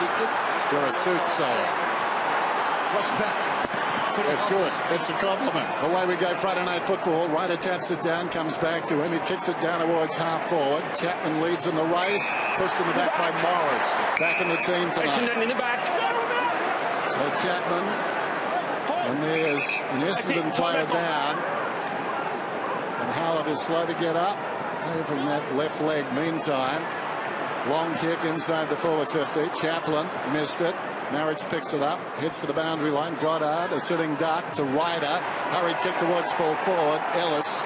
predicted. You're a soothsayer. What's that? That's good. It's a compliment. Away we go, Friday night football. Ryder taps it down, comes back to him. He kicks it down towards half forward. Chapman leads in the race. Pushed in the back by Morris. Back in the team tonight. Essendon in the back. So Chapman, and there's an Essendon player down. And Howard is slow to get up. From that left leg meantime. Long kick inside the forward 50. Chaplin missed it. Marriage picks it up, hits for the boundary line. Goddard, a sitting duck to Ryder. Hurried kick towards full forward. Ellis,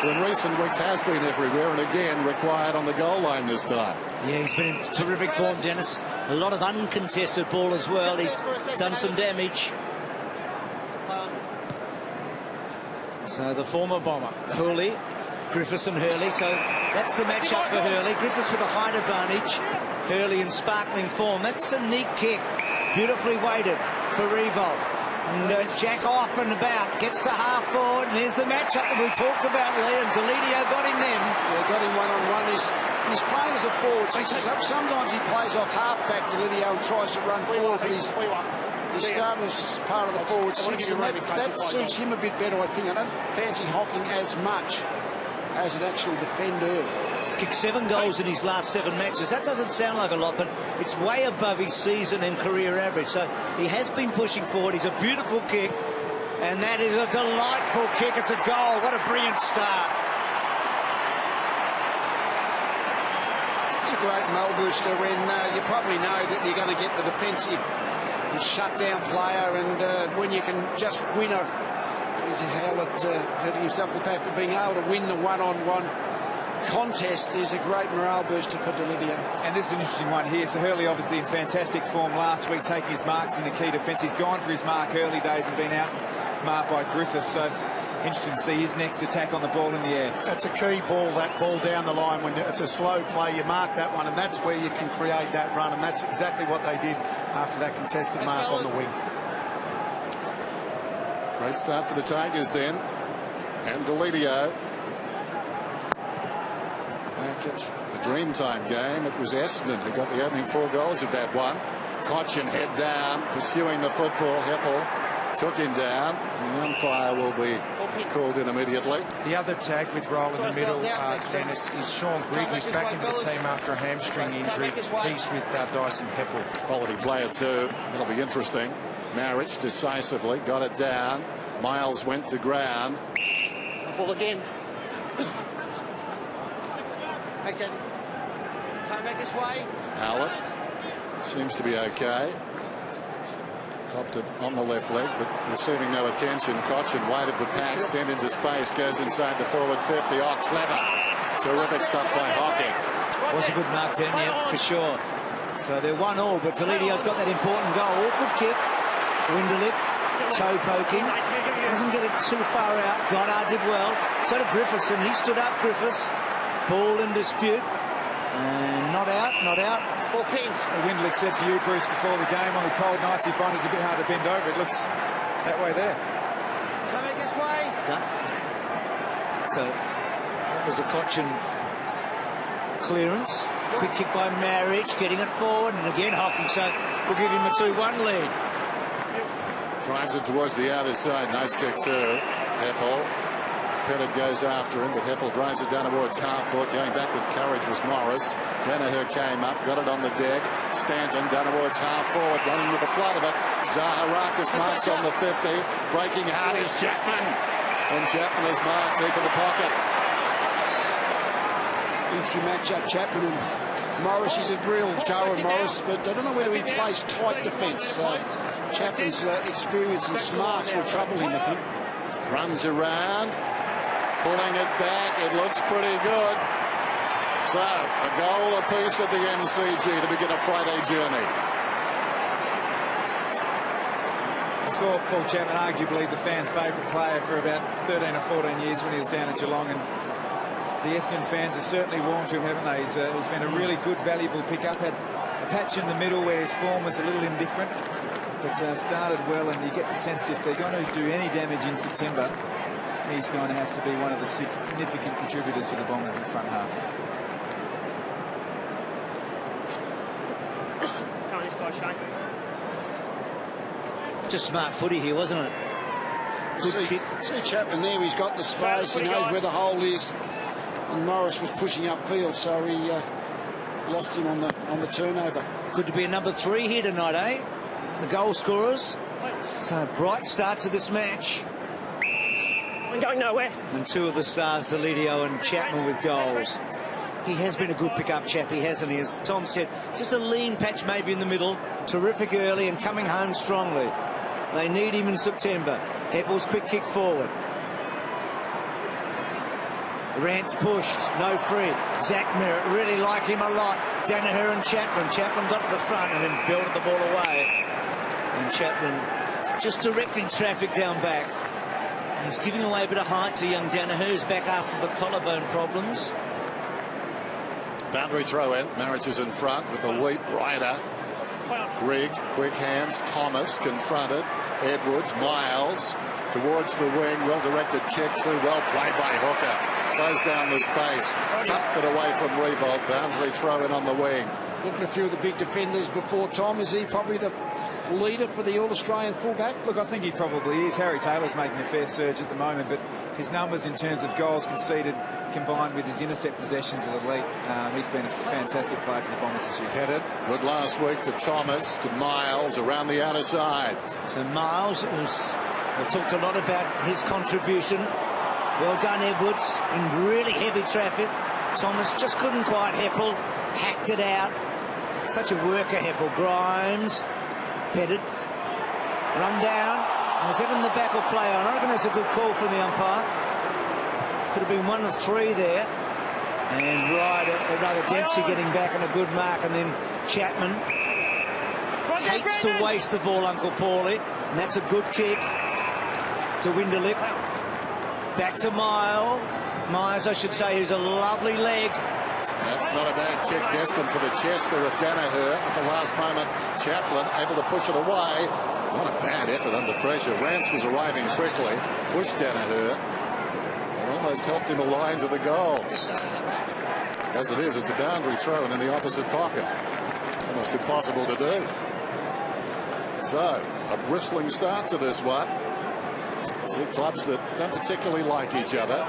who in recent weeks has been everywhere and again required on the goal line this time. Yeah, he's been in terrific form, Dennis. A lot of uncontested ball as well. He's done some damage. So the former Bomber, Hurley, Griffiths and Hurley. So that's the matchup for Hurley. Griffiths with a height advantage. Hurley in sparkling form. That's a neat kick. Beautifully weighted for Revolt. And Jack off and about. Gets to half forward. And here's the matchup that we talked about, Lee. And Deledio got him then. Yeah, got him one-on-one. He's playing as a forward. Sometimes he plays off half-back, Deledio, and tries to run forward. But he's started as part of the forward six. And that suits him a bit better, I think. I don't fancy Hocking as much as an actual defender. He's kicked 7 goals in his last 7 matches. That doesn't sound like a lot, but it's way above his season and career average. So he has been pushing forward. He's a beautiful kick, and that is a delightful kick. It's a goal. What a brilliant start. It's a great mull booster when you probably know that you're going to get the defensive shutdown player, and when you can just win a... Howard hurting himself in the back, but being able to win the one-on-one contest is a great morale booster for Deledio. And this is an interesting one here. So Hurley obviously in fantastic form last week, taking his marks in the key defence. He's gone for his mark early days and been out marked by Griffiths. So interesting to see his next attack on the ball in the air. That's a key ball, that ball down the line. When it's a slow play, you mark that one, and that's where you can create that run. And that's exactly what they did after that contested mark on the wing. Great start for the Tigers then. And Deledio. Back at the Dreamtime game, it was Essendon who got the opening 4 goals of that one. Cochin head down, pursuing the football. Heppel took him down, and the umpire will be called in immediately. The other tag with Roll in the middle, Dennis, is Sean Grigg, who's back into the team after a hamstring injury. He's with Dyson Heppel. Quality player too. It'll be interesting. Marriage decisively got it down. Miles went to ground. Ball again. Coming back this way. Howard seems to be okay. Copped it on the left leg, but receiving no attention. Cochin weighted the pack, sent into space, goes inside the forward 50. Oh, clever. Terrific stuff by Hocking. Was a good mark down here, for sure. So they're 1-1, but Deledio's got that important goal. Good kick. Winderlip, toe poking. Doesn't get it too far out. Goddard did well. So did Griffiths, and he stood up, Griffiths. Ball in dispute. And not out, not out. Winderlip said to you, Bruce, before the game, on the cold nights, he finds it a bit hard to bend over. It looks that way there. Coming this way. Duck. So that was a Cochin clearance. Quick kick by Marriage, getting it forward, and again Hocking. So we'll give him a 2-1 lead. Drives it towards the outer side. Nice kick too. Heppel. Pettit goes after him, but Heppel drives it down towards half-foot. Going back with courage was Morris. Danaher came up, got it on the deck. Stanton down towards half-forward, running with the flood of it. Zaharakis marks on the 50. Breaking hard is Chapman. And Chapman is marked deep in the pocket. Interesting matchup, Chapman and Morris. He's a real goer, Morris, but I don't know whether he plays tight defence. Chapman's experience and smarts will trouble him, I think. Runs around, pulling it back. It looks pretty good. So, a goal apiece at the MCG to begin a Friday journey. I saw Paul Chapman, arguably the fans' favourite player for about 13 or 14 years when he was down at Geelong, and the Essendon fans have certainly warmed to him, haven't they? He's been a really good, valuable pickup. Had a patch in the middle where his form was a little indifferent, but started well, and you get the sense if they're going to do any damage in September, he's going to have to be one of the significant contributors to the Bombers in the front half. Just smart footy here, wasn't it? Good kick. See Chapman there, he's got the space, he knows where the hole is. And Morris was pushing upfield, so he lost him on the turnover. Good to be a number 3 here tonight, eh? The goal scorers. So bright start to this match. We're going nowhere. And 2 of the stars, Delidio and Chapman, with goals. He has been a good pick-up chap, he hasn't he? As Tom said, just a lean patch maybe in the middle. Terrific early and coming home strongly. They need him in September. Heppel's quick kick forward. Rance pushed, no free. Zach Merritt, really like him a lot. Danaher and Chapman. Chapman got to the front and then belted the ball away. And Chapman just directing traffic down back. He's giving away a bit of height to young Danaher, who's back after the collarbone problems. Boundary throw in. Marriage is in front with the leap. Ryder. Grigg, quick hands. Thomas confronted. Edwards, Miles towards the wing. Well-directed kick too. Well played by Hooker. Close down the space. Tucked it away from Revolt. Boundary throw in on the wing. Look at a few of the big defenders before Tom. Is he probably the leader for the All-Australian fullback? Look, I think he probably is. Harry Taylor's making a fair surge at the moment, but his numbers in terms of goals conceded combined with his intercept possessions is elite. He's been a fantastic player for the Bombers this year. Pettit, good last week to Thomas, to Miles around the outer side. So Miles, we've talked a lot about his contribution. Well done, Edwards, in really heavy traffic. Thomas just couldn't quite. Heppel hacked it out. Such a worker, Heppel. Grimes, Pettit, run down. Is Evan the back will play on? I reckon that's a good call from the umpire. Could have been 1 of 3 there. And rather Dempsey getting back on a good mark, and then Chapman hates to waste the ball, Uncle Paulie, and that's a good kick to Winderlip. Back to Myers, I should say, who's a lovely leg. That's not a bad kick, destined for the chest there of Danaher. At the last moment, Chaplin able to push it away. Not a bad effort under pressure. Rance was arriving quickly, pushed Danaher, and almost helped him align to the goals. As it is, it's a boundary throw and in the opposite pocket. Almost impossible to do. So, a bristling start to this one. Two clubs that don't particularly like each other.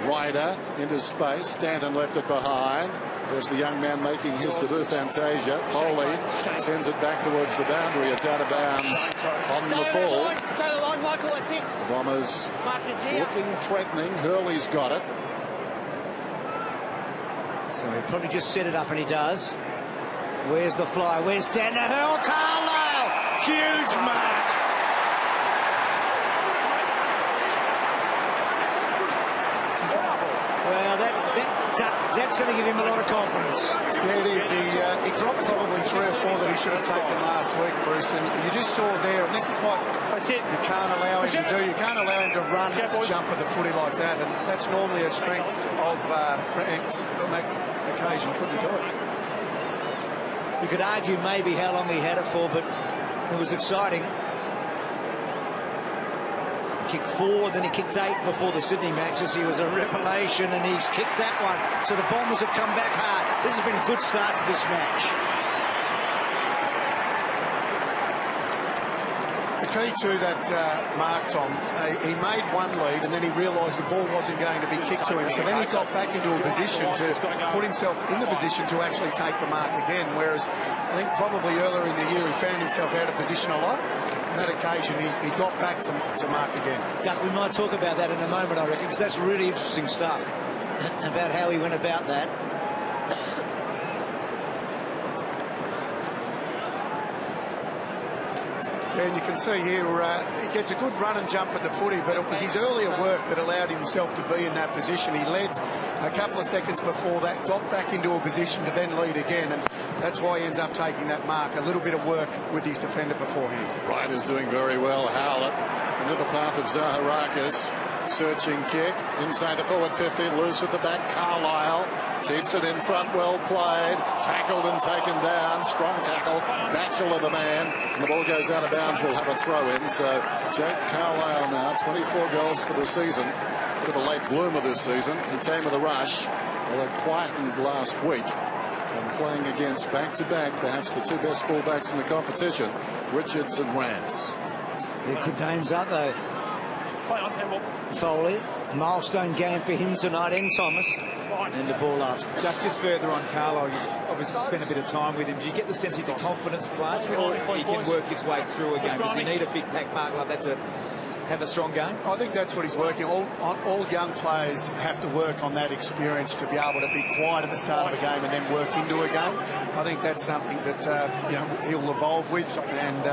Ryder into space. Stanton left it behind. There's the young man making his debut, Fantasia. Foley sends it back towards the boundary. It's out of bounds on the full. The Bombers looking threatening. Hurley's got it. So he probably just set it up, and he does. Where's the fly? Where's Danaher? Carlisle! Huge mark! Well, that's going to give him a lot of confidence. There it is. He dropped probably 3 or 4 that he should have taken last week, Bruce. And you just saw there, and this is what you can't allow him to do. You can't allow him to run and jump with the footy like that. And that's normally a strength of Rance. On that occasion, couldn't do it. You could argue maybe how long he had it for, but it was exciting. Kicked 4, then he kicked 8 before the Sydney matches. He was a revelation, and he's kicked that one. So the Bombers have come back hard. This has been a good start to this match. The key to that mark, Tom, he made one lead and then he realised the ball wasn't going to be kicked to him. So then he got back into a position to put himself in the position to actually take the mark again. Whereas I think probably earlier in the year he found himself out of position a lot. On that occasion, he got back to mark again. Duck, we might talk about that in a moment, I reckon, because that's really interesting stuff about how he went about that. And you can see here he gets a good run and jump at the footy, but it was his earlier work that allowed himself to be in that position. He led a couple of seconds before that, got back into a position to then lead again, and that's why he ends up taking that mark. A little bit of work with his defender beforehand. Ryder's doing very well. Howlett into the path of Zaharakis. Searching kick inside the forward 15, loose at the back. Carlisle keeps it in front, well played, tackled and taken down, strong tackle. Batchelor the man, and the ball goes out of bounds. We'll have a throw in. So Jake Carlisle now 24 goals for the season. Bit of a late bloomer this season. He came with a rush, although quietened last week. and playing against back-to-back, perhaps the two best fullbacks in the competition, Richards and Rance. They're good names, aren't they? Foley, milestone game for him tonight, and Thomas. And the ball up. Just further on Carlo, you've obviously spent a bit of time with him. Do you get the sense he's a confidence player, or he can work his way through a game? Does he need a big pack mark like that to have a strong game? I think that's what he's working on. All young players have to work on that experience to be able to be quiet at the start of a game and then work into a game. I think that's something that he'll evolve with, and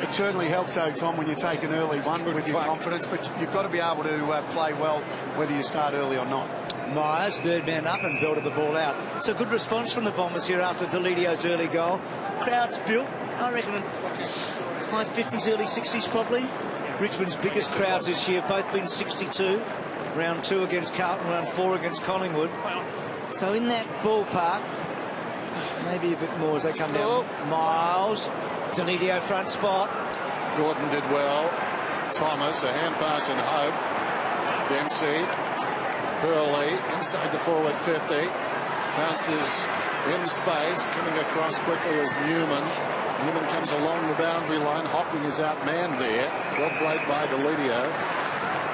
it certainly helps, though, Tom, when you take an early one with your confidence. But you've got to be able to play well whether you start early or not. Myers, third man up and belted the ball out. It's a good response from the Bombers here after Delidio's early goal. Crowd's built, I reckon, high 50s, early 60s probably. Richmond's biggest crowds this year, both been 62. Round 2 against Carlton, round 4 against Collingwood. So in that ballpark, maybe a bit more as they come down. Miles, Delidio front spot. Gordon did well. Thomas, a hand pass and hope. Dempsey. Hurley inside the forward 50, bounces in space, coming across quickly as Newman. Newman comes along the boundary line. Hocking is outmanned there. Well played by Delidio.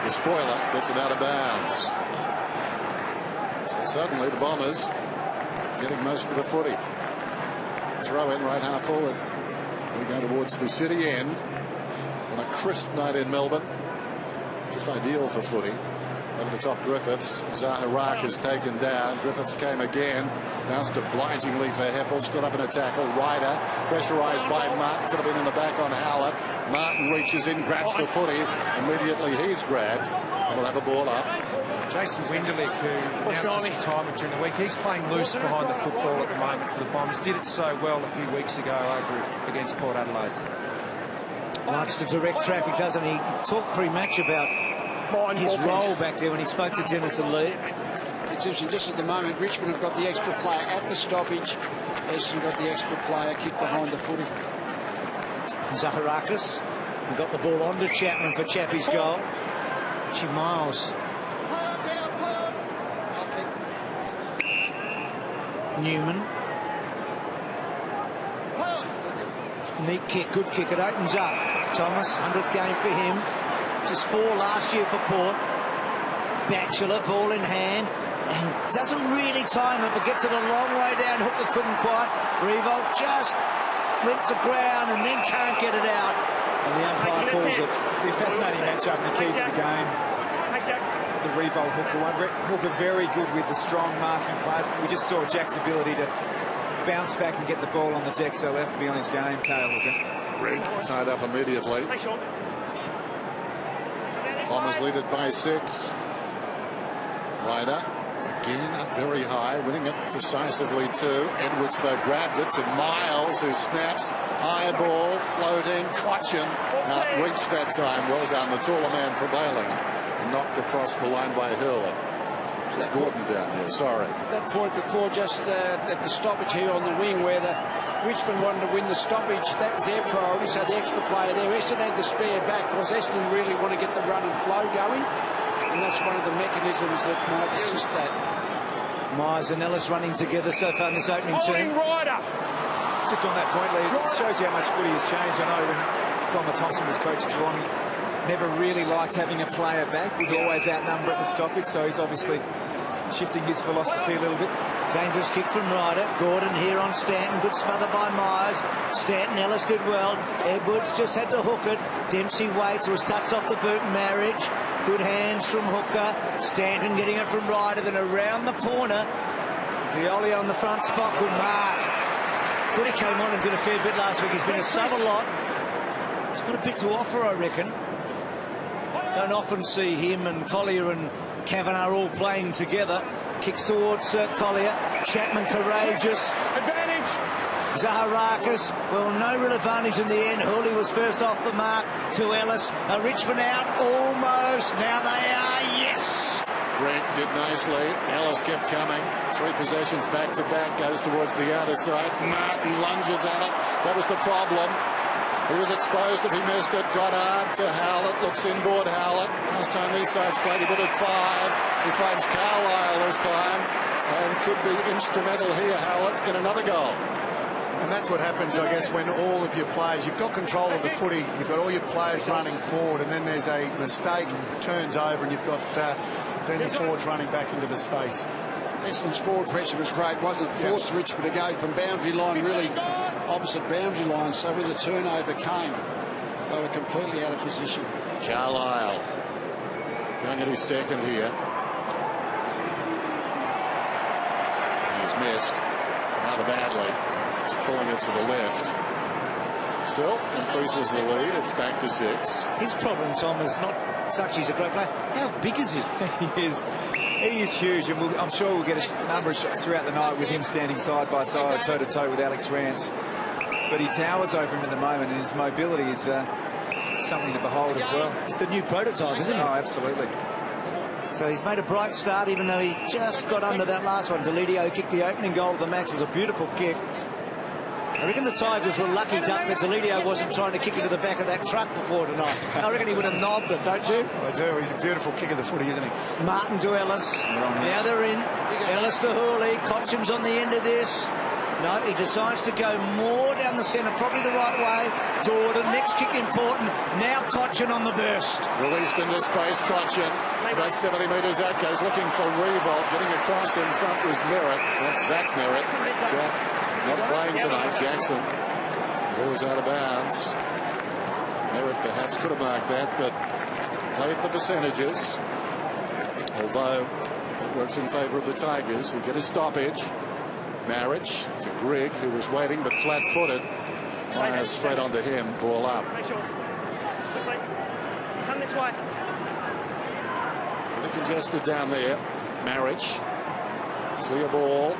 The spoiler gets it out of bounds. So suddenly the Bombers getting most of the footy. Throw in right half forward. We go towards the city end on a crisp night in Melbourne. Just ideal for footy. Over the top, Griffiths. Zaharak is taken down. Griffiths came again. Bounced obligingly for Heppel. Stood up in a tackle. Ryder pressurised by Martin. Could have been in the back on Howlett. Martin reaches in, grabs the footy. Immediately he's grabbed. And we'll have a ball up. Jason Winderlich, who announced his retirement during the week, he's playing loose behind the football at the moment for the Bombers. Did it so well a few weeks ago over against Port Adelaide. Likes to direct traffic, doesn't he? He talked pre-match about his role back there when he spoke to Denison Lee. It's interesting, just at the moment, Richmond have got the extra player at the stoppage. Essendon got the extra player kicked behind the footy. Zaharakis got the ball onto Chapman for Chappie's goal. Gee, Miles. Newman. Neat kick, good kick, it opens up. Thomas, 100th game for him. Just 4 last year for Port. Batchelor, ball in hand, and doesn't really time it, but gets it a long way down. Hooker couldn't quite. Revolt just went to ground and then can't get it out. And the umpire calls it. It'll be a fascinating matchup and the key to the game. The Revolt Hooker one. Hooker very good with the strong marking players. We just saw Jack's ability to bounce back and get the ball on the deck, so he'll have to be on his game, Kale Hooker. Greg tied up immediately. Bombers lead it by 6. Ryder again up very high, winning it decisively too. Edwards though grabbed it to Miles, who snaps. High ball, floating. Cochin outreached that time. Well done. The taller man prevailing. And knocked across the line by Hurley. There's Gordon down here, sorry. That point before, just at the stoppage here on the wing, where the Richmond wanted to win the stoppage, that was their priority, so the extra player there. Essendon had the spare back, because Essendon really want to get the run and flow going, and that's one of the mechanisms that might assist that. Myers and Ellis running together so far in this opening term. Just on that point, Lee, it shows you how much footy has changed. I know when Palmer Thompson was coaching Geelong, he never really liked having a player back. We'd always outnumber at the stoppage, so he's obviously shifting his philosophy a little bit. Dangerous kick from Ryder. Gordon here on Stanton. Good smother by Myers. Stanton, Ellis did well. Edwards just had to hook it. Dempsey waits. It was touched off the boot. Marriage. Good hands from Hooker. Stanton getting it from Ryder. Then around the corner. Diolio on the front spot. Good mark. Thought he came on and did a fair bit last week. He's been a sub a lot. He's got a bit to offer, I reckon. Don't often see him and Collier and Kavanagh all playing together. Kicks towards Collier. Chapman courageous. Advantage. Zaharakis. Well, no real advantage in the end. Hurley was first off the mark to Ellis. Richmond out almost. Now they are. Yes. Grant did nicely. Ellis kept coming. 3 possessions back to back. Goes towards the outer side. Martin lunges at it. That was the problem. He was exposed if he missed it. Goddard to Howlett. Looks inboard Howlett. Last time these sides played, he put it 5. He finds Carlisle this time. and could be instrumental here, Howard, in another goal. And that's what happens, I guess, when all of your players, you've got control of the footy, you've got all your players running forward, and then there's a mistake, turns over, and you've got then the forwards running back into the space. Essendon's forward pressure was great, wasn't it? Forced Richmond to go from boundary line, really opposite boundary line, so when the turnover came, they were completely out of position. Carlisle going at his second here. He's missed rather badly. He's pulling it to the left. Still increases the lead. It's back to 6. His problem, Tom, is not such he's a great player. How big is he? He is huge, and I'm sure we'll get a number of shots throughout the night with him standing side by side, toe to toe with Alex Rance. But he towers over him at the moment, and his mobility is something to behold as well. It's the new prototype, isn't it? Oh, absolutely. So he's made a bright start, even though he just got under that last one. Delidio kicked the opening goal of the match. It was a beautiful kick. I reckon the Tigers were lucky, Duck, that Delidio wasn't trying to kick into the back of that truck before tonight. I reckon he would have knobbed it, don't you? I do. He's a beautiful kick of the footy, isn't he? Martin to Ellis. Now they're in. Ellis to Hurley. Cotchin's on the end of this. No, he decides to go more down the centre, probably the right way. Gordon, next kick important. Now Cotchin on the burst. Released into space, Cotchin. About 70 metres out, goes looking for Revolt. Getting across in front was Merritt. That's Zach Merritt. Jack not playing tonight. Jackson. Ball was out of bounds. Merritt perhaps could have marked that, but played the percentages. Although it works in favour of the Tigers, who get a stoppage. Marriage to Grigg, who was waiting but flat-footed. Myers straight onto him, ball up. Come this way. Pretty congested down there. Marriage. Clear ball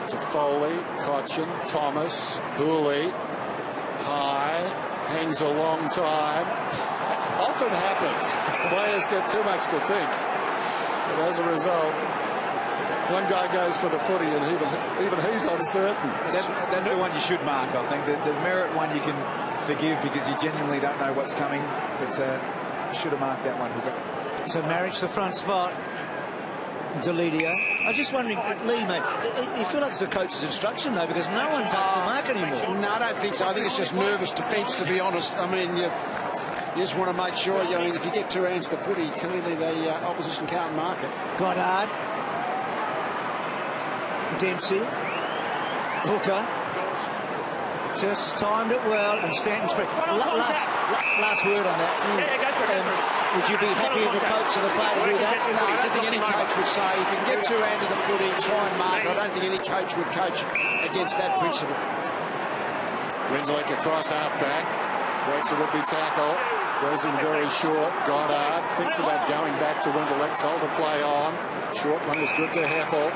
to Foley, Cotchin, Thomas, Hooley. High, hangs a long time. Often happens. Players get too much to think. But as a result, one guy goes for the footy and even he's uncertain. That's the one you should mark, I think. The Merritt one you can forgive because you genuinely don't know what's coming. But you should have marked that one, Hooker. So Marriage the front spot. Delidio. I'm just wondering, Lee, mate, you feel like it's a coach's instruction, though, because no one touched the mark anymore. No, I don't think so. I think it's just nervous defence, to be honest. I mean, you just want to make sure, I mean, if you get 2 hands to the footy, clearly the opposition can't mark it. Goddard. Dempsey. Hooker. Just timed it well, and Stanton's free. Last word on that. Would you be happy if a coach of the player to do that? No, I don't think any coach would say if you can get 2 hands to the footy, try and mark it. I don't think any coach would coach against that principle. Rindlick across half-back. Breaks a would-be tackle. Goes in very short. Goddard thinks about going back to Rindlick. Told to play on. Short one is good to Heppel.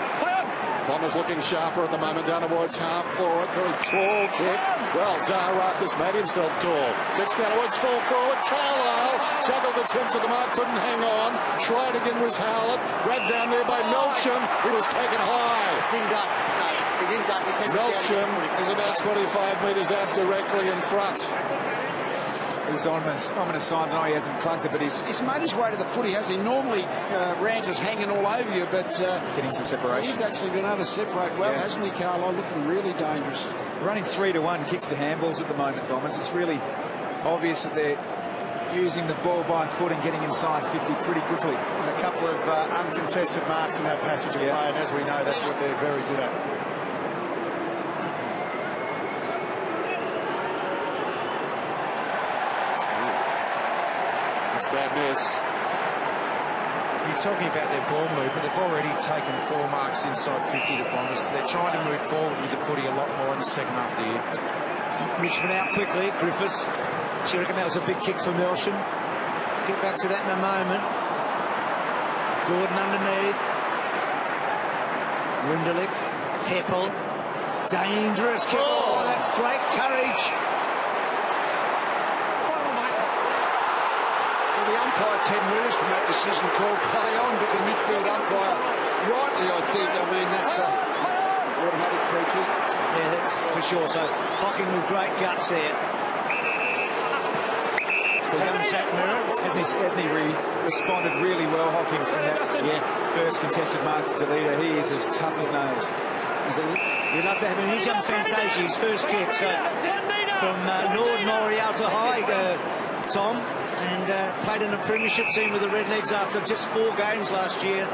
Bombers looking sharper at the moment down towards half forward. Very tall kick. Well, Zaharakis made himself tall. Kicks down towards full forward. Carlisle juggled attempt to the mark. Couldn't hang on. Tried again was Howlett. Grabbed down there by Melcham. He was taken high. Didn't duck. No, he didn't duck. His head was Melcham is about 25 metres out directly in front. There's ominous signs. I know he hasn't clunked it, but he's made his way to the footy, has he? Normally, Rance is hanging all over you, but getting some separation. He's actually been able to separate well, hasn't he, Carlisle? Looking really dangerous. Running 3-1 kicks to handballs at the moment, Bombers. It's really obvious that they're using the ball by foot and getting inside 50 pretty quickly. And a couple of uncontested marks in that passage of play, and as we know, that's what they're very good at. Bad miss. You're talking about their ball movement. They've already taken 4 marks inside 50, the Bombers. They're trying to move forward with the footy a lot more in the second half of the year. Richmond out quickly. Griffiths. Do you reckon that was a big kick for Melsham? Get back to that in a moment. Gordon underneath. Winderlich. Heppel. Dangerous kick. Oh, that's great courage. The umpire 10 metres from that decision called play on, but the midfield umpire rightly, I think. I mean, that's an automatic free kick. Yeah, that's for sure. So Hocking with great guts there. to young Zach Merritt. Hasn't he responded really well, Hawkins, from that first contested mark to Delita? He is as tough as nails. You'd love to have him. He's young Fantasia, his first kick. So from Nord Morialta High, Tom, and played in a premiership team with the Redlegs after just 4 games last year.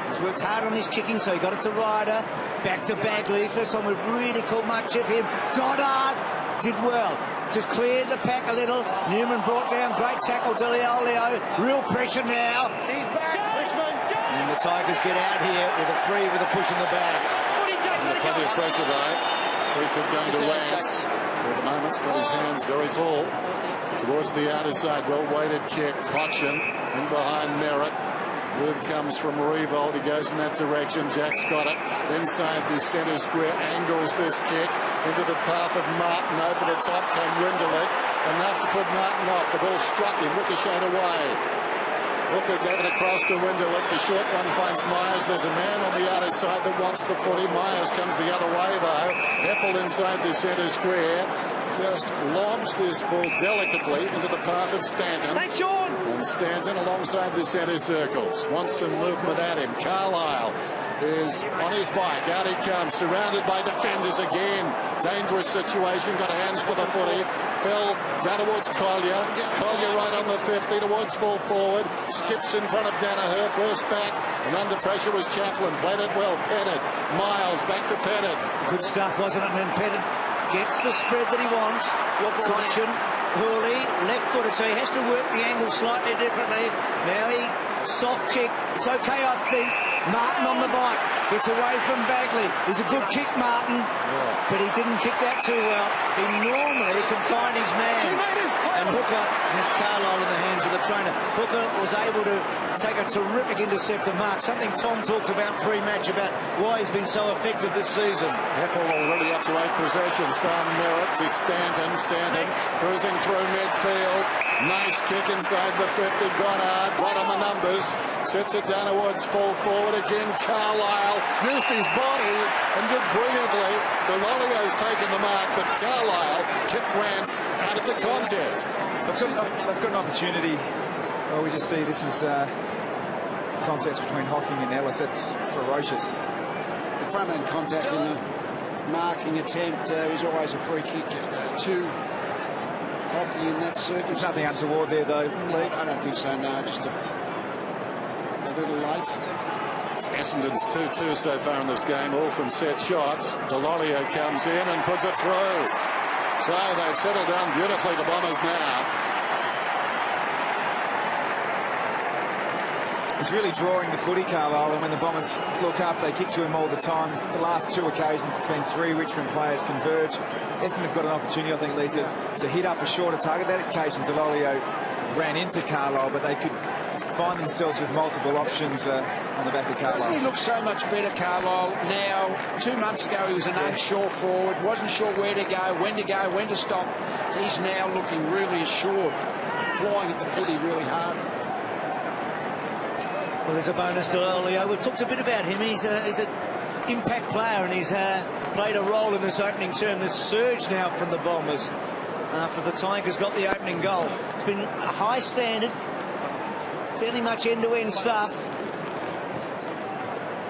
He's worked hard on his kicking, so he got it to Ryder. Back to Bagley. First time we've really caught much of him. Goddard did well. Just cleared the pack a little. Newman brought down. Great tackle, Deleolio. Real pressure now. He's back, Richmond. And the Tigers get out here with a free with a push in the bag. Under plenty of pressure, though. Free kick going to Lance. For the moment, he's got his hands very full. Towards the outer side. Well-weighted kick. Cochin in behind Merritt. Move comes from Revolt. He goes in that direction. Jack's got it. Inside the centre square. Angles this kick into the path of Martin. Over the top came Winderlich. Enough to put Martin off. The ball struck him. Ricocheted away. Hooker gave it across to Winderlich. The short one finds Myers. There's a man on the outer side that wants the footy. Myers comes the other way, though. Heppel inside the centre square. Just lobs this ball delicately into the path of Stanton. Thanks, Sean. And Stanton alongside the centre circles. Wants some movement at him. Carlisle is on his bike. Out he comes, surrounded by defenders again. Dangerous situation. Got hands to the footy. Fell down towards Collier. Collier right on the 50 towards full forward. Skips in front of Danaher. First back. And under pressure was Chaplin. Played it well. Pettit. Miles back to Pettit. Good stuff, wasn't it? And Pettit gets the spread that he wants. Cochin, Hurley, left-footed, so he has to work the angle slightly differently. Now he soft kick. It's okay, I think. Martin on the bike. Gets away from Bagley. He's a good kick, Martin. But he didn't kick that too well. He normally can find his man. And Hooker has Carlisle in the hands of the trainer. Hooker was able to take a terrific interceptor mark. Something Tom talked about pre-match about why he's been so effective this season. Heppel already up to 8 possessions. Found Merritt to Stanton. Stanton cruising through midfield. Nice kick inside the 50. Goddard right on the numbers. Sets it down towards full forward again. Carlisle used his body and did brilliantly. Delolio's taken the mark, but Carlisle kept Rance out of the contest. I've got an opportunity. Well, we just see this is a contest between Hocking and Ellis. It's ferocious. The front end contact in the marking attempt is always a free kick to Hocking in that circumstance. There's nothing untoward there, though. No, I don't think so, no. Just a little late. Essendon's 2-2 so far in this game, all from set shots. Delolio comes in and puts it through. So they've settled down beautifully, the Bombers now. He's really drawing the footy, Carlisle, and when the Bombers look up, they kick to him all the time. The last 2 occasions, it's been 3 Richmond players converge. Essendon have got an opportunity, I think, Lee, to hit up a shorter target. That occasion, Delolio ran into Carlisle, but they could find themselves with multiple options on the back of Carlisle. Doesn't he look so much better, Carlisle, now? 2 months ago, he was an unsure forward, wasn't sure where to go, when to stop. He's now looking really assured, flying at the footy really hard. Well, there's a bonus to Delolio. We've talked a bit about him. He's an impact player, and he's played a role in this opening term. This surge now from the Bombers after the Tigers got the opening goal. It's been a high standard, fairly much end-to-end stuff.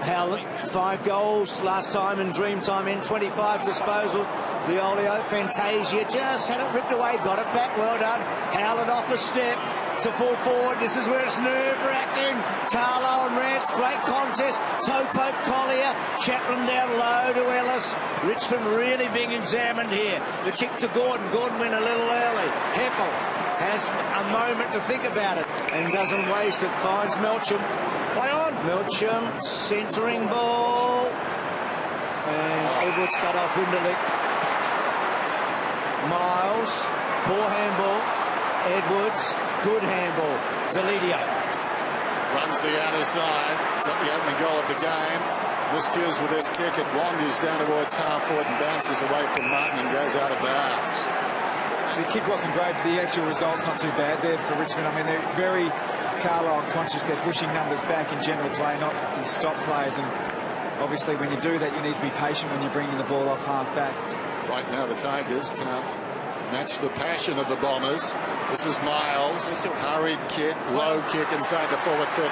Howlett, 5 goals last time in Dreamtime in 25 disposals. Delolio, Fantasia just had it ripped away, got it back, well done. Howlett off a step to full forward. This is where it's nerve-wracking. Carlisle and Rance, great contest. Toe poke Collier, Chaplin down low to Ellis. Richmond really being examined here. The kick to Gordon. Gordon went a little early. Heppel has a moment to think about it and doesn't waste it. Finds Melcham. Play on. Melcham, centering ball. And Edwards cut off Winderlich. Miles, poor handball. Edwards, good handball. Delidio Runs the outer side. Got the opening goal of the game. Miscues with this kick. It wanders down towards half-forward and bounces away from Martin and goes out of bounds. The kick wasn't great, but the actual result's not too bad there for Richmond. I mean, they're very Carlisle conscious. They're pushing numbers back in general play, not in stop plays. And obviously, when you do that, you need to be patient when you're bringing the ball off half-back. Right now, the Tigers can't match the passion of the Bombers. This is Miles, hurried kick, low kick inside the forward 50.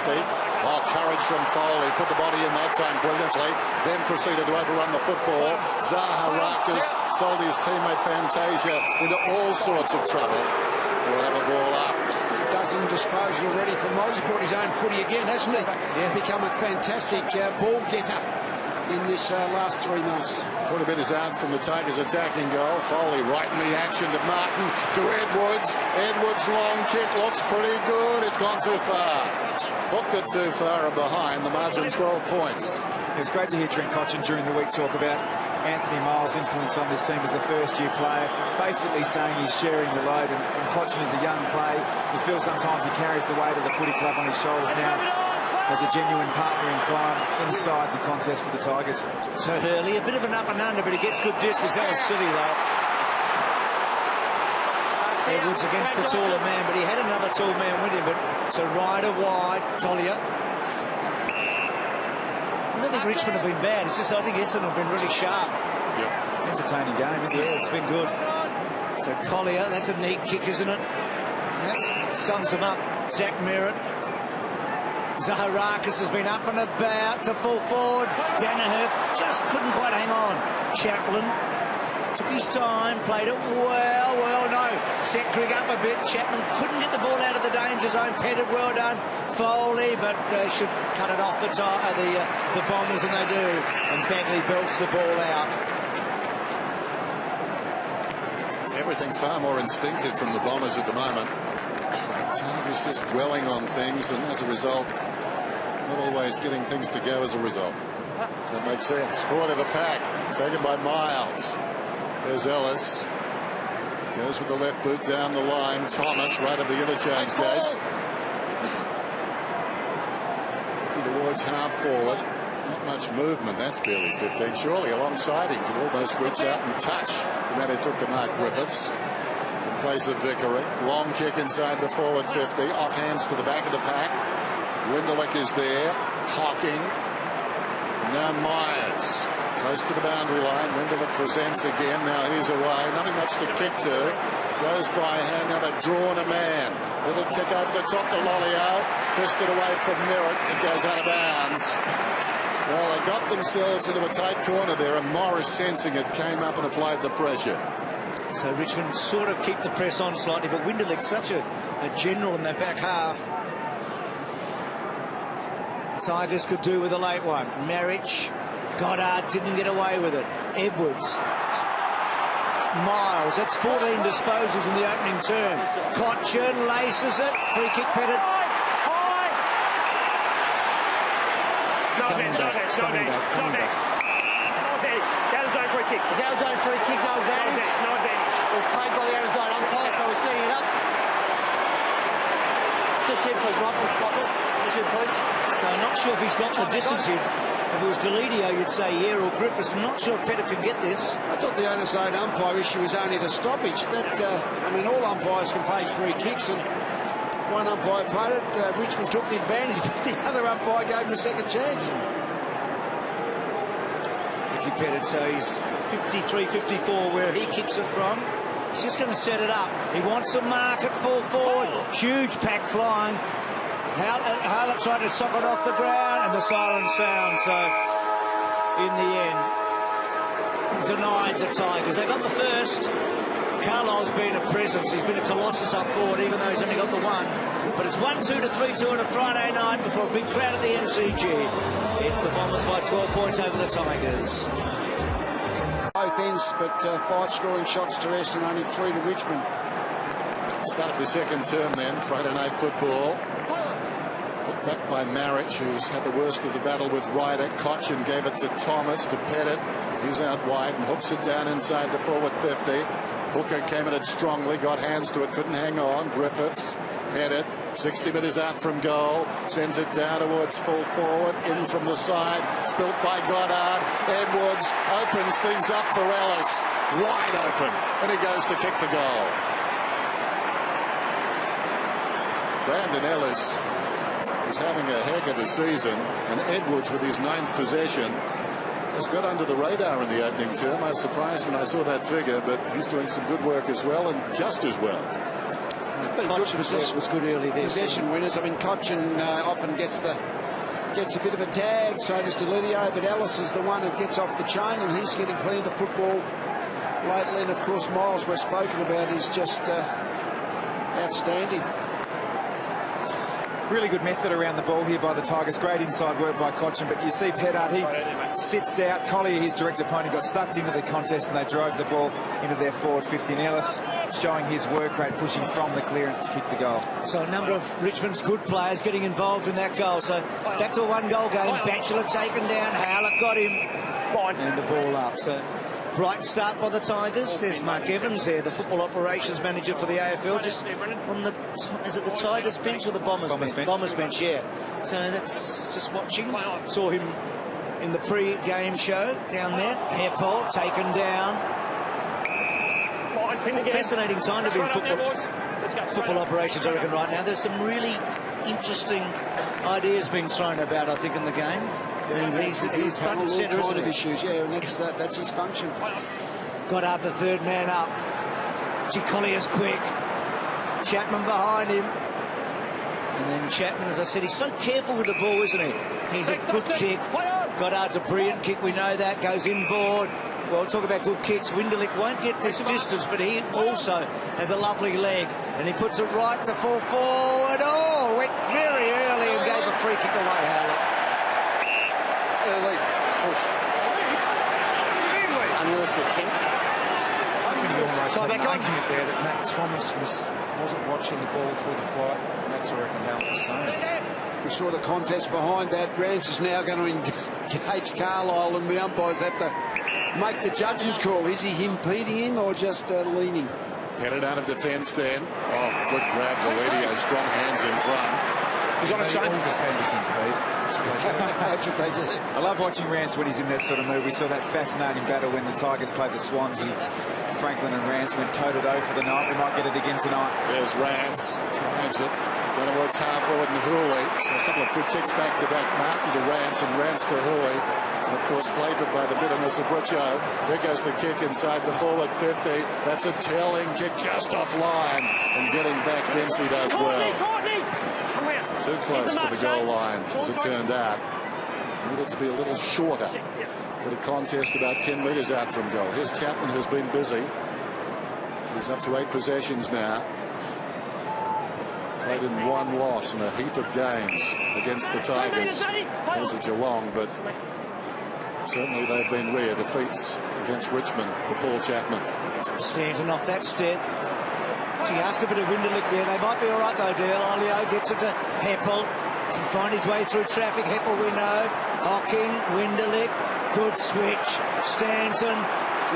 Oh, courage from Foley, put the body in that time brilliantly, then proceeded to overrun the football. Zaharakis sold his teammate Fantasia into all sorts of trouble. We'll have a ball up. Dozen disposal ready for Miles. He's brought his own footy again, hasn't he? Yeah. Become a fantastic ball getter in this last 3 months. 40 metres out from the Tigers' attacking goal. Foley right in the action to Martin, to Edwards. Edwards' long kick looks pretty good. It's gone too far. Hooked it too far and behind. The margin 12 points. It was great to hear Trent Cotchin during the week talk about Anthony Miles' influence on this team as a first-year player, basically saying he's sharing the load, and Cotchin is a young player. You feel sometimes he carries the weight of the footy club on his shoulders now as a genuine partner in crime inside the contest for the Tigers. So Hurley, a bit of an up and under, but he gets good distance. That was silly, though. Edwards against the taller man, but he had another tall man with him. But so Ryder wide, Collier. I don't think Richmond have been bad. It's just I think Essendon have been really sharp. Yep. Entertaining game, isn't it? Yeah, it's been good. So Collier, that's a neat kick, isn't it? That sums him up. Zach Merritt. Zaharakis has been up and about to full forward. Danaher just couldn't quite hang on. Chaplin took his time, played it well, no. Set Grigg up a bit. Chapman couldn't get the ball out of the danger zone. Pettit, well done. Foley, but should cut it off the Bombers, and they do. And Bagley belts the ball out. Everything far more instinctive from the Bombers at the moment. Tigers just dwelling on things, and as a result, not always getting things to go as a result. That makes sense. Forward of the pack, taken by Miles. There's Ellis. Goes with the left boot down the line. Thomas right at the interchange gates. Looking towards half forward. Not much movement. That's barely 15. Surely alongside him could almost reach out and touch the man who took to Mark Griffiths. In place of Vickery. Long kick inside the forward 50. Off hands to the back of the pack. Winderlick is there. Hocking. Now Myers. Close to the boundary line. Winderlick presents again. Now he's away. Nothing much to kick to. Goes by hand. Now they've drawn a man. Little kick over the top to Lollio. Fisted away from Merritt. It goes out of bounds. Well, they got themselves into a tight corner there, and Morris, sensing it, came up and applied the pressure. So Richmond sort of keep the press on slightly, but Winderlick's such a general in their back half. Tigers could do with a late one. Marich. Goddard didn't get away with it. Edwards. Miles. That's 14 disposals in the opening term. Cotchin laces it. Free kick, Pettit. Coming back. Out of zone free kick. It's out of zone free kick, no advantage. No advantage. It was played by the out of zone umpire, so we're setting it up. Just here, please, Michael. Just here, please. So I'm not sure if he's got the distance here. If it was Delidio, you'd say yeah, or Griffiths. I'm not sure if Pettit can get this. I thought the owner's zone umpire issue was only the stoppage. I mean, all umpires can pay free kicks, and one umpire paid it. Richmond took the advantage, but the other umpire gave him a second chance. Mickey Pettit, so he's 53-54 where he kicks it from. He's just going to set it up. He wants a mark at full forward. Huge pack flying. Howlett tried to sock it off the ground, and the siren sound. So, in the end, denied the Tigers. They got the first. Carlisle's been a presence. He's been a colossus up forward, even though he's only got the one. But it's 1-2 to 3-2 on a Friday night before a big crowd at the MCG. It's the Bombers by 12 points over the Tigers. Both ends, but 5 scoring shots to Essendon, only 3 to Richmond. Started the second term then, Friday night football. Put back by Marich, who's had the worst of the battle with Ryder. Cotchin gave it to Thomas, to Pettit. He's out wide and hooks it down inside the forward 50. Hooker came at it strongly, got hands to it, couldn't hang on. Griffiths, Pettit, 60 metres out from goal, sends it down towards full forward, in from the side, spilt by Goddard. Edwards opens things up for Ellis, wide open, and he goes to kick the goal. Brandon Ellis is having a heck of a season, and Edwards with his 9th possession Has got under the radar in the opening term. I was surprised when I saw that figure, but he's doing some good work as well, and just as well. Good possession. Was good early there. Possession winners. I mean, Cochin often gets a bit of a tag, so does Delidio, but Ellis is the one who gets off the chain, and he's getting plenty of the football lately. And of course, Miles, we've spoken about, is just outstanding. Really good method around the ball here by the Tigers. Great inside work by Cochin, but you see Peddart, he sits out. Collier, his direct opponent, got sucked into the contest and they drove the ball into their forward 50. And Ellis showing his work rate, pushing from the clearance to kick the goal. So a number of Richmond's good players getting involved in that goal. So back to a one-goal game. Batchelor taken down. Howlett got him. And the ball up. So bright start by the Tigers. There's Mark Evans there, the football operations manager for the AFL, just on the, is it the Tigers bench or the Bombers bench? Bombers bench, yeah. So that's just watching. Saw him in the pre-game show down there. Heppel taken down. Fascinating time to be in football operations, I reckon, right now. There's some really interesting ideas being thrown about, I think, in the game. And he's front and centre, isn't he? Issues, yeah, and that's his function. Got up the third man up. Collier's quick. Chapman behind him. And then Chapman, as I said, he's so careful with the ball, isn't he? He's a good kick. Goddard's a brilliant kick, we know that. Goes inboard. Well, talk about good kicks. Winderlick won't get this distance, but he also has a lovely leg. And he puts it right to full forward. Oh, went very early and gave a free kick away, Howlett. Early push. Unearthly attempt. I think he almost had an argument there that Matt Thomas wasn't watching the ball through the flight, and that's what I reckon Howlett was saying. We saw the contest behind that. Grants is now going to engage Carlisle, and the umpires have to make the judgment call. Is he impeding him or just leaning? Headed out of defence then. Oh, good grab, Delidio. Strong hands in front. He's on a chain. All defenders impede. That's what they do. I love watching Rance when he's in that sort of mood. We saw that fascinating battle when the Tigers played the Swans, and Franklin and Rance went toe-to-toe for the night. They might get it again tonight. There's Rance. Drives it. Going to work hard forward and Hooley. So a couple of good kicks back to back. Martin to Rance and Rance to Hooley. And of course flavoured by the bitterness of Richo. There goes the kick inside the forward 50. That's a telling kick just offline. And getting back, Dempsey does well. Too close to the goal line, as it turned out. Needed to be a little shorter. Got a contest about 10 metres out from goal. Here's Chapman, who's been busy. He's up to 8 possessions now. Played in 1 loss in a heap of games against the Tigers. That was at Geelong, but certainly they've been rare defeats against Richmond for Paul Chapman. Stanton off that step. He asked a bit of Winderlick there. They might be all right, though, Dale. Olio gets it to Heppel. Can find his way through traffic. Heppel, we know. Hocking, Winderlick. Good switch. Stanton.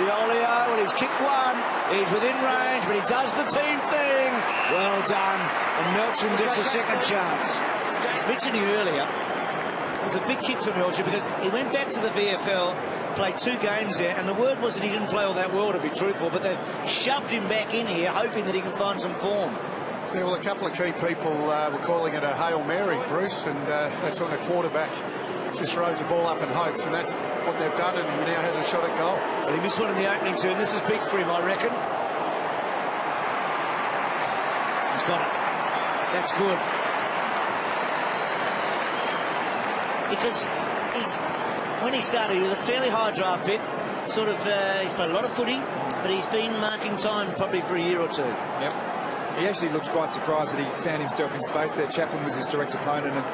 The Olio. Well, he's kicked one. He's within range, but he does the team thing. Well done. And Melcham gets a second chance. I was mentioning earlier, it was a big kick for Melcham because he went back to the VFL, played 2 games there, and the word was that he didn't play all that well, to be truthful, but they've shoved him back in here, hoping that he can find some form. Yeah, well, a couple of key people were calling it a Hail Mary, Bruce, and that's when a quarterback just throws the ball up and hopes, and that's what they've done, and he now has a shot at goal. Well, he missed one in the opening turn. This is big for him, I reckon. He's got it. That's good. Because when he started, he was a fairly high draft pick. Sort of, he's played a lot of footy, but he's been marking time probably for a year or 2. Yep. He actually looked quite surprised that he found himself in space there. Chapman was his direct opponent and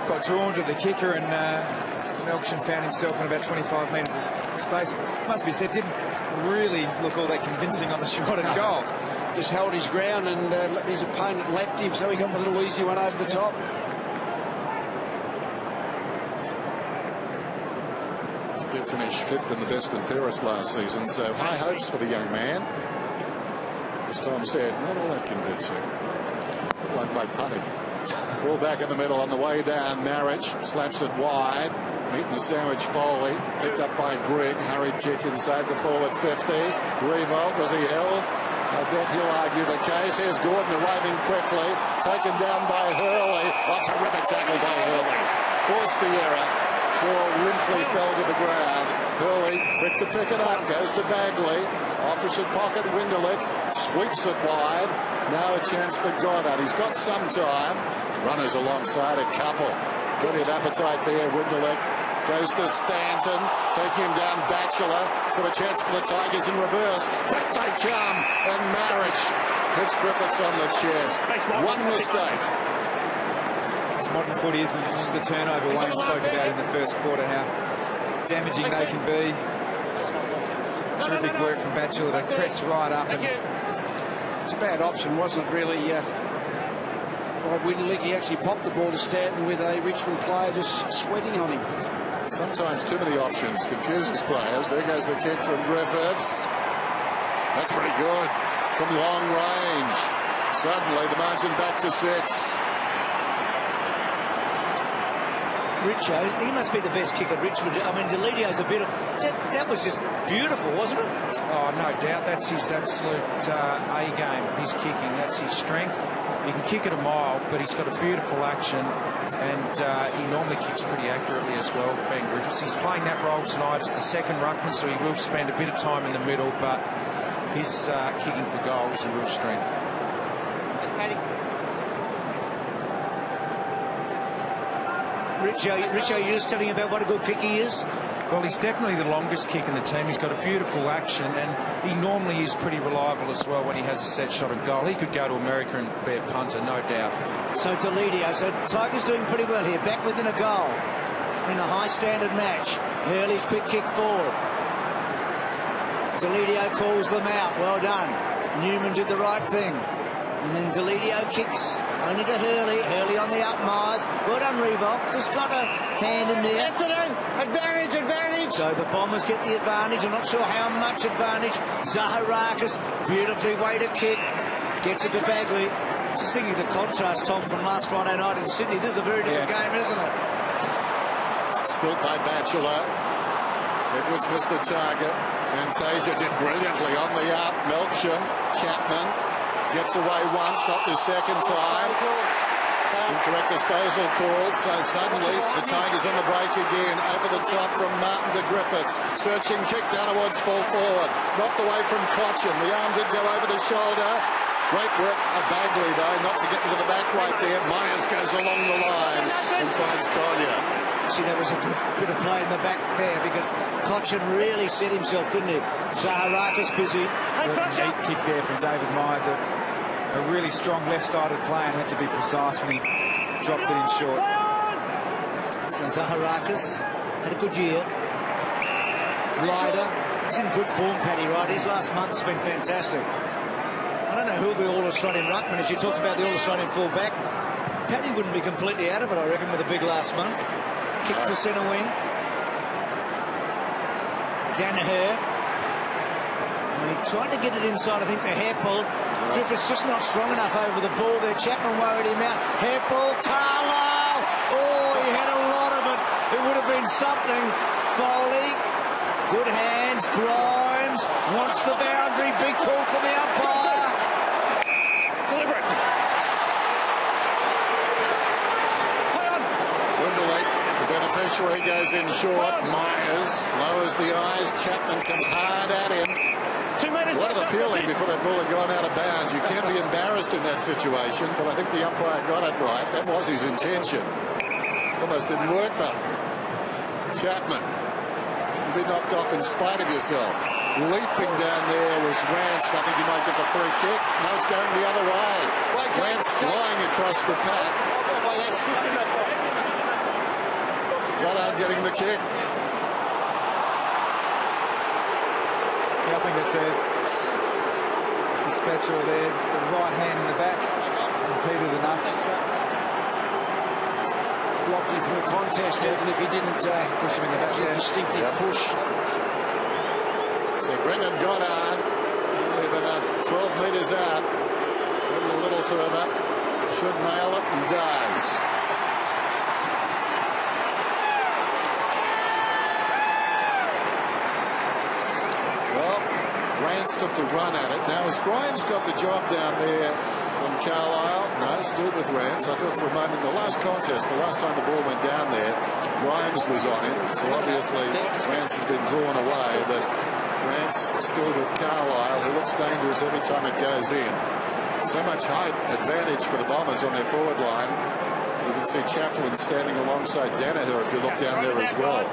got drawn to the kicker, and Melcham found himself in about 25 metres of space. Must be said, didn't really look all that convincing on the shot and goal. Just held his ground, and his opponent left him, so he got the little easy one over the top. Did finish 5th in the best and fairest last season, so high hopes for the young man. As Tom said, not all that convincing. Bit like my putting. Ball back in the middle on the way down. Marriage slaps it wide. Meeting the sandwich Foley. Picked up by Grigg. Hurried kick inside the forward 50. Revolt, was he held? I bet he'll argue the case. Here's Gordon arriving quickly. Taken down by Hurley. Oh, terrific tackle by Hurley. Forced the error. Ball limply fell to the ground. Hurley, quick to pick it up, goes to Bagley. Opposite pocket, Winderlick sweeps it wide. Now a chance for Goddard. He's got some time. Runners alongside a couple. Plenty of appetite there. Winderlick goes to Stanton, taking him down Batchelor. So a chance for the Tigers in reverse. Back they come, and Marriage hits Griffiths on the chest. One mistake. It's modern footy, isn't it? Just the turnover Wayne spoke about in the first quarter, how damaging they can be. Terrific work from Batchelor to press right up. And it's a bad option, wasn't it, really? By Winderlick, he actually popped the ball to Stanton with a Richmond player just sweating on him. Sometimes too many options confuses players. There goes the kick from Griffiths. That's pretty good from long range. Suddenly the margin back to 6. Richo, he must be the best kicker at Richmond. I mean, Delidio's a bit of... That was just beautiful, wasn't it? Oh, no doubt. That's his absolute A game, his kicking. That's his strength. He can kick it a mile, but he's got a beautiful action, and he normally kicks pretty accurately as well, Ben Griffiths. He's playing that role tonight. It's the second ruckman, so he will spend a bit of time in the middle, but his kicking for goal is a real strength. Richo, you're just telling me about what a good kick he is? Well, he's definitely the longest kick in the team. He's got a beautiful action, and he normally is pretty reliable as well when he has a set shot at goal. He could go to America and be a punter, no doubt. So Delidio, so Tigers doing pretty well here, back within a goal in a high standard match. Hurley's quick kick forward. Delidio calls them out. Well done. Newman did the right thing. And then Delidio kicks only to Hurley. Hurley on the up, Myers. Well done, Revolt. Just got a hand in there. Essendon, advantage. So the Bombers get the advantage. I'm not sure how much advantage. Zaharakis, beautifully way to kick. Gets it to Bagley. Just thinking of the contrast, Tom, from last Friday night in Sydney. This is a very different game, isn't it? Spilt by Batchelor. Edwards missed the target. Fantasia did brilliantly on the up. Melksham, Chapman gets away once, not the second time. Incorrect disposal called, so suddenly the Tigers on the break again. Over the top from Martin to Griffiths. Searching kick down towards full forward. Knocked away from Cochin. The arm did go over the shoulder. Great work of Bagley, though, not to get into the back right there. Myers goes along the line and finds Collier. See, that was a good bit of play in the back there because Cochin really set himself, didn't he? Zaharakis busy. A neat kick there from David Myers. A really strong left-sided play and had to be precise when he dropped it in short. So Zaharakis had a good year. Ryder, he's in good form, Paddy Ryder. His last month's been fantastic. I don't know who the All-Australian ruckman is. You talked about the All-Australian full-back. Paddy wouldn't be completely out of it, I reckon, with a big last month. Kick to centre wing. Danaher. And he tried to get it inside, I think, to Hairpull. Griffiths just not strong enough over the ball there. Chapman worried him out. Hairpull, Carlisle. Oh, he had a lot of it. It would have been something. Foley. Good hands. Grimes wants the boundary. Big call from the umpire. Deliberate. Winderlick, the beneficiary, goes in short. Myers lowers the eyes. Chapman comes hard at him. 2 metres. A lot of appealing before that ball had gone out of bounds. You can't be embarrassed in that situation, but I think the umpire got it right. That was his intention. Almost didn't work, though. Chapman. You'll be knocked off in spite of yourself. Leaping down there was Rance. I think he might get the free kick. No, it's going the other way. Rance flying across the pack. Goddard getting the kick. Yeah, I think that's a dispatcher there. The right hand in the back. Impeded enough. Blocked him from the contest, even if he didn't push him in the back. Yeah, distinctive push. So Brendan Goddard, only about 12 metres out. Maybe a little further. Should nail it and does. Rance took the run at it. Now, as Grimes got the job down there From Carlisle, no, still with Rance. I thought for a moment, the last contest, the last time the ball went down there, Grimes was on him. So obviously Rance had been drawn away, but Rance still with Carlisle, who looks dangerous every time it goes in. So much height advantage for the Bombers on their forward line. You can see Chaplin standing alongside Danaher if you look down there as well.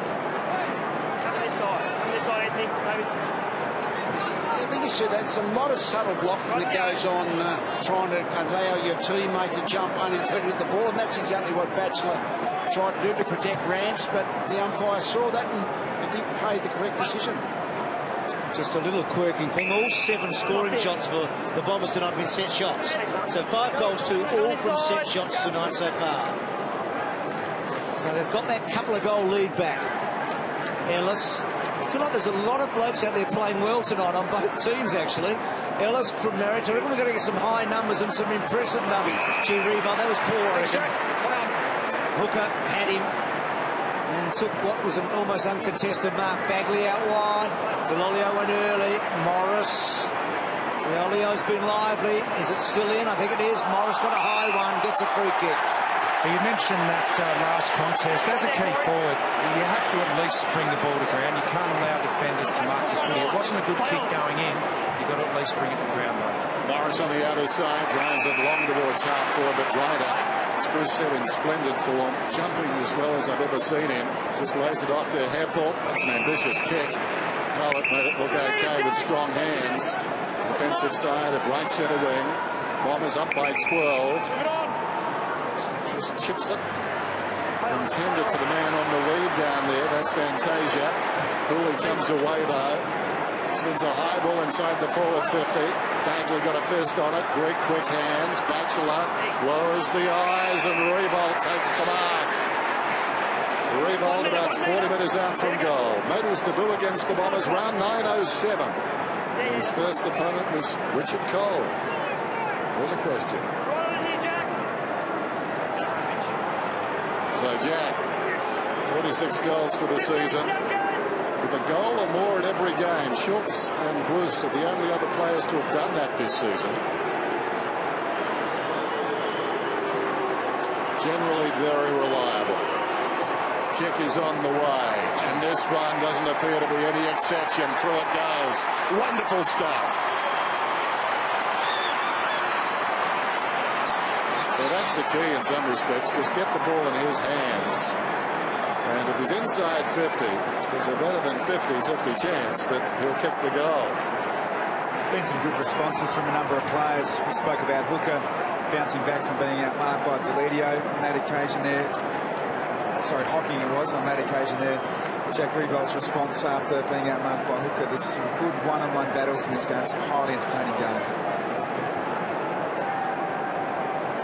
I think you said that's a lot of subtle blocking that goes on, trying to allow your teammate to jump unimpeded at the ball, and that's exactly what Batchelor tried to do to protect Rance, but the umpire saw that and I think paid the correct decision. Just a little quirky thing. All 7 scoring shots for the Bombers tonight have been set shots. So 5 goals to all from set shots tonight so far. So they've got that couple of goal lead back. Ellis. I feel like there's a lot of blokes out there playing well tonight on both teams, actually. Ellis from Marriage. I reckon we're going to get some high numbers and some impressive numbers. Gee, Revo, that was poor, I reckon. Hooker had him and took what was an almost uncontested mark. Bagley out wide. Delolio went early. Morris. Delolio's been lively. Is it still in? I think it is. Morris got a high one. Gets a free kick. You mentioned that last contest. As a key forward, you have to at least bring the ball to ground. You can't allow defenders to mark the footy. It wasn't a good kick going in. You've got to at least bring it to ground, though. Morris on the outer side drives it long towards half forward, but Ryder, Spruce said, in splendid form, jumping as well as I've ever seen him. Just lays it off to Heppel. That's an ambitious kick. Howlett made it look okay with strong hands. Defensive side of right centre wing. Bombers up by 12. Just chips it. Intended for the man on the lead down there. That's Fantasia. Hooley comes away though. Sends a high ball inside the forward 50. Bagley got a fist on it. Great quick hands. Batchelor lowers the eyes and Revolt takes the mark. Revolt about 40 metres out from goal. Made his debut against the Bombers round 9:07. His first opponent was Richard Cole. There's a question. So Jack, 46 goals for the season, with a goal or more in every game. Schultz and Bruce are the only other players to have done that this season. Generally very reliable. Kick is on the way, and this one doesn't appear to be any exception. Through it goes. Wonderful stuff. So that's the key in some respects. Just get the ball in his hands. And if he's inside 50, there's a better than 50-50 chance that he'll kick the goal. There's been some good responses from a number of players. We spoke about Hooker bouncing back from being outmarked by Deledio on that occasion there. Sorry, Hocking it was on that occasion there. Jack Revolt's response after being outmarked by Hooker. There's some good one-on-one battles in this game. It's a highly entertaining game.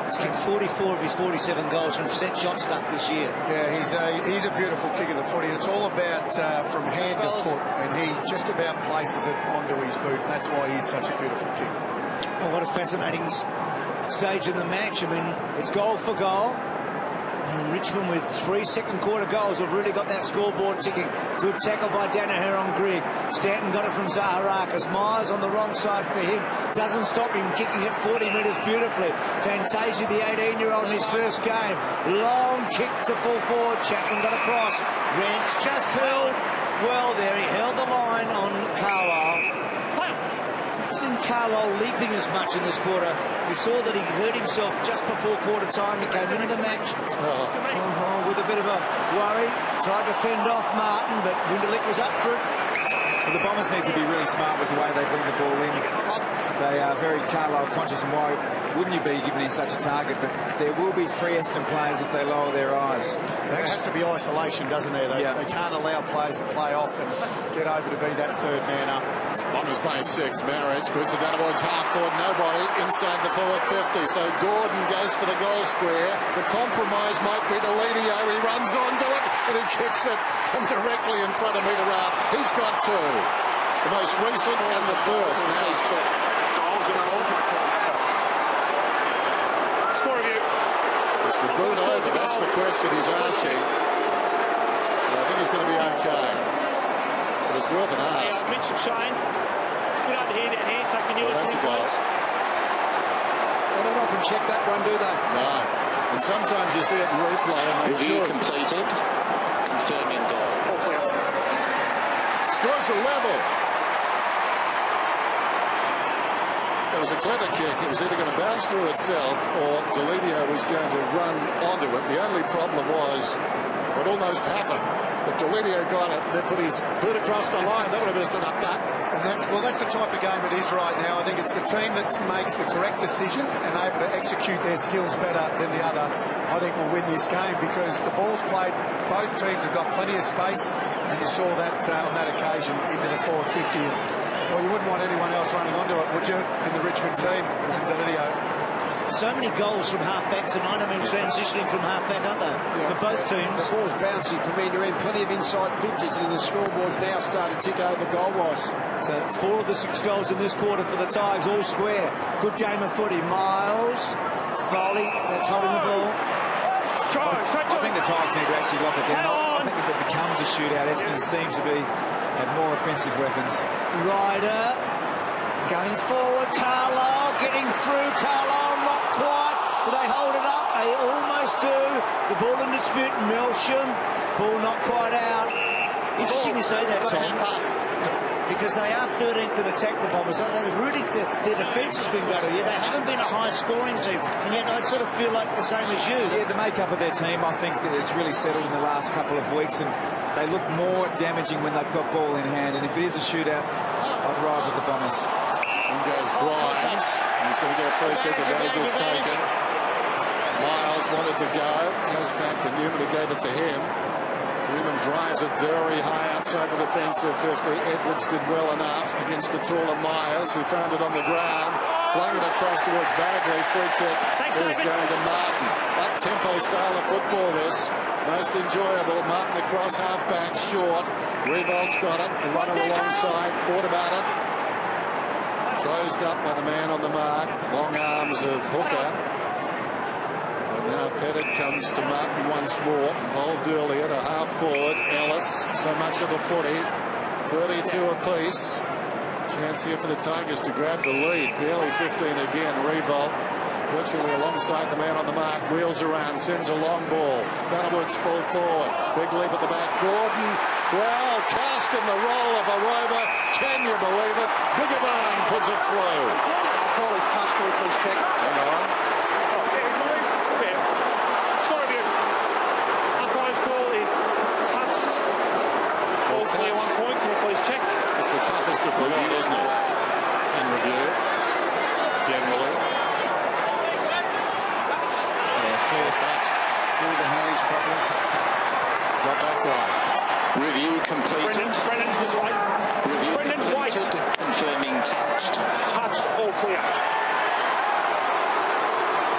He's kicked 44 of his 47 goals from set shot stuff this year. Yeah, he's a beautiful kick of the footy. It's all about from hand to foot, and he just about places it onto his boot. And that's why he's such a beautiful kick. Oh, what a fascinating stage in the match. I mean, it's goal for goal. And Richmond with 3 second-quarter goals have really got that scoreboard ticking. Good tackle by Danaher on Grigg. Stanton got it from Zaharakis. Myers on the wrong side for him. Doesn't stop him kicking it 40 metres beautifully. Fantasia, the 18-year-old in his first game. Long kick to full forward. Chapman got across. Rance just held well there. He held the line on Carlisle. Seen Carlisle leaping as much in this quarter. We saw that he hurt himself just before quarter time. He came into the match with a bit of a worry. Tried to fend off Martin, but Winderlick was up for it. Well, the Bombers need to be really smart with the way they bring the ball in. They are very Carlisle conscious, and why wouldn't you be giving him such a target? But there will be free Essendon players if they lower their eyes. There has to be isolation, doesn't there? They can't allow players to play off and get over to be that third man up. Bombers by 6. Marriage puts it down towards half forward. Nobody inside the forward 50. So Gordon goes for the goal square. The compromise might be to Ledio. He runs onto it and he kicks it from directly in front of metre out. He's got 2. The most recent and the first now. Score review. Is the boot over? That's the question he's asking. And I think he's going to be okay. But it's worth an ask. Mitch and Shane. It's good over here, down here, so can you listen That's a goal. They don't often check that one, do they? No. And sometimes you see it in replay and they Review should. completed. Confirming goal. Scores a level. It was a clever kick. It was either going to bounce through itself or Delidio was going to run onto it. The only problem was what almost happened. If Delidio got it and then put his boot across the line, that would have missed it up that. And that's the type of game it is right now. I think it's the team that makes the correct decision and able to execute their skills better than the other. I think will win this game because the ball's played. Both teams have got plenty of space, and you saw that on that occasion into the forward 50. And, well, you wouldn't want anyone else running onto it, would you, in the Richmond team and Delidio? So many goals from half-back tonight. I mean, transitioning from half-back, aren't they? Yeah, for both teams. The ball's bouncing from end to end. Plenty of inside 50s, and the scoreboard's now starting to tick over goal-wise. So 4 of the 6 goals in this quarter for the Tigers, all square. Good game of footy. Miles, Foley, that's holding the ball. I think the Tigers need to actually lock it down. I think if it becomes a shootout, Essendon seem to have more offensive weapons. Ryder going forward. Carlisle getting through. Carlisle not quite. Do they hold it up? They almost do. The ball in dispute. Melsham. Ball not quite out. Interesting you say that, Tom. Because they are 13th in attack, the Bombers. Their defence has been better. Yeah, they haven't been a high-scoring team, and yet I sort of feel like the same as you. Yeah, the makeup of their team, I think, has really settled in the last couple of weeks, and they look more damaging when they've got ball in hand. And if it is a shootout, I'd ride with the Bombers. In goes Grimes. He's going to get a free kick. Advantage is taken. Miles wanted to go. Goes back to Newman, who gave it to him. Newman drives it very high outside the defensive 50. Edwards did well enough against the taller Myers, who found it on the ground. Flung it across towards Bagley. Free kick is going to Martin. Up-tempo style of football this. Most enjoyable. Martin across, half-back, short. Revolt's got it. The runner alongside. Thought about it. Closed up by the man on the mark. Long arms of Hooker. Now Pettit comes to Martin once more, involved earlier to half forward. Ellis, so much of the footy, 32 apiece. Chance here for the Tigers to grab the lead. Barely 15 again. Revolt virtually alongside the man on the mark. Wheels around, sends a long ball. Bannerwood's full forward. Big leap at the back. Gordon, well, cast in the role of a rover. Can you believe it? Biggerburn puts it through. Call is touch, can we please check? Hang on. It's the toughest of the lot, isn't it? In review, generally. Yeah, clear touched. Through the hands properly. Not that time. Review completed. Brendan's white. Review Brendan's completed. white. Confirming touched. Touched, all clear.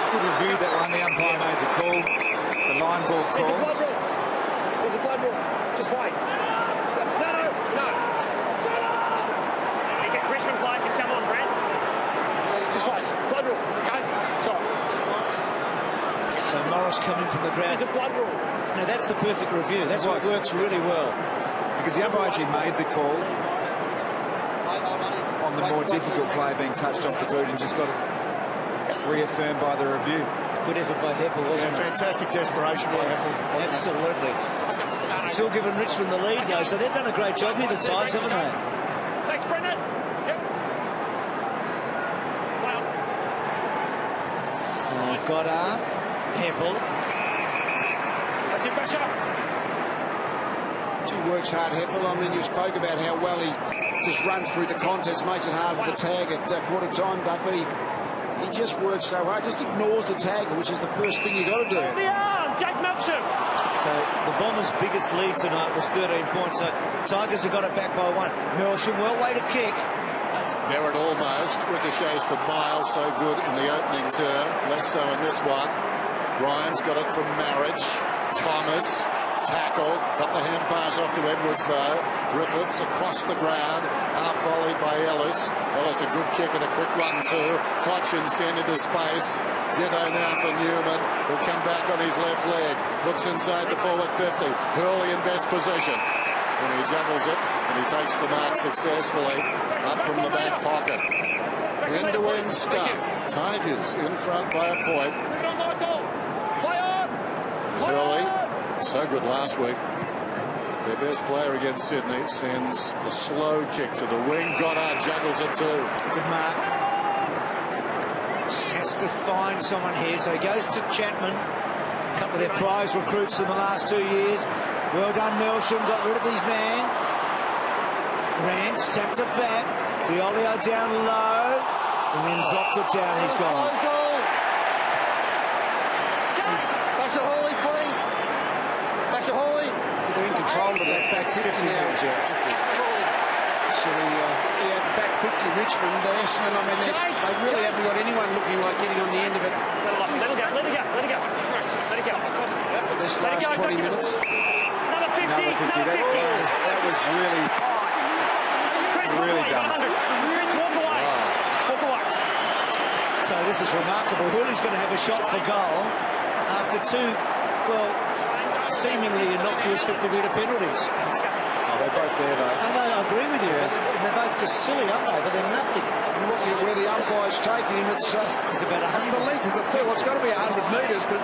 Good review that one. The umpire made the call. The line ball There's a call. blood rule. There's a blood rule. Just wait. No. Richmond play can come on, Brent. Just wait. Blood rule. Okay. Sorry. So Morris coming from the ground. There's a blood rule. Now that's the perfect review. That's what works really well. Because the umpire actually made the call on the more difficult play being touched off the boot and just got it reaffirmed by the review. Good effort by Heppel, wasn't it? Fantastic desperation by Heppel. Absolutely. Still giving Richmond the lead, though, so they've done a great job here, the Tigers, haven't they? Thanks, Brendan. Yep. Well. So Goddard, Heppel. That's your pressure. He works hard, Heppel. I mean, you spoke about how well he just runs through the contest, makes it hard for the tag at quarter time, Doug, but he just works so hard, just ignores the tagger, which is the first thing you got to do. The arm, Jack Melsham. So the Bombers' biggest lead tonight was 13 points. So Tigers have got it back by 1. Melsham, well weighted kick. Merritt almost. Ricochets to Miles, so good in the opening term. Less so in this one. Grimes got it from Marriage. Thomas tackled. Got the hand pass off to Edwards, though. Griffiths across the ground. Out volleyed by Ellis. Ellis a good kick and a quick one, too. Cochin sent into space. Ditto now for Newman. He'll come back on his left leg. Looks inside the forward 50. Hurley in best position. And he juggles it, and he takes the mark successfully. up from the back pocket. End-to-end stuff. Tigers in front by a point. Hurley, so good last week. Their best player against Sydney sends a slow kick to the wing. Goddard juggles it too. Good mark. Just has to find someone here, so he goes to Chapman. A couple of their prize recruits in the last 2 years. Well done, Melsham. Got rid of his man. Rance tapped it back. Diolio down low. And then dropped it down. He's gone. That's a Hawley, please. That's a Hawley. They're in control of that back 50 now. So the back 50 Richmond, the Essendon, I mean, they really haven't got anyone looking like getting on the end of it. Let it go. For this last 20 minutes. Another 50. That was really dumb. Chris, walk away. Walk away. So this is remarkable. Hurley's going to have a shot for goal after two, well, seemingly innocuous 50-metre penalties. Oh, they're both there, though. I agree with you. They're both just silly, aren't they? But they're nothing. And where the umpire's taking him, it's about 100. the length of the field. It's got to be 100 metres, but...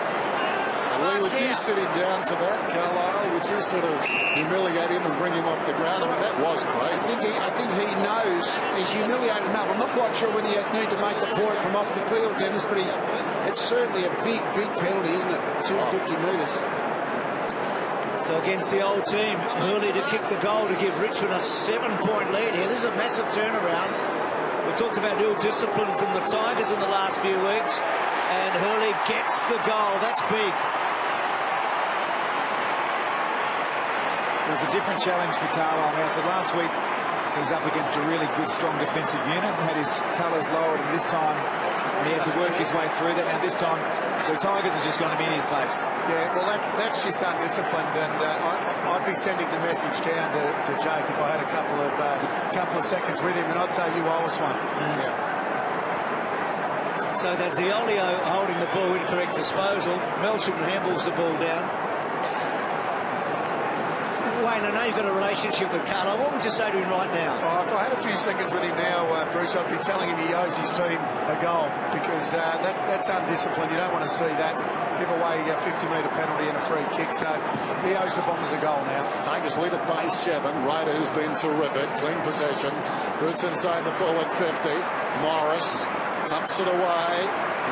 Lee, would you sit him down for that, Carlisle? Would you sort of humiliate him and bring him off the ground? I mean, that was crazy. I think he knows he's humiliated enough. I'm not quite sure whether he need to make the point from off the field, Dennis, but it's certainly a big, big penalty, isn't it? 250 metres. So against the old team, Hurley to kick the goal to give Richmond a 7-point lead here. This is a massive turnaround. We've talked about ill discipline from the Tigers in the last few weeks, and Hurley gets the goal. That's big. It was a different challenge for Carlisle now. So last week he was up against a really good, strong defensive unit, had his colours lowered, and this time he had to work his way through that. Now this time the Tigers have just gone to in his face. Yeah, well, that's just undisciplined, and I'd be sending the message down to Jake if I had a couple of seconds with him, and I'd say you owe us one. Yeah. So that Diolio holding the ball, incorrect disposal. Melsham handballs the ball down. Wayne, I know you've got a relationship with Carlo. What would you say to him right now? If I had a few seconds with him now, Bruce, I'd be telling him he owes his team a goal, because that's undisciplined. You don't want to see that. Give away a 50-metre penalty and a free kick. So he owes the Bombers a goal now. Tigers lead it by 7. Ryder, who's been terrific. Clean possession. Boots inside the forward 50. Morris thumps it away.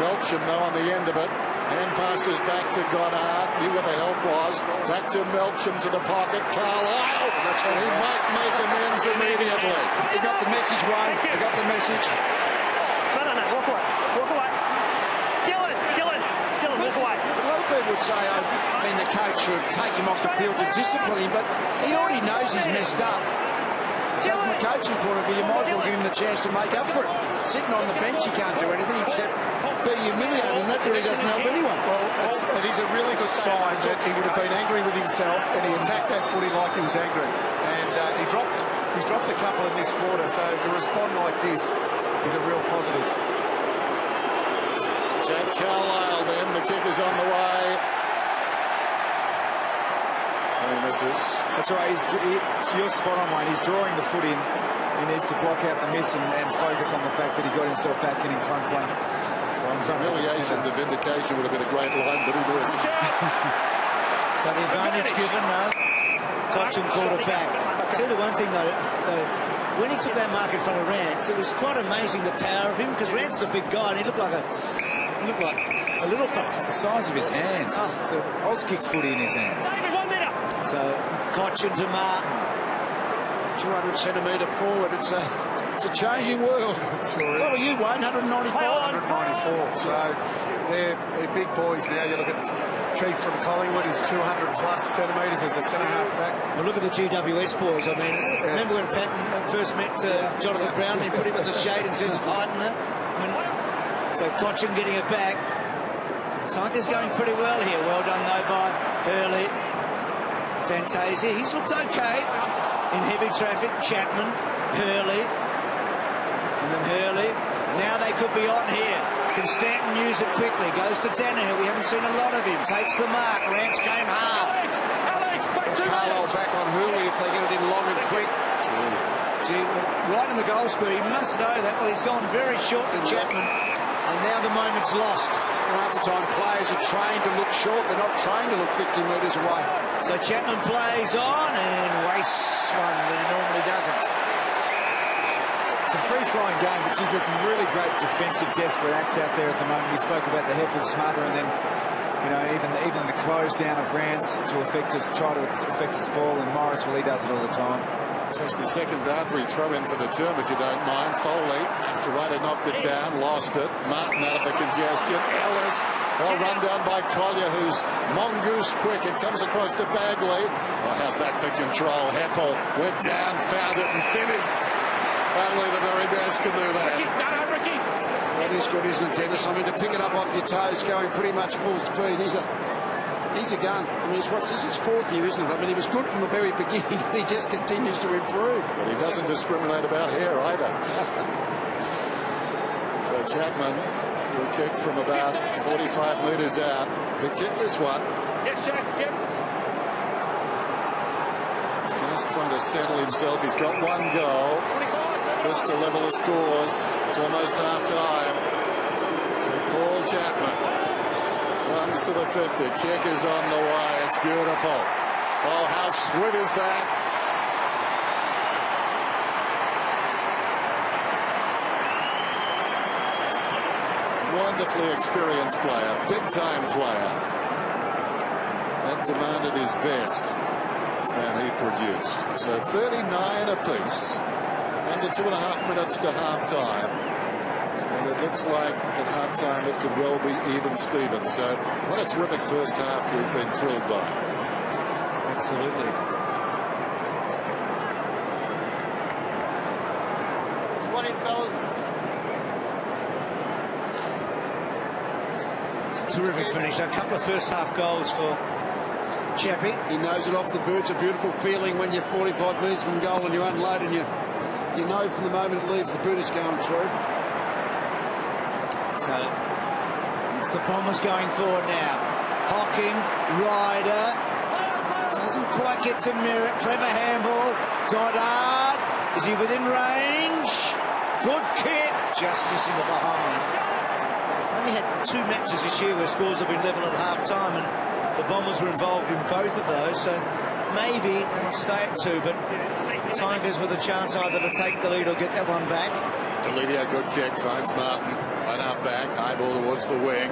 Melsham, though, on the end of it. Hand passes back to Goddard. Knew where the help was. Back to Melsham to the pocket. Carlisle. And he might make amends immediately. He got the message, Wayne. He got the message. No. Walk away. Walk away. Dylan, walk away. A lot of people would say, I mean, the coach should take him off the field to discipline him, but he already knows he's messed up. So from a coaching point of view, you might as well give him the chance to make up for it. Sitting on the bench, he can't do anything except be humiliated, and that really doesn't help anyone. Well, it is a really good sign that he would have been angry with himself, and he attacked that footy like he was angry. And he's dropped a couple in this quarter, so to respond like this is a real positive. Jack Carlisle then, the kick is on the way. And he misses. That's right. You're spot on, Wayne. He's drawing the foot in. He needs to block out the miss and focus on the fact that he got himself back in front one. Humiliation to vindication would have been a great line, but he missed. So the advantage given, no. Cochin called it back. I'll tell you the one thing, though, when he took that mark in front of Rance, it was quite amazing the power of him, because Rance is a big guy and he looked like a little fella. It's the size of his hands. It's an Oz kick footy in his hands. So Cochin to Martin. 200 centimetre forward. It's a changing world. What were you, Wayne? 195? 194. So they're big boys now. You look at Keith from Collingwood, is 200 plus centimetres as a centre-half back. Well, look at the GWS boys. I mean, remember when Patton first met Jonathan Brown and he put him in the shade in terms of height and that? So Cochin getting it back. Tigers going pretty well here. Well done, though, by Hurley. Fantasia. He's looked okay in heavy traffic. Chapman, Hurley, and then Hurley. Now they could be on here. Can Stanton use it quickly? Goes to Danaher. We haven't seen a lot of him. Takes the mark. Rance came hard. Carlisle back on Hurley if they get it in long and quick. Gee, right in the goal square, he must know that. Well, he's gone very short to Chapman, and now the moment's lost. And half the time, players are trained to look short. They're not trained to look 50 metres away. So Chapman plays on and wastes one that he normally doesn't. It's a free-flowing game, but geez, there's some really great defensive desperate acts out there at the moment. We spoke about the Heppel smother, and then, you know, even the close down of Rance to try to affect a ball, and Morris, well, he does it all the time. Just the second boundary throw in for the term, if you don't mind. Foley, after Ryder knocked it down, lost it. Martin out of the congestion. Ellis, well, run down by Collier, who's mongoose quick. It comes across to Bagley. Well, how's that for control? Heppel went down, found it, and finished. Only the very best can do that. That is good, isn't it, Dennis? I mean, to pick it up off your toes, going pretty much full speed. He's a gun. I mean, this is his 4th year, isn't it? I mean, he was good from the very beginning, and he just continues to improve. But he doesn't discriminate about hair either. So Chapman will kick from about 45 metres out. Big kick, this one. Yes, sir. Yep. Just trying to settle himself. He's got one goal. Just to level the scores. It's almost half-time. So Paul Chapman runs to the 50. Kick is on the way. It's beautiful. Oh, how sweet is that? Wonderfully experienced player. Big-time player. That demanded his best. And he produced. So 39 apiece. Under 2.5 minutes to half-time. And it looks like at half-time it could well be even Steven. So what a terrific first half we've been thrilled by. Absolutely. One in, fellas. It's a terrific finish. A couple of first half goals for Chappie. He knows it off the boot. It's a beautiful feeling when you're 45 metres from goal and you unload and you know from the moment it leaves the boot it's going through. So it's the Bombers going forward now. Hocking, Ryder. Doesn't quite get to Merritt. Clever handball. Goddard. Is he within range? Good kick. Just missing the behind. Only had 2 matches this year where scores have been level at half-time, and the Bombers were involved in both of those, so maybe they'll stay at 2, but Tigers with a chance either to take the lead or get that one back. Olivia, good kick, finds Martin. Right half back, high ball towards the wing.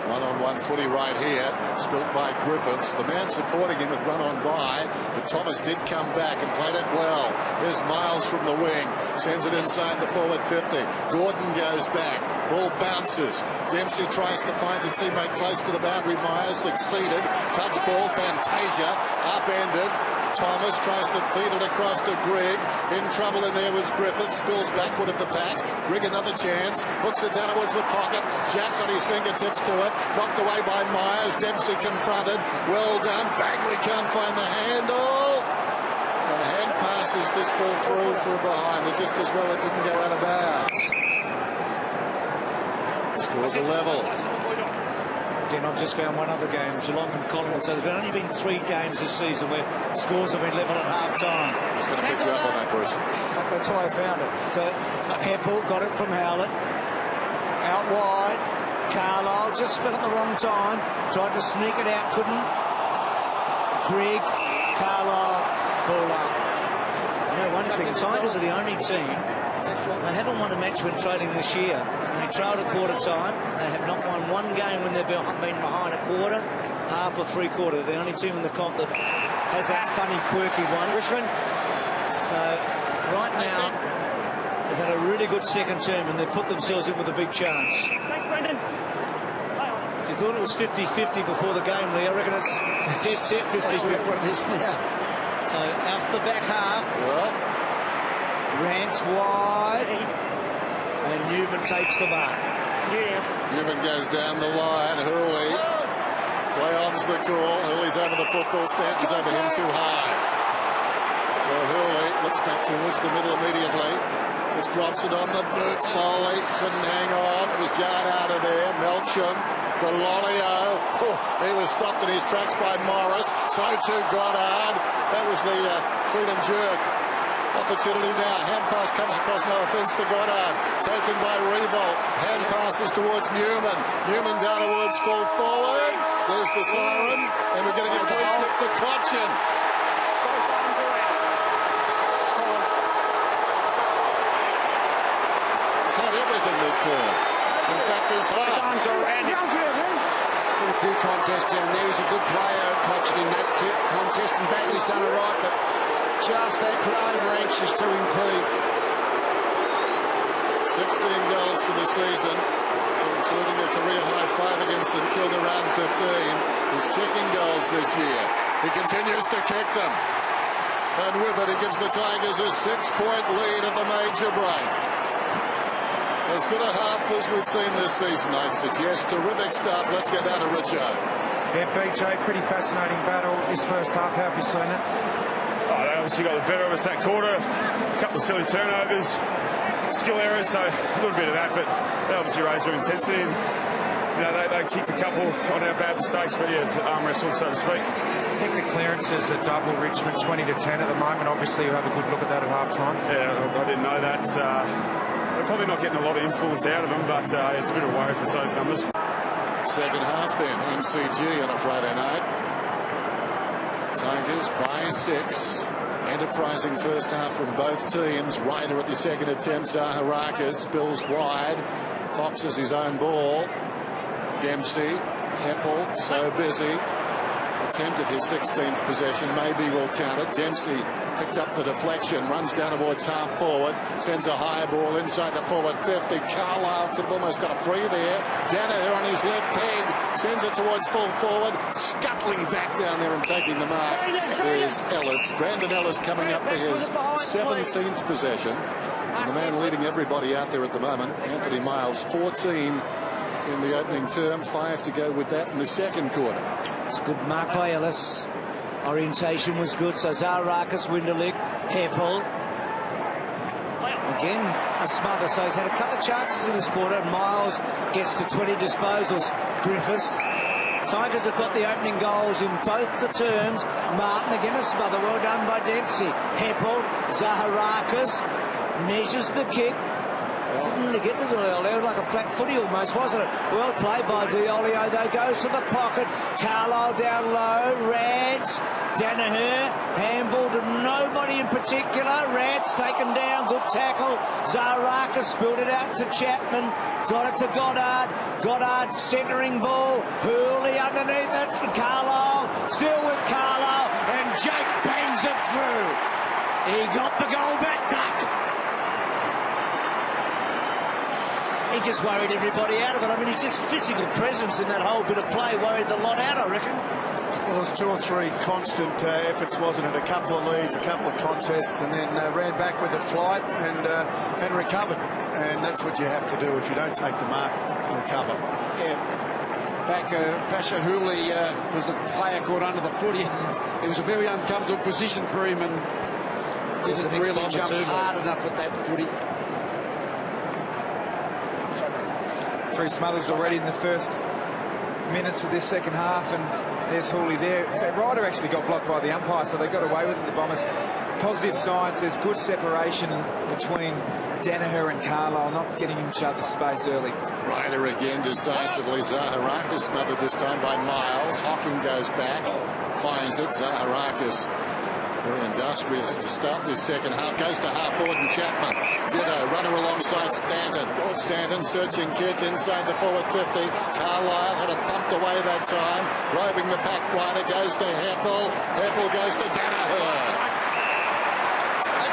One-on-one footy right here, spilt by Griffiths. The man supporting him had run on by, but Thomas did come back and played it well. Here's Miles from the wing, sends it inside the forward 50. Gordon goes back, ball bounces. Dempsey tries to find a teammate close to the boundary. Myers succeeded. Touch ball, Fantasia, upended. Thomas tries to feed it across to Grigg. In trouble in there was Griffith. Spills backward of the pack. Grigg another chance. Hooks it downwards with Pocket. Jack got his fingertips to it. Knocked away by Myers. Dempsey confronted. Well done. Bagley can't find the handle. And hand passes this ball through for a behind. But just as well it didn't go out of bounds. Scores a level. Again, I've just found one other game, Geelong and Collingwood. So there's only been 3 games this season where scores have been level at half-time. He's going to pick you up on that, Bruce. That's why I found it. So Heppel got it from Howlett. Out wide. Carlisle just fell at the wrong time. Tried to sneak it out, couldn't. Grigg, Carlisle, ball up. I know one thing, Tigers are the only team. They haven't won a match when trailing this year. They trailed at quarter time. They have not won one game when they've been behind a quarter, half or 3/4. They're the only team in the comp that has that funny, quirky one. Richmond. So right now, they've had a really good second term and they've put themselves in with a big chance. Thanks, Brendan. If you thought it was 50-50 before the game, Lee, I reckon it's dead set 50-50. That's what it is now. So out the back half. Yeah. Rance wide, and Newman takes the mark. Yeah. Newman goes down the line. Hooley play on's the call. Hooley's over the football. Stanton's over him too high. So Hooley looks back towards the middle immediately. Just drops it on the boot. Foley couldn't hang on. It was jarred out of there. Melcham, Delolio. He was stopped in his tracks by Morris. So too Goddard. That was the clean and jerk. opportunity now. Hand pass comes across, no offence to Goddard. Taken by Revolt. Hand passes towards Newman. Newman down towards full forward. There's the siren. And we're getting a free kick to Cotchin. It's had everything this term. In fact, this half. Been a few contests down there. He's a good player, Cotchin, in that contest, and Bagley's done it right, but just that over anxious to impede. 16 goals for the season, including a career high 5 against St Kilda, round 15. He's kicking goals this year. He continues to kick them. And with it, he gives the Tigers a 6-point lead at the major break. As good a half as we've seen this season, I'd suggest. Terrific stuff. Let's get down to Richo. Yeah, BJ, pretty fascinating battle this first half. How have you seen it? Oh, they obviously got the better of us that quarter. A couple of silly turnovers, skill errors, so a little bit of that, but they obviously raised their intensity. And, you know, they kicked a couple on our bad mistakes, but yeah, it's arm wrestle, so to speak. I think the clearances are double Richmond, 20 to 10 at the moment. Obviously, you'll have a good look at that at half time. Yeah, I didn't know that. We're probably not getting a lot of influence out of them, but it's a bit of a worry for those numbers. Second half then, MCG on a Friday night. Tigers by 6. Enterprising first half from both teams. Ryder at the second attempt. Zaharakis spills wide. Fox has his own ball. Dempsey, Heppel, so busy. Attempted his 16th possession. Maybe will count it. Dempsey picked up the deflection. Runs down towards half forward. Sends a high ball inside the forward 50. Carlisle could have almost got a free there. Danaher on his left peg. Sends it towards full forward. Scuttling back down there and taking the mark. There's Ellis. Brandon Ellis coming up for his 17th possession. And the man leading everybody out there at the moment, Anthony Miles, 14 in the opening term, 5 to go with that in the second quarter. It's a good mark by Ellis. Orientation was good, so Zaharakis, Winderlich, Heppel. Again, a smother, so he's had a couple of chances in this quarter, and Miles gets to 20 disposals. Griffiths. Tigers have got the opening goals in both the terms. Martin again a smother, well done by Dempsey. Heppel, Zaharakis measures the kick. Didn't really get to Diolio, like a flat footy almost, wasn't it? Well played by Diolio, though, goes to the pocket. Carlisle down low, Rads, Danaher, handball to nobody in particular. Rads taken down, good tackle. Zaharakis spilled it out to Chapman, got it to Goddard. Goddard centering ball, Hurley underneath it for Carlisle, still with Carlisle, and Jake bangs it through. He got the goal back, Duck. He just worried everybody out of it. I mean, it's just physical presence in that whole bit of play worried the lot out, I reckon. Well, it was 2 or 3 constant efforts, wasn't it? A couple of leads, a couple of contests, and then ran back with a flight and recovered. And that's what you have to do if you don't take the mark, recover. Yeah. Back, Pasha Hooley was the player caught under the foot. It was a very uncomfortable position for him and didn't really jump hard enough at that footy. 3 smothers already in the first minutes of this second half, and there's Hawley there. In fact, Ryder actually got blocked by the umpire, so they got away with it, the Bombers. Positive signs, there's good separation between Danaher and Carlisle, not getting in each other's space early. Ryder again decisively. Zaharakis smothered this time by Miles. Hocking goes back, finds it. Zaharakis very industrious to start this second half. Goes to half forward and Chapman. Ditto, runner alongside Stanton. Stanton searching kick inside the forward 50. Carlisle had it thumped away that time. Roving the pack rider goes to Heppel. Heppel goes to Danaher.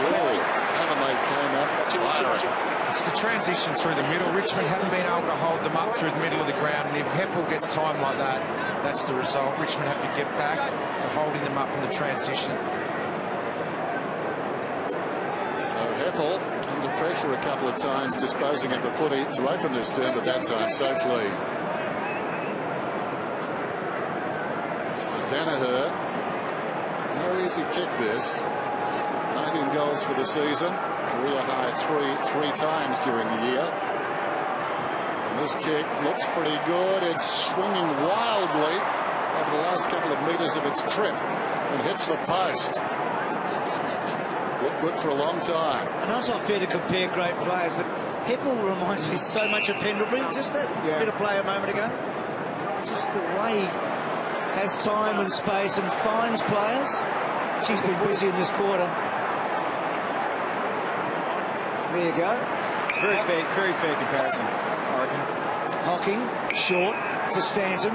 Haven't they came up firing. It's the transition through the middle. Richmond haven't been able to hold them up through the middle of the ground, and if Heppel gets time like that, that's the result. Richmond have to get back to holding them up in the transition. So Heppel under pressure a couple of times, disposing of the footy to open this term, but that time so clean. So Danaher, no easy kick this. 19 goals for the season, career high three times during the year. And this kick looks pretty good. It's swinging wildly over the last couple of metres of its trip and hits the post. looked good for a long time. I know it's not fair to compare great players, but Heppel reminds me so much of Pendlebury. Just that bit of play a moment ago. Just the way he has time and space and finds players. She's been busy in this quarter. There you go. It's very fair comparison, I reckon. Hocking, short to Stanton.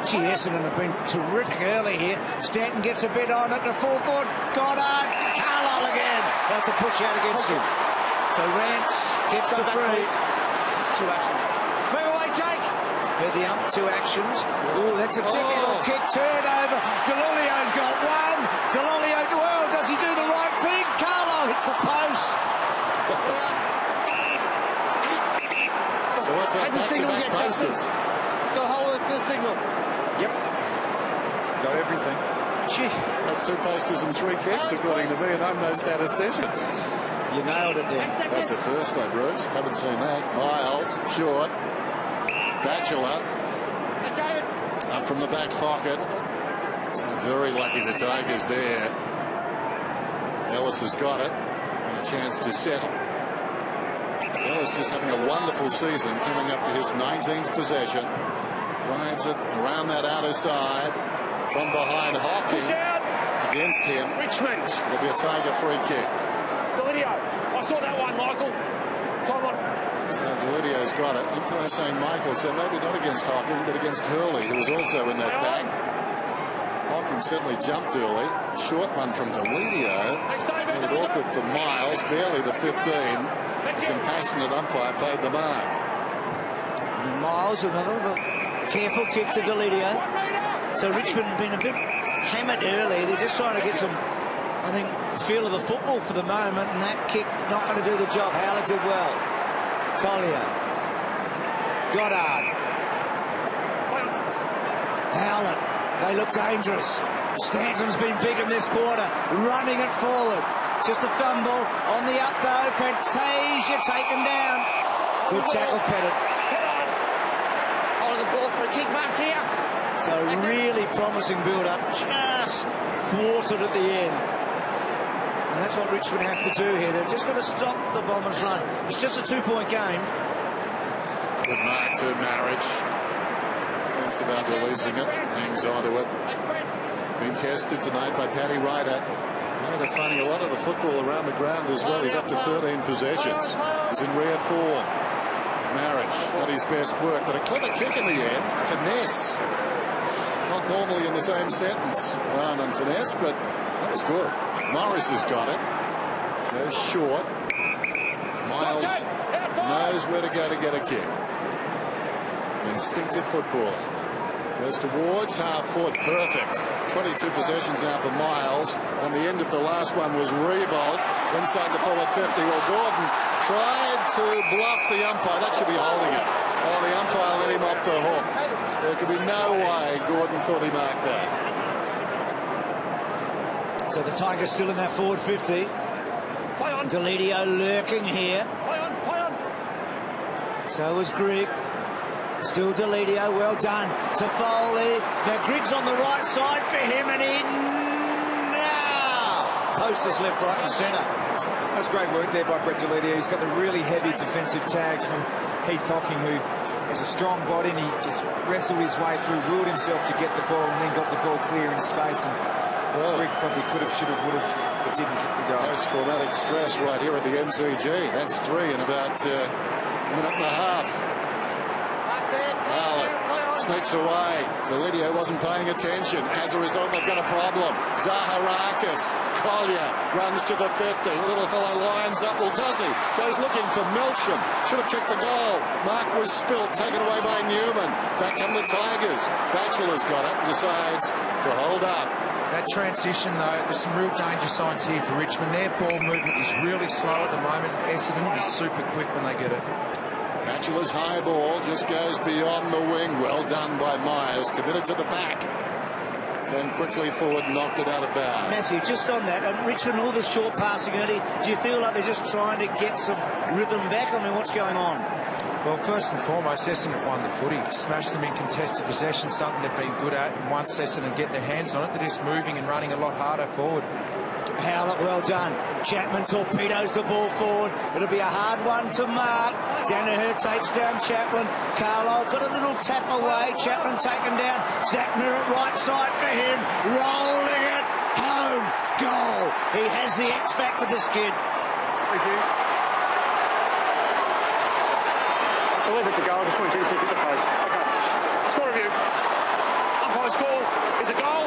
Gee, Essendon have been terrific early here. Stanton gets a bit on it to full forward. Goddard, Carlisle again. That's a push out against him. So Rance gets the free. 2 actions. Move away, Jake. Heard the ump, 2 actions. Oh, that's a difficult kick. Turnover. Delolio's got one. Delolio, well, does he do the right thing? Carlisle hits the post. So what's that back-to-back posters? Go hold the signal. Yep. It's got everything. Gee. That's 2 posters and 3 kicks, according to me, and I'm no statistician. You nailed it, Dan. That's a first, though, Bruce. Haven't seen that. Miles, short. Batchelor. Up from the back pocket. So very lucky the Tigers there. Ellis has got it. And a chance to settle. Ellis is having a wonderful season, coming up for his 19th possession. Drives it around that outer side. From behind Hocking. Against him. Richmond. It'll be a Tiger free kick. Delidio. I saw that one, Michael. Time on. So Delidio's got it. Umpire saying Michael, so maybe not against Hocking, but against Hurley, who was also in that pack. Hocking certainly jumped early. Short one from Delidio. Made it awkward for Miles, barely the 15. The compassionate umpire paid the mark. And Miles, another careful kick to Delidio. So Richmond have been a bit hammered early. They're just trying to get some, I think, feel of the football for the moment, and that kick not going to do the job. Howlett did well. Collier. Goddard. Howlett. They look dangerous. Stanton's been big in this quarter, running it forward. Just a fumble on the up though. Fantasia taken down. Good tackle, Pettit. Holding the ball for a kick, Max here. So really promising build-up, just thwarted at the end. And that's what Richmond have to do here. They're just going to stop the Bombers' run. It's just a 2-point game. Good mark to Marriage. Thinks about releasing it. Hangs on to it. Been tested tonight by Paddy Ryder. Ryder finding a lot of the football around the ground as well. He's up to 13 possessions. He's in rare form. Marriage, not his best work, but a clever kick in the end. Finesse. Not normally in the same sentence. Run and finesse, but that was good. Morris has got it. Goes short. Miles knows where to go to get a kick. Instinctive footballer. Goes towards half forward. Perfect. 22 possessions now for Miles. And the end of the last one was Revolt inside the forward 50. Well, Gordon tried to bluff the umpire. That should be holding it. Oh, the umpire let him off the hook. There could be no way Gordon thought he marked that. So the Tigers still in that forward 50. Delidio lurking here. So was Grigg. Still Delidio, well done to Foley. Now Grigg's on the right side for him and in. Posters left, right and centre. That's great work there by Brett Delidio. He's got the really heavy defensive tag from Heath Hocking, who has a strong body, and he just wrestled his way through, willed himself to get the ball, and then got the ball clear in space. And Grigg probably could have, should have, would have, but didn't kick the goal. Post-traumatic stress right here at the MCG. That's 3 in about a minute and a half. Sneaks away. Delidio wasn't paying attention. As a result, they've got a problem. Zaharakis. Collier runs to the 50. Little fellow lines up. Well, does he? Goes looking for Meltram. Should have kicked the goal. Mark was spilt. Taken away by Newman. Back come the Tigers. Batchelor's got it and decides to hold up. That transition, though, there's some real danger signs here for Richmond. Their ball movement is really slow at the moment. Essendon is super quick when they get it. Batchelor's high ball just goes beyond the wing. Well done by Myers. Committed to the back. Then quickly forward, knocked it out of bounds. Matthew, just on that, Richmond, all the short passing early, do you feel like they're just trying to get some rhythm back? I mean, what's going on? Well, first and foremost, Essendon have won the footy. Smashed them in contested possession, something they've been good at. And once Essendon get their hands on it, they're just moving and running a lot harder forward. Howlett, well done. Chapman torpedoes the ball forward. It'll be a hard one to mark. Danaher takes down Chapman. Carlisle got a little tap away. Chapman taken down. Zach Merritt right side for him. Rolling it home. Goal. He has the X factor, this kid. Thank you. I believe it's a goal. I just want you to hit the post. Okay. Score review. Umpire's call is a goal.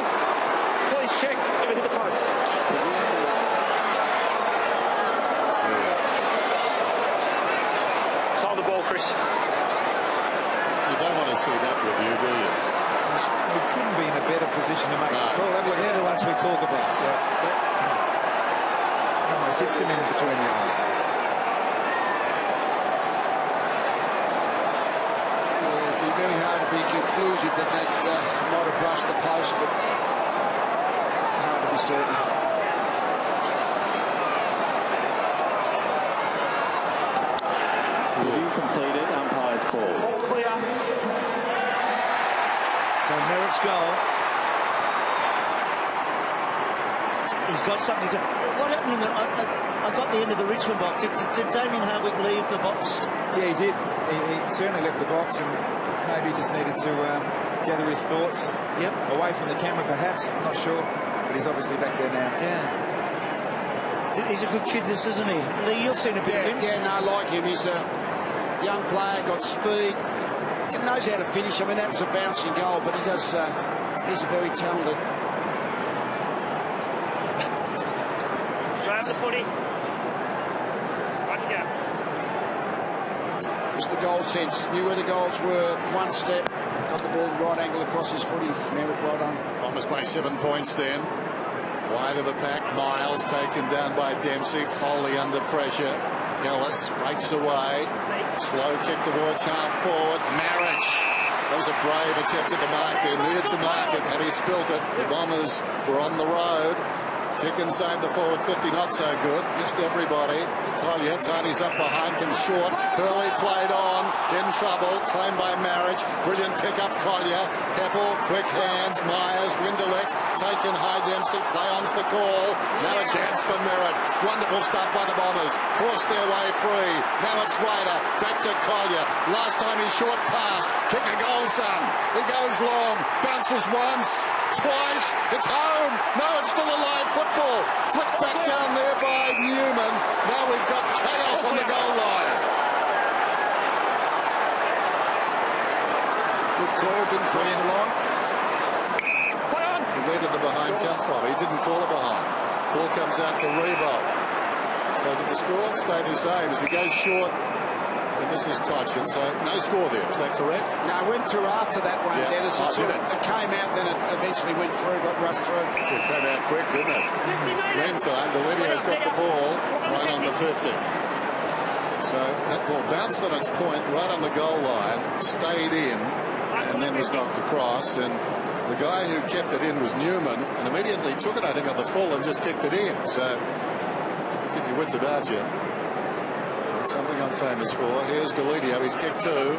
Please check if it hit the post. It's hold the ball, Chris. You don't want to see that review, do you? He couldn't be in a better position to make the call. They're the ones we talk about. Almost hits him in between the eyes. It'd be very hard to be conclusive that might have brushed the post, but hard to be certain. Review completed. Umpire's call. All clear. So Merritt's goal. He's got something to... What happened in the... I got the end of the Richmond box. Did Damien Hardwick leave the box? Yeah, he did. He certainly left the box and maybe just needed to gather his thoughts. Yep. Away from the camera, perhaps. I'm not sure. But he's obviously back there now. Yeah. He's a good kid, this, isn't he? Lee, you've seen a bit of him. Yeah, no, I like him. He's a young player, got speed. He knows how to finish. I mean, that was a bouncing goal, but he does. He's a very talented. Straight up the footy. Right go. Just the goal sense. Knew where the goals were. One step. Got the ball right angle across his footy. Merritt, well done. Bombers by 7 points then. Wide of the pack. Miles taken down by Dempsey. Foley under pressure. Ellis breaks away. Slow kick towards half forward. Marriage. That was a brave attempt at the mark there. Needed to mark it. Had he spilt it, the Bombers were on the road. Kick inside the forward 50, not so good. Missed everybody. Collier, Tony's up behind, comes short. Hurley played on, in trouble, claimed by Marriage. Brilliant pick up, Collier. Heppel, quick hands. Myers, Winderlick, taken high. Dempsey, play on's the call. Now a chance for Merritt. Wonderful stop by the Bombers. Forced their way free. Now it's Ryder, back to Collier. Last time he short passed. Kick a goal, son. He goes long, bounces once. Twice, it's home. No, it's still alive football. Flick back down there by Newman. Now we've got chaos on the goal line. Good call, didn't cross the line. Where did the behind come from? He didn't call it behind. Ball comes out to Rebo. So did the score stay the same as he goes short? And this is Cochin, so no score there, is that correct? No, it went through after that one, Yeah. Dennis. It came out, then it eventually went through, got rushed through. It came out quick, didn't it? Meantime, Delidio's got the ball right on the 50. So that ball bounced on its point right on the goal line, stayed in, and then was knocked across. And the guy who kept it in was Newman, and immediately took it, I think, on the full and just kicked it in. So keep your wits about you. Something I'm famous for. Here's Delidio. He's kicked two.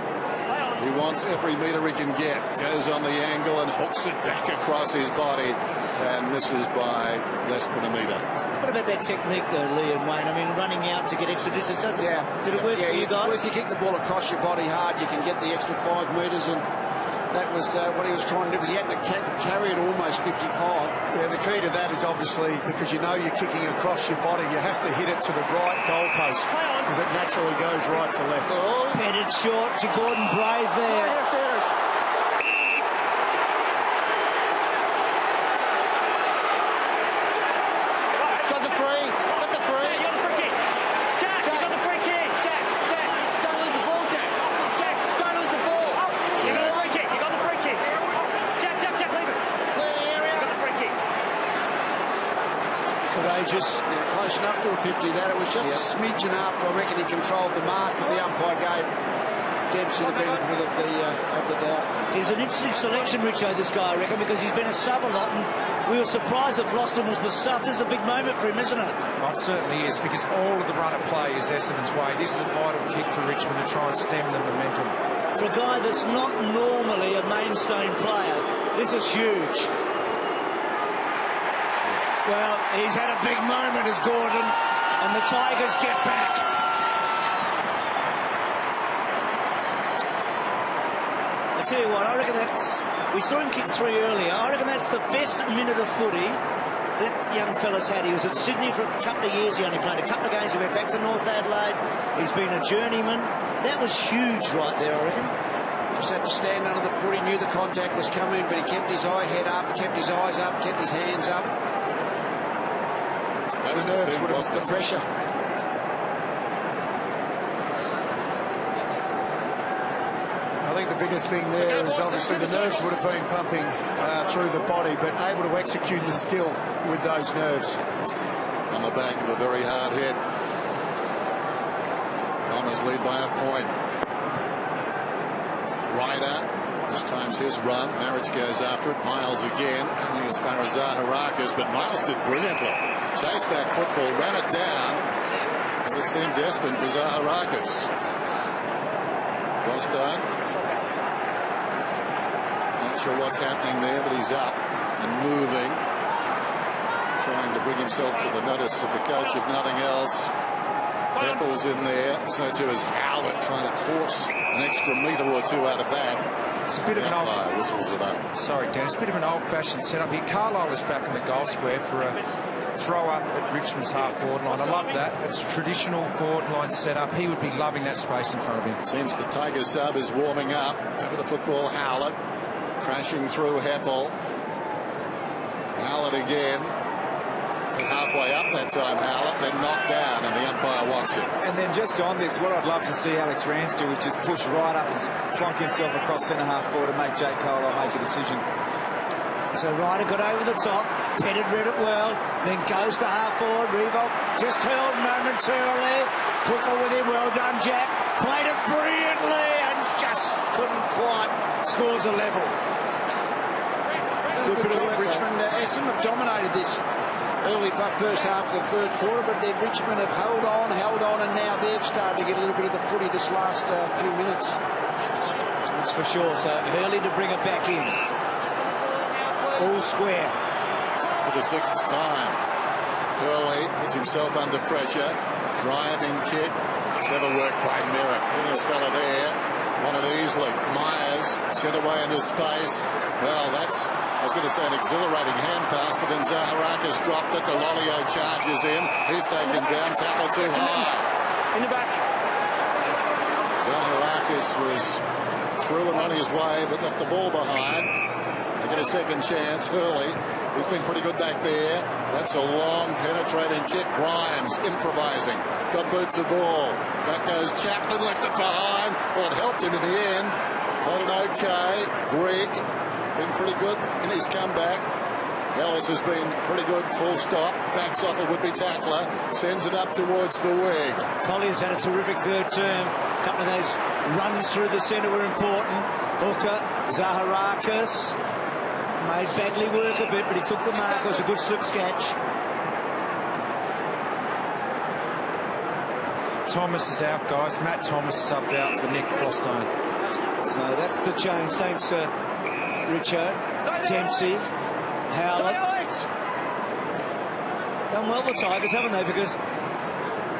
He wants every metre he can get. Goes on the angle and hooks it back across his body and misses by less than a metre. What about that technique, Lee and Wayne? I mean, running out to get extra distance. Did it work for you guys? Well, if you kick the ball across your body hard, you can get the extra 5 metres, and that was what he was trying to do, because he had to carry it almost 55. Yeah, the key to that is obviously, because you know you're kicking across your body, you have to hit it to the right goalpost, because it naturally goes right to left. Headed short to Gordon Brave there. Got the free. Got the free. You got the free kick. Jack, you got the free kick. Jack, don't lose the ball, Jack. Jack, don't lose the ball. You got the free kick. You got the free kick. Jack, leave it. Clear the area. You got the free kick. Courageous. Yeah, close enough to a 50 that. It was just a smidgen after. I reckon he controlled the mark that the umpire gave Dempsey the benefit of the doubt. He's an interesting selection, Richo, this guy, I reckon, because he's been a sub a lot, and we were surprised that Floston was the sub. This is a big moment for him, isn't it? Oh, it certainly is, because all of the run of play is Essendon's way. This is a vital kick for Richmond to try and stem the momentum. For a guy that's not normally a mainstay player, this is huge. Well, he's had a big moment as Gordon, and the Tigers get back. I tell you what, I reckon we saw him kick 3 earlier. I reckon that's the best minute of footy that young fella's had. He was at Sydney for a couple of years. He only played a couple of games. He went back to North Adelaide. He's been a journeyman. That was huge right there, I reckon. Just had to stand under the foot. He knew the contact was coming, but he kept his head up, kept his eyes up, kept his hands up. That was nerves would have the pressure. I think the biggest thing there is obviously the nerves would have been pumping through the body, but able to execute the skill with those nerves. On the back of a very hard hit. Thomas lead by a point. Ryder, this time's his run. Marriage goes after it. Miles again, only as far as Zaharakis, but Miles did brilliantly. Chased that football, ran it down as it seemed destined for Zaharakis. Well done. Not sure what's happening there, but he's up and moving. Trying to bring himself to the notice of the coach, if nothing else. Heppel's in there, so too is Howlett, trying to force an extra metre or two out of that. It's a bit of an old... whistles it up. Sorry, Dennis, a bit of an old-fashioned setup here. Carlisle is back in the goal square for a throw-up at Richmond's half-forward line. I love that. It's a traditional forward line setup. He would be loving that space in front of him. Seems the Tigers sub is warming up. Over the football, Howlett. Crashing through Heppel. Howlett again. Halfway up that time, Howlett, then knocked down, and the umpire wants it. And then just on this, what I'd love to see Alex Rance do is just push right up and plonk himself across centre half forward to make Jake Carlisle make a decision. So Ryder got over the top, Pettit read it well, then goes to half forward. Revolt just held momentarily. Hooker with him, well done, Jack. Played it brilliantly and just couldn't quite. Scores a level. Good bit of work, Richmond. Essendon have dominated this early first half of the third quarter, but then Richmond have held on, and now they've started to get a little bit of the footy this last few minutes. That's for sure. So Hurley to bring it back in. All square. For the 6th time. Hurley puts himself under pressure. Driving kick. Clever work by Merritt. This fella there. Won it easily. Myers sent away into space. Well, that's, I was going to say, an exhilarating hand pass, but then Zaharakis dropped it. Delolio charges in. He's taken down. Tackle too high. In the back. Zaharakis was through and on his way, but left the ball behind. They get a second chance. Hurley, he's been pretty good back there. That's a long, penetrating kick. Grimes improvising. Got boots of ball. Back goes Chapman, left it behind. Well, it helped him in the end. Played it okay. Grigg been pretty good in his comeback. Ellis has been pretty good, full stop. Backs off a would-be tackler. Sends it up towards the wing. Collins had a terrific third term. A couple of those runs through the centre were important. Hooker, Zaharakis made Bagley work a bit, but he took the mark. It was a good slip catch. Thomas is out, guys. Matt Thomas subbed out for Nick Frostone. So that's the change. Thanks, Richo. Dempsey. Howlett. Done well, the Tigers, haven't they? Because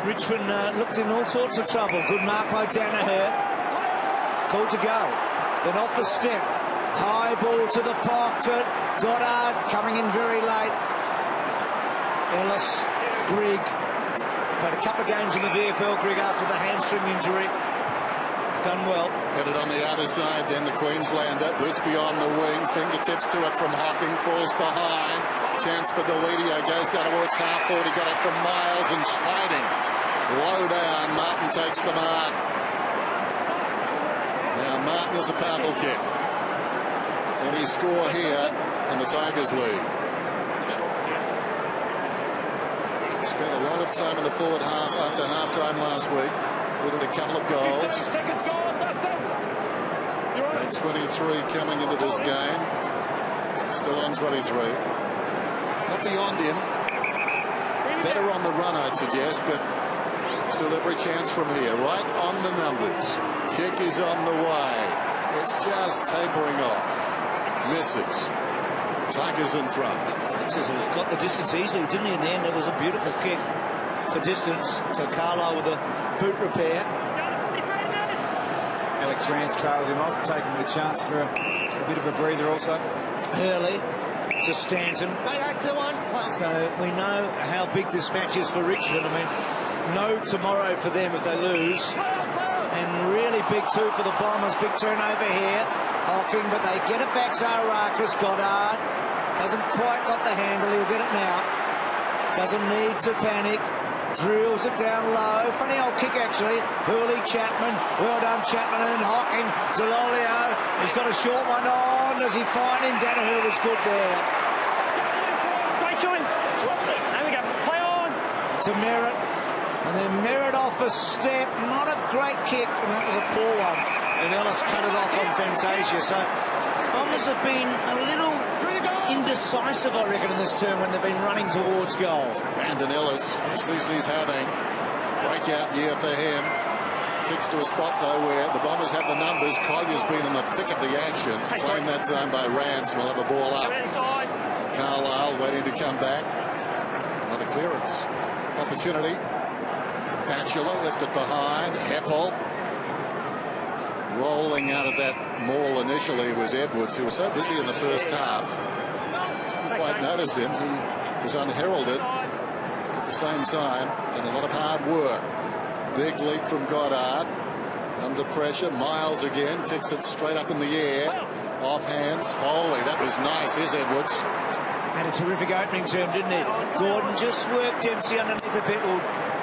Richmond looked in all sorts of trouble. Good mark by Danaher. Called to go. Then off the step. High ball to the pocket. Goddard coming in very late. Ellis. Grigg. Played a couple of games in the VFL, Grigg, after the hamstring injury. Done well. Headed on the outer side, then the Queenslander. Boots beyond the wing. Fingertips to it from Hocking. Falls behind. Chance for Deledio. Goes down towards half forward. He got it from Miles and sliding. Low down. Martin takes the mark. Now Martin is a powerful kid. Any score here and the Tigers lead. Spent a lot of time in the forward half after half-time last week. Needed a couple of goals. And 23 coming into this game. Still on 23. Not beyond him. Better on the run, I'd suggest, but still every chance from here. Right on the numbers. Kick is on the way. It's just tapering off. Misses. Tigers in front. Got the distance easily, didn't he, in the end? It was a beautiful kick for distance. So Carlisle with a boot repair. Alex Rance trailed him off, taking the chance for a bit of a breather also. Hurley to Stanton. So we know how big this match is for Richmond. I mean, no tomorrow for them if they lose. And really big too for the Bombers. Big turnover here. Hocking, but they get it back. Zaharakis, Goddard. Hasn't quite got the handle. He'll get it now. Doesn't need to panic. Drills it down low. Funny old kick, actually. Hurley, Chapman. Well done, Chapman. And Hocking. Delolio. He's got a short one on. Does he find him? Danaher was good there. Straight to him. There we go. Play on. To Merritt. And then Merritt off a step. Not a great kick. And that was a poor one. And Ellis cut it off on Fantasia. So Bombers have been a little indecisive, I reckon, in this term when they've been running towards goal. Brandon Ellis, the season he's having, breakout year for him. Kicks to a spot, though, where the Bombers have the numbers. Collier's been in the thick of the action. Claimed that zone by Rance, and we'll have a ball up. Carlisle waiting to come back. Another clearance. Opportunity. Batchelor lifted behind. Heppel. Rolling out of that maul initially was Edwards, who was so busy in the first half. Didn't quite notice him. He was unheralded at the same time, and a lot of hard work. Big leap from Goddard. Under pressure. Miles again. Kicks it straight up in the air. Off hands. Foley. That was nice. Here's Edwards. Had a terrific opening term, didn't he? Gordon just worked Dempsey underneath a bit. Well,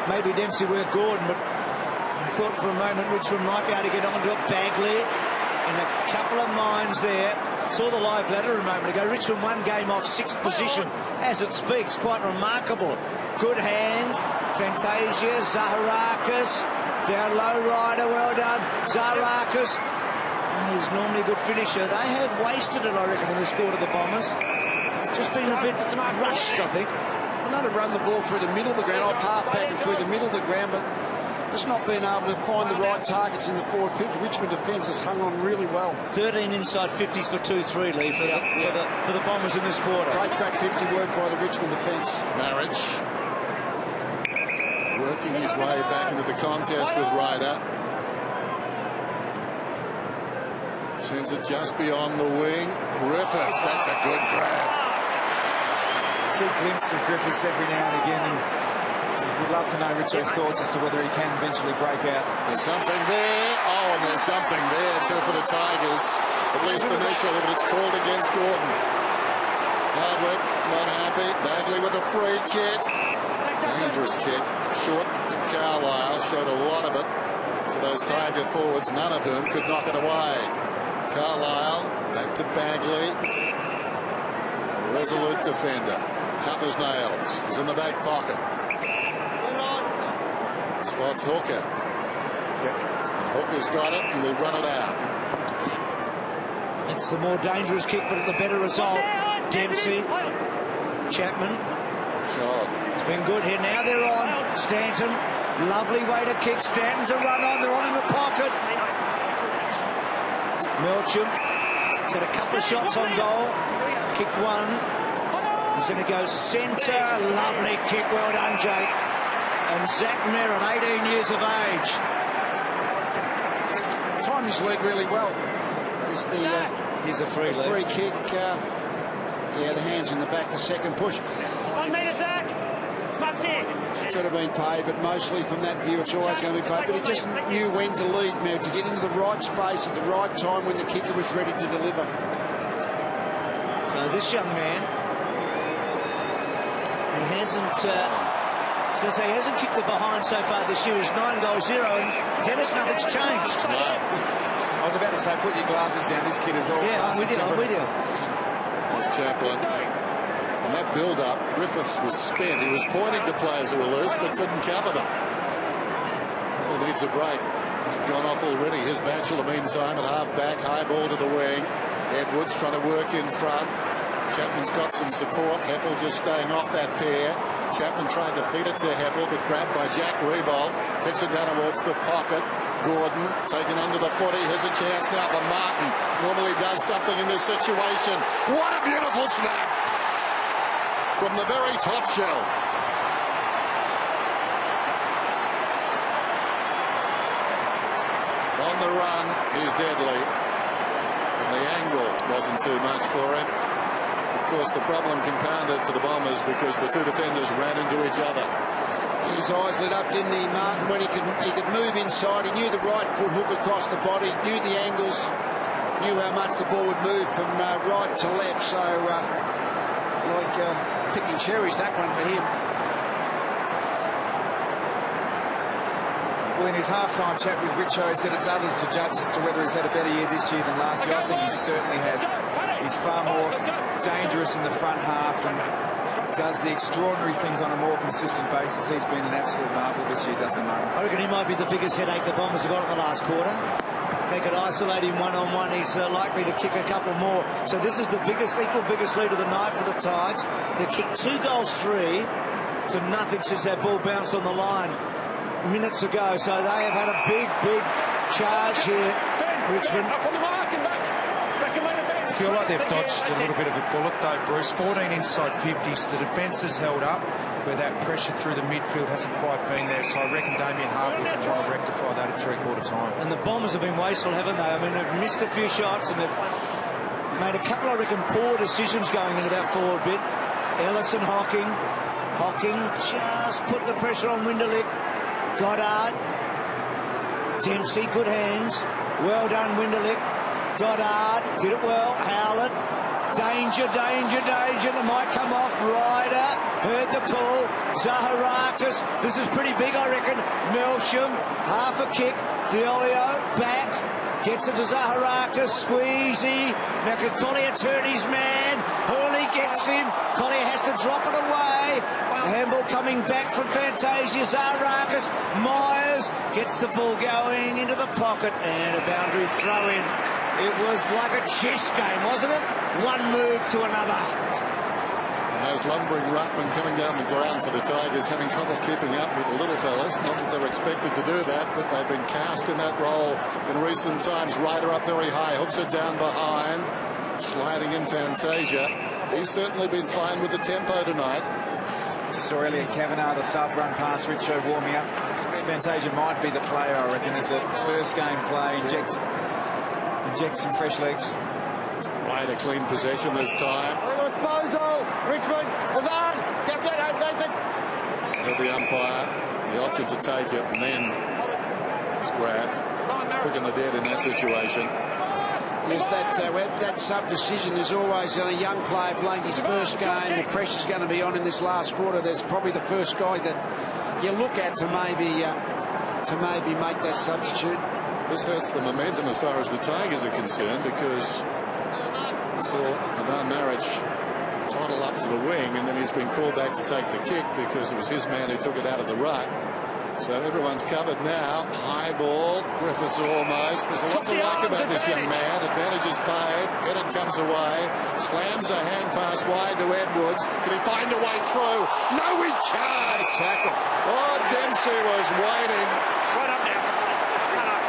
maybe Dempsey worked Gordon, but I thought for a moment Richmond might be able to get onto it. Bagley in a couple of minds there. Saw the live ladder a moment ago. Richmond one game off 6th position as it speaks. Quite remarkable. Good hands. Fantasia, Zaharakis. Down low rider, well done. Zaharakis. He's normally a good finisher. They have wasted it, I reckon, in the score to the Bombers. Just been a bit rushed, I think. They know to run the ball through the middle of the ground, off half-back and through the middle of the ground, but just not being able to find the right targets in the forward 50. Richmond defence has hung on really well. 13 inside 50s for 2-3, Lee, for the Bombers in this quarter. Great back 50 work by the Richmond defence. Marriage working his way back into the contest with Ryder. Sends it just beyond the wing. Griffiths, that's a good grab. See glimpses of Griffiths every now and again, and we'd love to know Richard's thoughts as to whether he can eventually break out. There's something there. Oh, and there's something there too for the Tigers. At least initially, but it's called against Gordon. Hardwick not happy. Bagley with a free kick. Dangerous kick. Short to Carlisle. Showed a lot of it to those Tiger forwards, none of whom could knock it away. Carlisle back to Bagley. A resolute defender. Tough as nails. He's in the back pocket. Spots Hooker. And Hooker's got it and will run it out. It's the more dangerous kick, but the better result. Dempsey. Chapman. It's been good here. Now they're on. Stanton. Lovely way to kick. Stanton to run on. They're on in the pocket. Melcham. He's had a couple of shots on goal. Kick one. He's going to go centre. Lovely kick. Well done, Jake. And Zach Merritt, 18 years of age. Timed his leg really well. Here's a free leg. Free kick. Yeah, the hands in the back, the second push. 1 metre, Zach. Smugs here. Could have been paid, but mostly from that view, it's always going to be paid. But he just knew when to lead, to get into the right space at the right time when the kicker was ready to deliver. So this young man, he hasn't kicked it behind so far this year. He's 9 goals, 0, and tennis, nothing's changed. I was about to say, put your glasses down. This kid is all. Yeah, I'm with you. There's Chaplin. And that build-up, Griffiths was spent. He was pointing to players who were loose, but couldn't cover them. So he needs a break. Gone off already. Here's Batchelor, meantime, at half-back. High ball to the wing. Edwards trying to work in front. Chapman's got some support. Heppel just staying off that pair. Chapman trying to feed it to Heppel, but grabbed by Jack Revolt. Kicks it down towards the pocket. Gordon taken under the footy. Here's a chance now for Martin. Normally does something in this situation. What a beautiful snap. from the very top shelf. On the run, he's deadly. And the angle wasn't too much for him. Of course, the problem compounded for the Bombers because the two defenders ran into each other. His eyes lit up, didn't he, Martin, when he could move inside. He knew the right foot hook across the body, knew the angles, knew how much the ball would move from right to left. So, picking cherries, that one for him. Well, in his half-time chat with Richo, he said it's others to judge as to whether he's had a better year this year than last year. I think he certainly has. He's far more dangerous in the front half and does the extraordinary things on a more consistent basis. He's been an absolute marvel this year, Dustin Martin. I reckon he might be the biggest headache the Bombers have got in the last quarter. They could isolate him one-on-one. He's likely to kick a couple more. So this is the equal biggest lead of the night for the Tigers. They kicked 2 goals 3 to nothing since that ball bounced on the line minutes ago. So they have had a big charge here, Richmond. I feel like they've dodged a little bit of a bullet though, Bruce. 14 inside 50s. The defence has held up where that pressure through the midfield hasn't quite been there. So I reckon Damien Hart will want to rectify that at three-quarter time. And the Bombers have been wasteful, haven't they? I mean, they've missed a few shots and they've made a couple, I reckon, poor decisions going into that forward bit. Ellison, Hocking just put the pressure on Winderlick. Goddard, Dempsey, good hands. Well done, Winderlick. Goddard did it well. Howlett, danger. It might come off. Ryder heard the call. Zaharakis, this is pretty big, I reckon. Melsham, half a kick. Diolio back, gets it to Zaharakis. Squeezy. Now can Collier turn his man? Hurley gets him. Collier has to drop it away. Handball coming back from Fantasia. Zaharakis. Myers gets the ball going into the pocket and a boundary throw in. It was like a chess game, wasn't it? One move to another. And those lumbering ruckmen coming down the ground for the Tigers having trouble keeping up with the little fellas. Not that they're expected to do that, but they've been cast in that role in recent times. Ryder up very high, hooks it down behind. Sliding in Fantasia. He's certainly been fine with the tempo tonight. Just saw Elliot Kavanagh, the sub-run past Richo warming up. Fantasia might be the player, I reckon, as a first game play. Inject some fresh legs. Right, a clean possession this time. Disposal, Richmond, With the umpire, he opted to take it and then was grabbed. Quick in the dead in that situation. Yes, that sub-decision is always on a young player playing his first game. The pressure's going to be on in this last quarter. There's probably the first guy that you look at to maybe make that substitute. This hurts the momentum as far as the Tigers are concerned because we saw Van Marich toddle up to the wing and then he's been called back to take the kick because it was his man who took it out of the ruck. So everyone's covered now. High ball. Griffiths almost. There's a lot to like about this young man. Advantage is paid. Bennett comes away. Slams a hand pass wide to Edwards. Can he find a way through? No, he can't. Tackle. Oh, Dempsey was waiting. Right up now.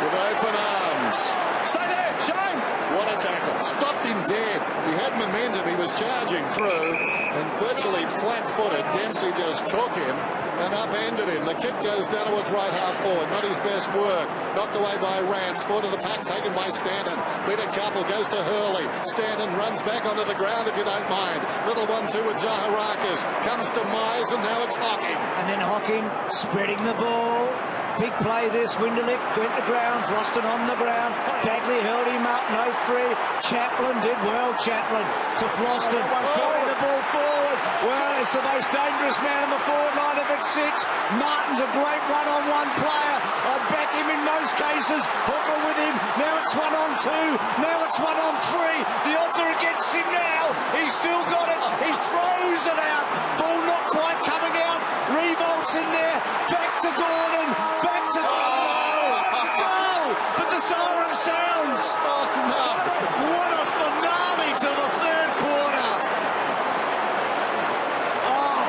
With open arms. Stay there, Shane. What a tackle. Stopped him dead. He had momentum. He was charging through and virtually flat-footed. Dempsey just took him and upended him. The kick goes down towards right half forward. Not his best work. Knocked away by Rance. Forward of the pack taken by Stanton. Beat a couple. Goes to Hurley. Stanton runs back onto the ground if you don't mind. Little 1-2 with Zaharakis. Comes to Myers and now it's Hocking. And then Hocking spreading the ball. Big play this. Winderlick went to ground. Floston on the ground. Bagley held him up. No free. Chaplin did well. Chaplin to Floston. Throwing the ball forward. Well, it's the most dangerous man in the forward line if it sits. Martin's a great one-on-one player. I'd back him in most cases. Hooker with him. Now it's 1-on-2. Now it's 1-on-3. The odds are against him now. He's still got it. He throws it out. Ball not quite coming out. Revolts in there. Back to Gordon. Back to goal! But the siren sounds! Oh, no! What a finale to the third quarter! Oh!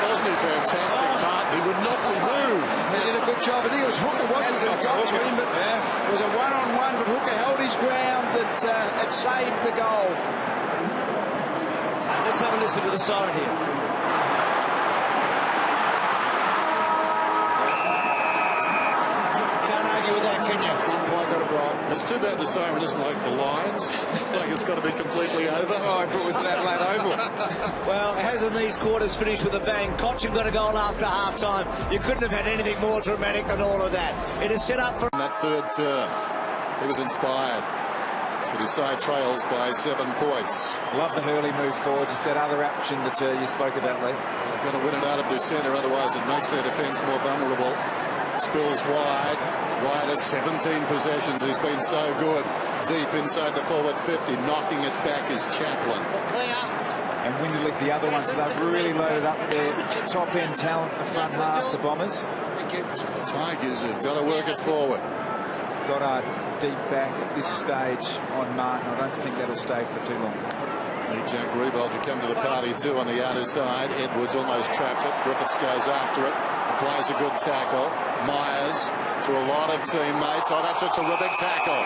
Wasn't he fantastic, Martin? He would not be moved. He did a good job. I think it was Hooker, wasn't it? That got to him, but it was a one-on-one, but Hooker held his ground that saved the goal. Let's have a listen to the siren here. With that, can you? It's too bad the siren isn't like the Lions. Like it's got to be completely over. Oh, I thought it was an Adelaide Oval. Well, it hasn't these quarters finished with a bang. Cochin got a goal after half-time. You couldn't have had anything more dramatic than all of that. It is set up for... In that third term, he was inspired. But his side trails by 7 points. Love the Hurley move forward, just that other option that you spoke about, Lee. They've got to win it out of their centre, otherwise it makes their defence more vulnerable. Spills wide. Ryder, 17 possessions. He's been so good. Deep inside the forward 50. Knocking it back is Chaplin. And Winderlich the other one, so they've really loaded up their top-end talent, the front half, the Bombers. So the Tigers have got to work it forward. Goddard deep back at this stage on Martin. I don't think that'll stay for too long. Need Jack Revolt to come to the party too on the outer side. Edwards almost trapped it. Griffiths goes after it. Applies a good tackle. Myers to a lot of teammates. Oh, that's a terrific tackle.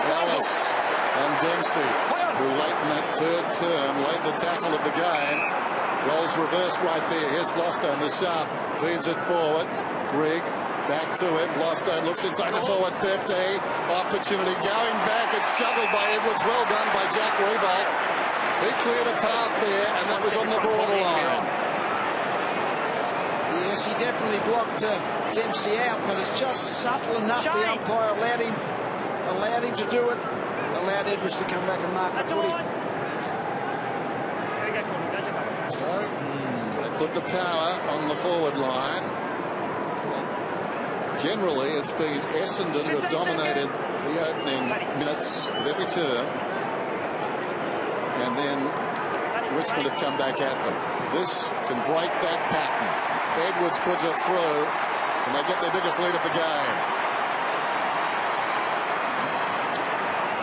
Ellis and Dempsey, who late in that third term laid the tackle of the game. Rolls reversed right there. Here's Flostone, the sub. Feeds it forward. Grigg back to him. Flostone looks inside the forward 50. Opportunity going back. It's juggled by Edwards. Well done by Jack Revolt. He cleared a path there, and that was on the borderline. Yes, he definitely blocked Dempsey out, but it's just subtle enough. The umpire allowed him to do it. Allowed Edwards to come back and mark the footy. So they put the power on the forward line. Generally, it's been Essendon who have dominated the opening minutes of every term, and then Richmond have come back at them. This can break that pattern. Edwards puts it through, and they get their biggest lead of the game.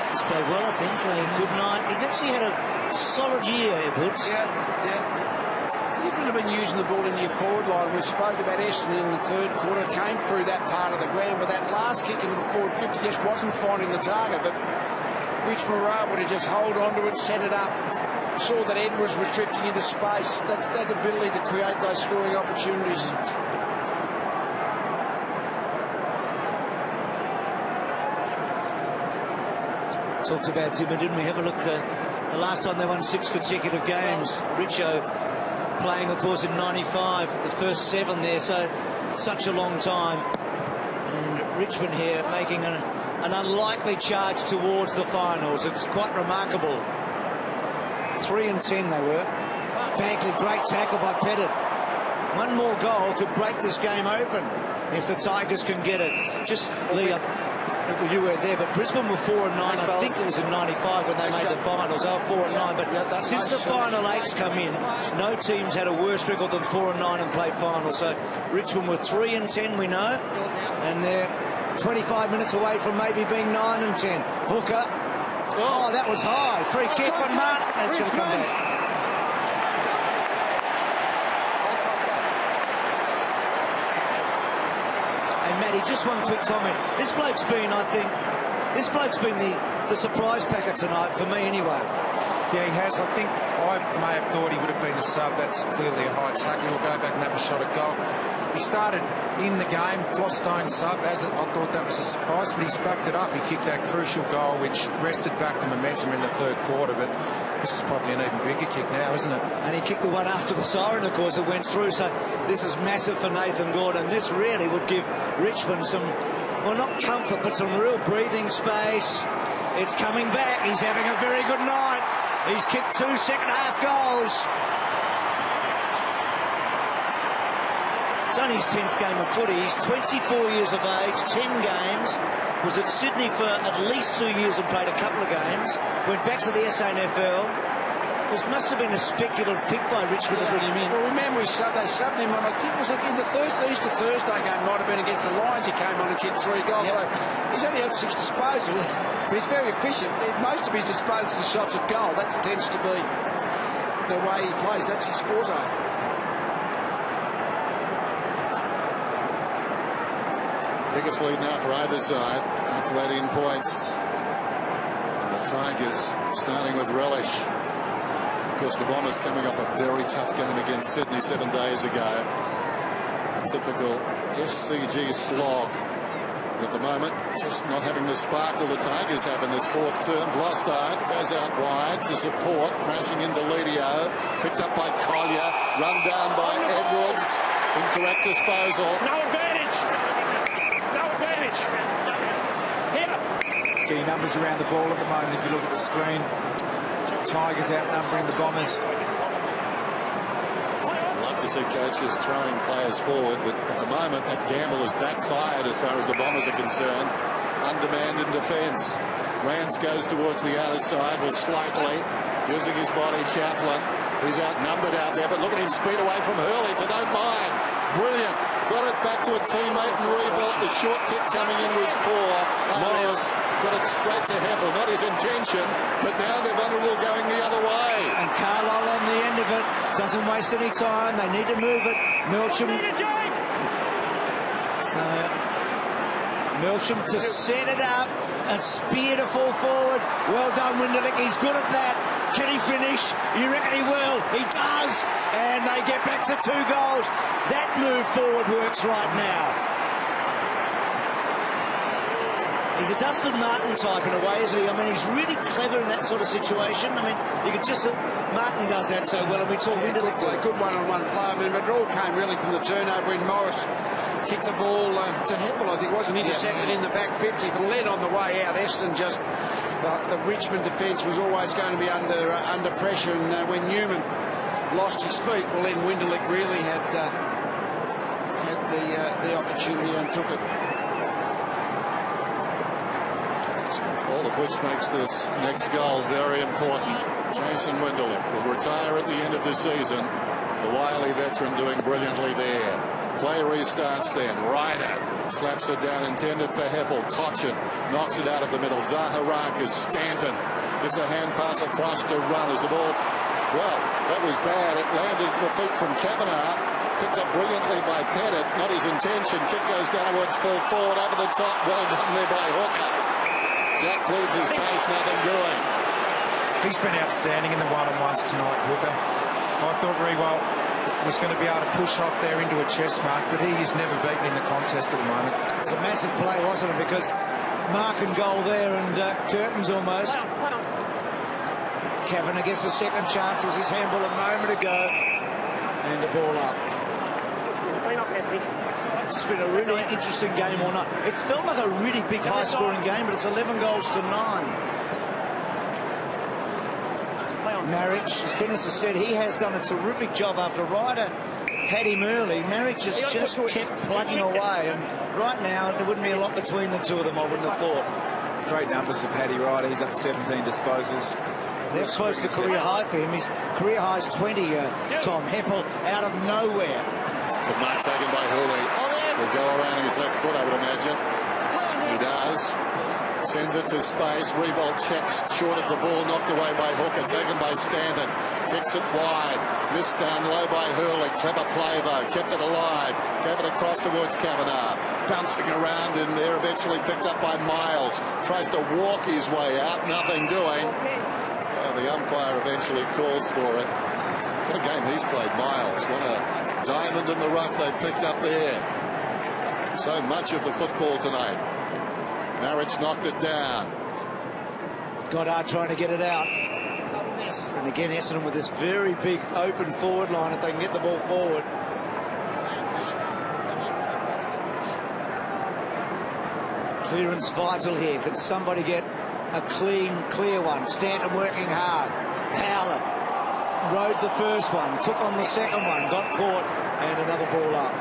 He's played well, I think. Good night. He's actually had a solid year, Edwards. Yeah. You could have been using the ball in your forward line. We spoke about Essendon in the third quarter. Came through that part of the ground, but that last kick into the forward 50 just wasn't finding the target. But Richmond were able to just hold on to it, set it up. Saw that Edwards was drifting into space. That's that ability to create those scoring opportunities. Talked about Dimmer, didn't we? Have a look. The last time they won 6 consecutive games. Richo playing, of course, in '95. The first 7 there, so such a long time. And Richmond here making an unlikely charge towards the finals. It's quite remarkable. 3-10 they were. Bankley, great tackle by Pettit. One more goal could break this game open if the Tigers can get it. Just, Lee, you weren't there, but Brisbane were 4-9. I think it was in '95 when they made the finals. They were 4-9, but since the final 8's come in, no teams had a worse record than 4-9 and played finals. So Richmond were 3-10, we know, and they're 25 minutes away from maybe being 9-10. Hooker. Oh, that was high. Free kick, but Martin. That's going to come back. Hey, Matty, just one quick comment. This bloke's been, I think, the surprise packet tonight, for me anyway. Yeah, he has. I think I may have thought he would have been a sub. That's clearly a high tackle. He'll go back and have a shot at goal. He started in the game, Flostone sub. I thought that was a surprise, but he's backed it up. He kicked that crucial goal, which wrested back the momentum in the third quarter. But this is probably an even bigger kick now, isn't it? And he kicked the one after the siren, of course, that went through. So this is massive for Nathan Gordon. This really would give Richmond some, well, not comfort, but some real breathing space. It's coming back. He's having a very good night. He's kicked 2 second-half goals. It's only his 10th game of footy. He's 24 years of age, 10 games. Was at Sydney for at least 2 years and played a couple of games. Went back to the SANFL. This must have been a speculative pick by Richmond to bring him in. Well, remember, they subbed him on, I think it was in the Easter Thursday game, might have been against the Lions. He came on and kicked 3 goals. Yep. So he's only had 6 disposals, but he's very efficient. Most of his disposals are shots at goal. That tends to be the way he plays. That's his forte. Biggest lead now for either side, up to 18 points. And the Tigers starting with relish. Of course, the Bombers coming off a very tough game against Sydney 7 days ago. A typical SCG slog. At the moment, just not having the sparkle the Tigers have in this fourth term. Vlosto goes out wide to support, crashing into Lidio. Picked up by Collier, run down by Edwards. Incorrect disposal. No advantage. No advantage. Here. Key numbers around the ball at the moment. If you look at the screen, Tigers outnumbering the Bombers. To see coaches throwing players forward, but at the moment that gamble has backfired as far as the Bombers are concerned. Undermanned in defence. Rance goes towards the outer side, well, slightly using his body. Chaplin, he's outnumbered out there, but look at him speed away from Hurley, if you don't mind. Brilliant. Got it back to a teammate and rebuilt. The short kick coming in was poor. Morris got it straight to Heppel. Not his intention, but now they're vulnerable going the other way. And Carlisle on the end of it. Doesn't waste any time. They need to move it. Milsham. So Milsham to set it up. A spear to fall forward. Well done, Winderlick. He's good at that. Can he finish? You reckon he will? He does. And they get back to 2 goals. That move forward works right now. He's a Dustin Martin type in a way, isn't he? I mean, he's really clever in that sort of situation. I mean, you could just... Martin does that so well, and we talk into a good one-on-one play. I mean, but it all came really from the turnover when Morris kicked the ball to Heppel, I think, wasn't intercepted in the back 50, but led on the way out. Essendon just... the Richmond defence was always going to be under pressure, and when Newman lost his feet, well, then Winderlick really had the opportunity and took it. All of which makes this next goal very important. Jason Winderlick will retire at the end of the season. The wily veteran doing brilliantly there. Play restarts then. Ryder slaps it down, intended for Heppel. Cochin knocks it out of the middle. Zaharakis, Stanton gives a hand pass across to run as the ball... Well, that was bad. It landed at the feet from Kavanagh. Picked up brilliantly by Pettit. Not his intention. Kick goes downwards, full forward, over the top. Well done there by Hooker. Jack pleads his case, nothing doing. He's been outstanding in the one-on-ones tonight, Hooker. I thought Rewalt was going to be able to push off there into a chest mark, but he is never beaten in the contest at the moment. It's a massive play, wasn't it? Because mark and goal there, and curtains almost. Kavanagh gets a second chance. It was his handball a moment ago. And the ball up. It's just been a really interesting game all night. It felt like a really big high-scoring game, but it's 11 goals to 9. Marriage, as Dennis has said, he has done a terrific job after Ryder had him early. Marriage has just kept plugging away, and right now there wouldn't be a lot between the two of them, I wouldn't have thought. Great numbers for Paddy Ryder. He's up to 17 disposals. They're close to career high for him. His career high is 20, Tom. Heppel out of nowhere. Good mark taken by Hooley. Will go around his left foot, I would imagine. He does. Sends it to space. Rebolt checks short of the ball, knocked away by Hooker, taken by Stanton. Kicks it wide. Missed down low by Hurley. Clever play, though. Kept it alive. Gave it across towards Kavanagh. Bouncing around in there, eventually picked up by Miles. Tries to walk his way out. Nothing doing. The umpire eventually calls for it. What a game he's played, Miles. What a diamond in the rough they picked up there. So much of the football tonight. Marriage knocked it down. Goddard trying to get it out. And again, Essendon with this very big open forward line, if they can get the ball forward. Clearance vital here. Can somebody get a clean, clear one? Stanton working hard. Howlett rode the first one, took on the second one, got caught, and another ball up.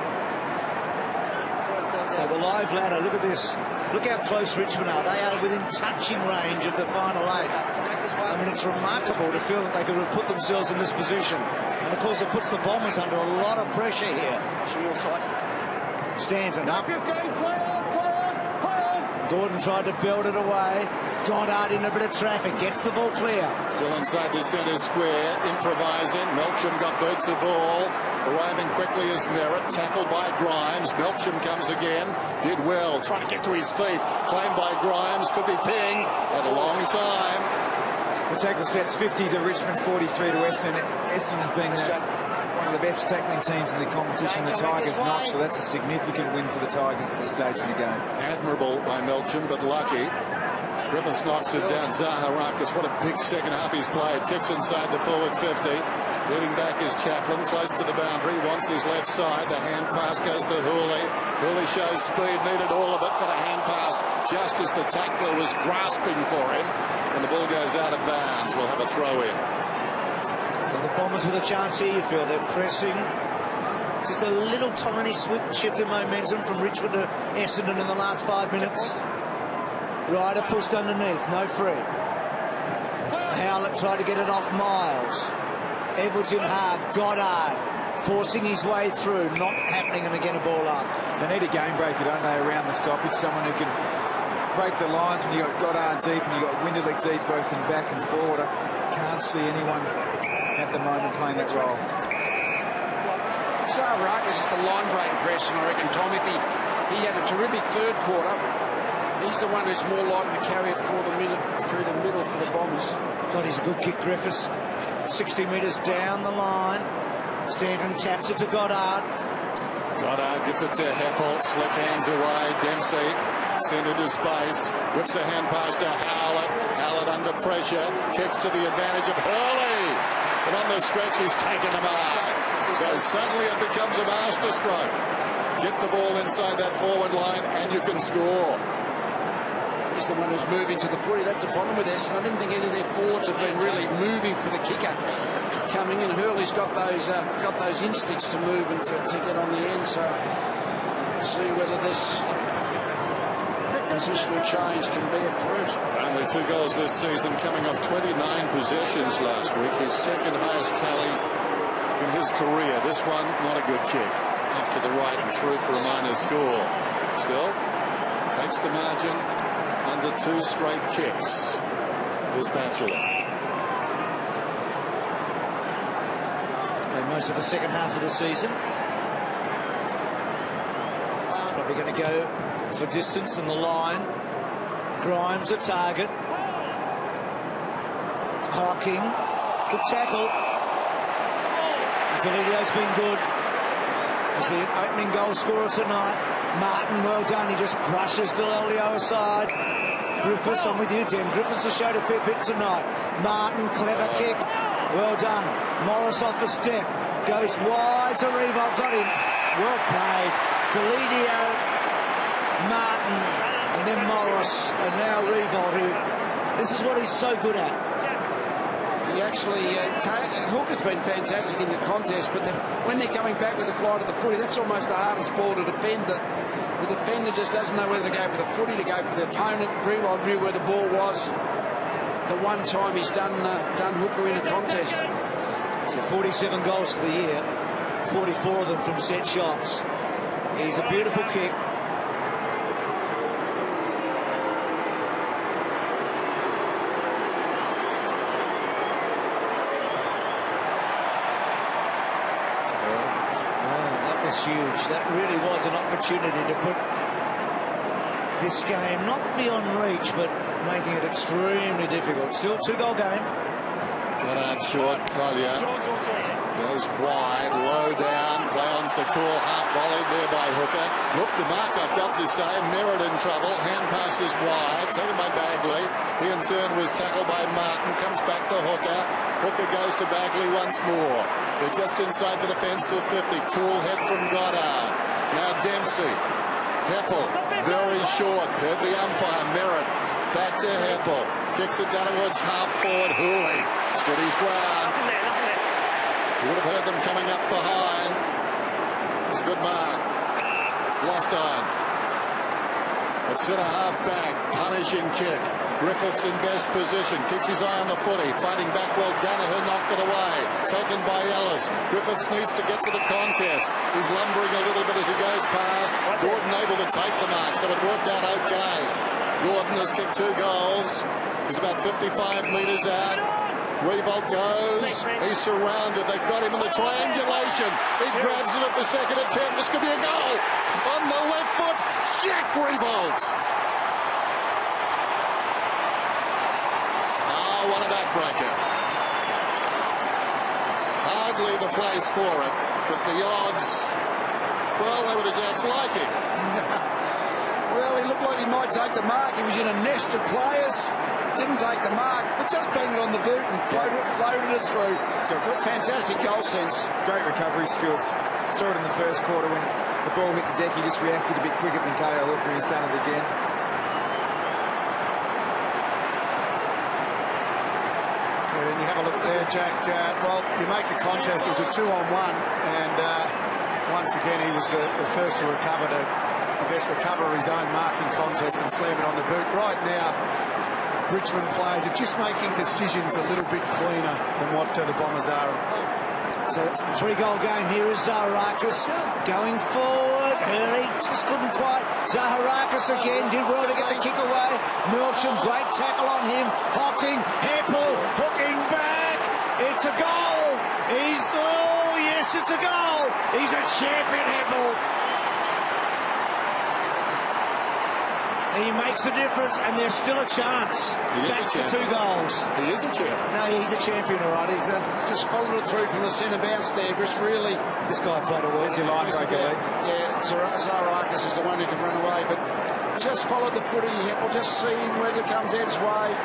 So the live ladder, look at this. Look how close Richmond are. They are within touching range of the final 8. I mean, it's remarkable to feel that they could have put themselves in this position. And, of course, it puts the Bombers under a lot of pressure here. Stanton up. Gordon tried to build it away. Goddard in a bit of traffic. Gets the ball clear. Still inside the centre square. Improvising. Melksham got boots of ball. Arriving quickly as Merritt. Tackled by Grimes. Melksham comes again. Did well. Trying to get to his feet. Claimed by Grimes. Could be pinged. Had a long time. We'll tackle stats, 50 to Richmond, 43 to Essendon. Essendon has been one of the best tackling teams in the competition. The Tigers not, so that's a significant win for the Tigers at this stage of the game. Admirable by Melchin, but lucky. Griffiths knocks it down. Zaharakis, what a big second half he's played. Kicks inside the forward 50. Leading back is Chaplin, close to the boundary. Wants his left side. The hand pass goes to Hooley. Hooley shows speed, needed all of it. Got a hand pass just as the tackler was grasping for him. And the ball goes out of bounds. We'll have a throw in. So the Bombers with a chance here, you feel. They're pressing. Just a little tiny shift in momentum from Richmond to Essendon in the last 5 minutes. Ryder pushed underneath, no free. Howlett tried to get it off Miles. Edwards in hard, Goddard forcing his way through, not happening, and again a ball up. They need a game breaker, don't they, around the stoppage? Someone who can break the lines when you've got Goddard deep and you've got Winderlich deep, both in back and forward. I can't see anyone at the moment playing that role. Zaharakis is the line break question, I reckon, Tom. If he had a terrific third quarter, he's the one who's more likely to carry it through the middle for the Bombers. God, he's a good kick, Griffiths. 60 metres down the line. Stanton taps it to Goddard. Goddard gives it to Heppel. Slick hands away. Dempsey sent into space. Whips a hand pass to Howlett. Howlett under pressure. Kicks to the advantage of Hurley. But on the stretch, he's taken a mark. So suddenly it becomes a masterstroke. Get the ball inside that forward line and you can score. He's the one who's moving to the footy. That's the problem with Essendon. I didn't think any of their forwards have been really moving for the kicker coming in. Hurley's got those instincts to move and to get on the end. So see whether this positional change can bear fruit. Only 2 goals this season, coming off 29 possessions last week. His second highest tally in his career. This one, not a good kick. Off to the right and through for a minor score. Still, takes the margin under 2 straight kicks. Here's Batchelor. Played most of the second half of the season. Probably going to go for distance in the line. Grimes a target. Hawking. Good tackle. Delidio's been good. He's the opening goal scorer tonight. Martin, well done. He just brushes Delelio aside. Griffiths, I'm with you, Dem. Griffiths has showed a fair bit tonight. Martin, clever kick. Well done. Morris off a step. Goes wide to Revolt. Got him. Well played. Delidio, Martin, and then Morris, and now Revolt, who this is what he's so good at. He actually, Hooker's been fantastic in the contest, but when they're coming back with the fly to the footy, that's almost the hardest ball to defend. The defender just doesn't know whether to go for the footy, to go for the opponent. Revolt knew where the ball was. The one time he's done Hooker in a contest. So 47 goals for the year, 44 of them from set shots. He's a beautiful kick. Huge. That really was an opportunity to put this game not beyond reach, but making it extremely difficult. Still 2-goal game. Goddard short. Collier goes wide, low down. Clowns the call, half volleyed there by Hooker. Look, the mark, I've got to say, Merritt in trouble. Hand passes wide, taken by Bagley. He in turn was tackled by Martin. Comes back to Hooker. Hooker goes to Bagley once more. They're just inside the defensive 50. Cool head from Goddard. Now Dempsey. Heppel, very short. Heard the umpire. Merritt back to Heppel. Kicks it down towards half forward. Hooley stood his ground. You would have heard them coming up behind. It was a good mark. Lost on. At centre half back. Punishing kick. Griffiths in best position, keeps his eye on the footy, fighting back well. Danaher knocked it away, taken by Ellis. Griffiths needs to get to the contest. He's lumbering a little bit as he goes past. Gordon able to take the mark, so it worked out okay. Gordon has kicked 2 goals. He's about 55 metres out. Revolt goes. He's surrounded. They've got him in the triangulation. He grabs it at the second attempt. This could be a goal. On the left foot, Jack Revolt. What about heartbreaker. Hardly the place for it, but the odds, well, they were to Jack's liking. Well, he looked like he might take the mark. He was in a nest of players. Didn't take the mark, but just banged it on the boot and floated it through. Got fantastic goal sense. Great recovery skills. Saw it in the first quarter when the ball hit the deck. He just reacted a bit quicker than K.O. Hooker. He's done it again. And you have a look there, Jack. Well, you make the contest. It was a 2-on-1, and once again he was the first to recover his own marking contest and slam it on the boot. Right now, Richmond players are just making decisions a little bit cleaner than what the Bombers are. So it's a 3-goal game. Here is Zaharakis going forward. Hurley just couldn't quite. Zaharakis again did well to get the kick away. Milsham, great tackle on him. Hocking, Heppel, hooking back. It's a goal. Oh yes, it's a goal. He's a champion, Heppel. He makes a difference, and there's still a chance. Back to 2 goals. He is a champion. No, he's a champion, all right. He's just followed it through from the centre bounce there. Just really, this guy played a well. There's your line breaker, Lee. Yeah, Zaharakis is the one who can run away, but just followed the footy. Heppel just seeing whether it comes out his way,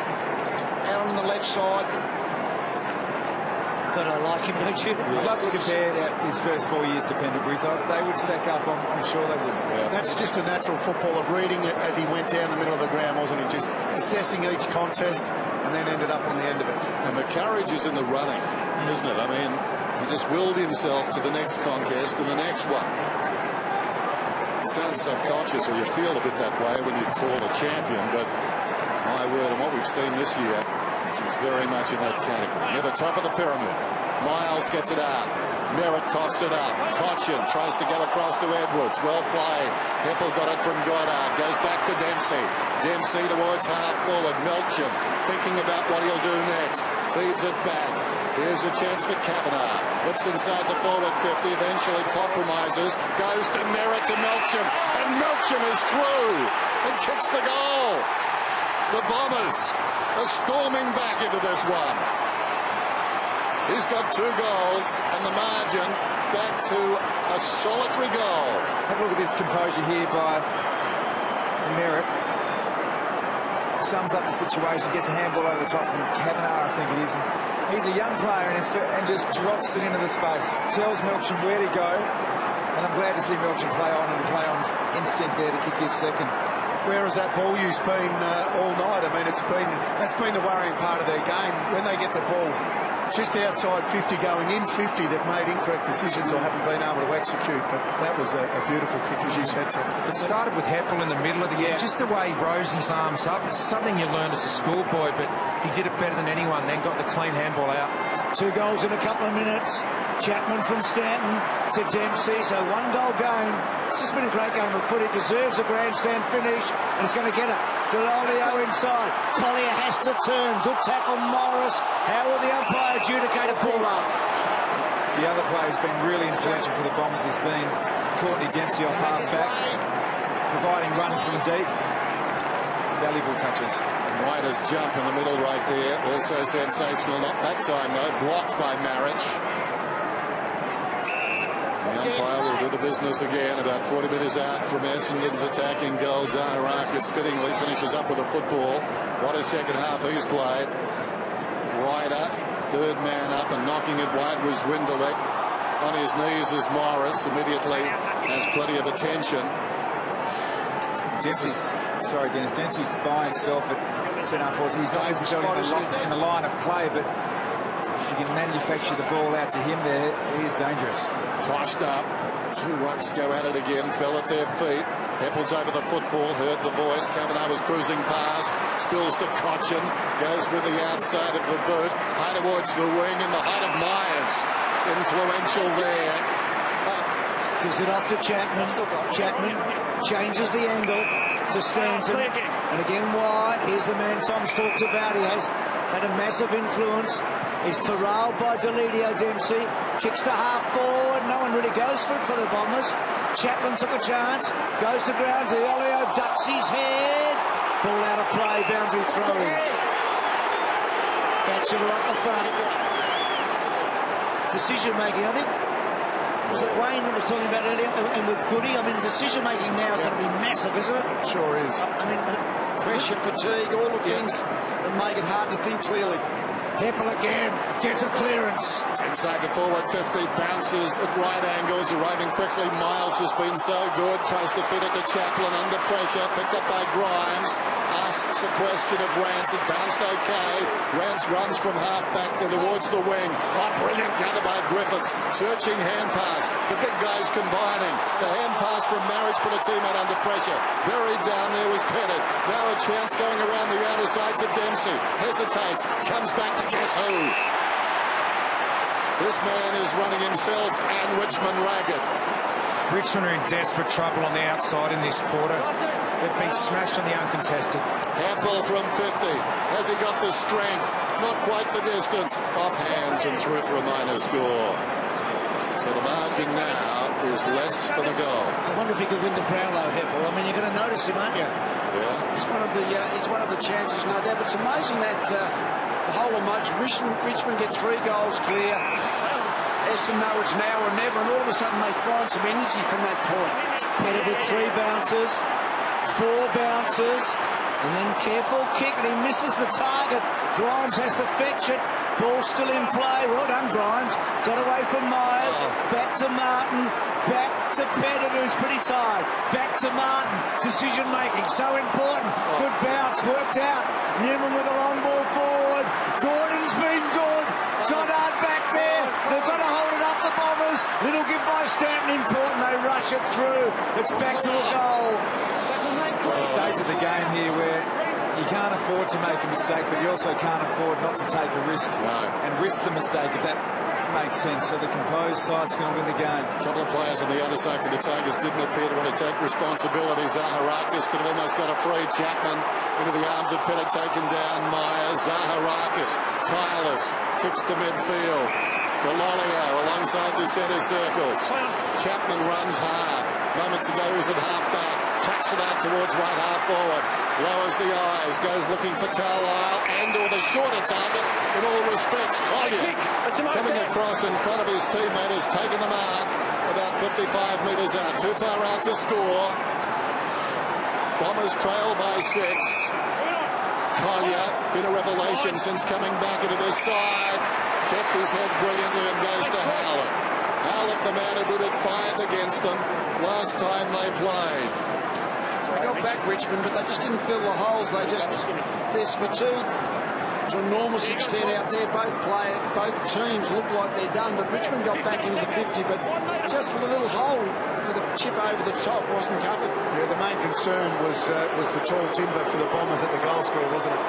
out on the left side. God, I like him, don't you? I'd love to compare his first 4 years to Pendlebury. They would stack up, I'm sure they would. Yeah. That's just a natural footballer reading it as he went down the middle of the ground, wasn't he? Just assessing each contest and then ended up on the end of it. And the courage is in the running, isn't it? I mean, he just willed himself to the next contest and the next one. It sounds subconscious, or you feel a bit that way when you call a champion, but my word, and what we've seen this year, it's very much in that category. Near the top of the pyramid. Miles gets it out. Merritt coughs it up. Cochin tries to go across to Edwards. Well played. Heppel got it from Goddard. Goes back to Dempsey. Dempsey towards half forward. Melksham thinking about what he'll do next. Feeds it back. Here's a chance for Kavanagh. Looks inside the forward 50. Eventually compromises. Goes to Merritt to Melksham. And Melksham is through. And kicks the goal. The Bombers are storming back into this one. He's got 2 goals and the margin back to a solitary goal. Have a look at this composure here by Merritt. Sums up the situation, gets the handball over the top from Kavanagh, I think it is. And he's a young player and just drops it into the space. Tells Melksham where to go. And I'm glad to see Melksham play on instinct there to kick his second. Where has that ball use been all night? I mean, that's been the worrying part of their game. When they get the ball just outside 50, going in 50, they've made incorrect decisions or haven't been able to execute. But that was a beautiful kick, as you said, Tom. It started with Heppel in the middle of the game. Just the way he rose his arms up. It's something you learn as a schoolboy, but he did it better than anyone, then got the clean handball out. 2 goals in a couple of minutes. Chapman from Stanton to Dempsey, so 1 goal game. It's just been a great game of footy. Deserves a grandstand finish, and he's going to get it. Delolio inside. Collier has to turn. Good tackle, Morris. How will the umpire adjudicate a ball up? The other player who's been really influential for the Bombers has been Courtney Dempsey off half-back, providing run from deep. Valuable touches. Ryder's jump in the middle right there, also sensational. Not that time, though. Blocked by Marich. The umpire will do the business again. About 40 metres out from Essendon's attacking goal. Zaharakis fittingly finishes up with a football. What a second half he's played. Ryder, 3rd man up and knocking it wide was Winderlich. On his knees is Morris. Immediately has plenty of attention. Dennis Dempsey's by himself at centre forward. He's not necessarily in the line of play, but if you can manufacture the ball out to him there, he is dangerous. Toshed up. 2 rucks go at it again. Fell at their feet. Heppel's over the football. Heard the voice. Kavanagh was cruising past. Spills to Cochin. Goes with the outside of the boot. High towards the wing in the height of Myers. Influential there. Gives it off to Chapman. Chapman changes the angle to Stanton. And again wide. Here's the man Tom's talked about. He has had a massive influence. He's corralled by Deledio Dempsey. Kicks to half forward. No one really goes for it for the Bombers. Chapman took a chance. Goes to ground. Deledio ducks his head. Ball out of play. Boundary throw. Batchelor up the front. Decision making, I think. Was it Wayne that was talking about earlier? And with Goody, I mean, decision making now is going to be massive, isn't it? It sure is. I mean, pressure, fatigue, all the things that make it hard to think clearly. Heppel again gets a clearance. Inside the forward 50, bounces at right angles, arriving quickly. Miles has been so good, tries to fit it to Chaplin under pressure, picked up by Grimes. Asks a question of Rance, it bounced okay. Rance runs from half-back then towards the wing. Oh, brilliant gather by Griffiths. Searching hand pass. The big guys combining. The hand pass from Marriage put a teammate under pressure. Buried down there was Pettit. Now a chance going around the outer side for Dempsey. Hesitates, comes back to guess who. This man is running himself and Richmond ragged. Richmond are in desperate trouble on the outside in this quarter. They've been smashed on the uncontested. Hampel from 50. Has he got the strength? Not quite the distance. Off hands and through for a minor score. So the margin now is less than a goal. I wonder if he could win the Brownlow, Heppel. I mean, you're going to notice him, aren't you? Yeah. It's one of the chances, no doubt. But it's amazing that the whole of much Richmond get 3 goals clear. Essendon know it's now or never, and all of a sudden they find some energy from that point. Pettit with 3 bounces, 4 bounces, and then careful kick, and he misses the target. Grimes has to fetch it. Ball still in play. Well done, Grimes. Got away from Myers. Back to Martin. Back to Pettit, who's pretty tired. Back to Martin. Decision making, so important. Good bounce, worked out. Newman with a long ball forward. Gordon's been good. Goddard back there. They've got to hold it up, the Bombers. Little give by Stanton, important. They rush it through. It's back to a goal. There's a stage of the game here where you can't afford to make a mistake, but you also can't afford not to take a risk and risk the mistake, if that makes sense. So the composed side's going to win the game. A couple of players on the other side for the Tigers didn't appear to want to take responsibility. Zaharakis could have almost got a free. Chapman into the arms of Pettit, taken down Myers. Zaharakis, tireless, kicks to midfield. Galolio alongside the centre circles. Chapman runs hard. Moments ago he was at half-back. Tracks it out towards right half forward. Lowers the eyes. Goes looking for Carlisle and or the shorter target in all respects. Collier coming across in front of his teammate has taken the mark. About 55 metres out. Too far out to score. Bombers trail by 6. Collier, been a revelation since coming back into this side. Kept his head brilliantly and goes to Howlett. Howlett, the man who did it 5 against them last time they played. So they got back Richmond, but they just didn't fill the holes. There's fatigue to an enormous extent out there. Both teams look like they're done, but Richmond got back into the 50, but just the little hole for the chip over the top wasn't covered. Yeah, the main concern was the tall timber for the Bombers at the goal square, wasn't it?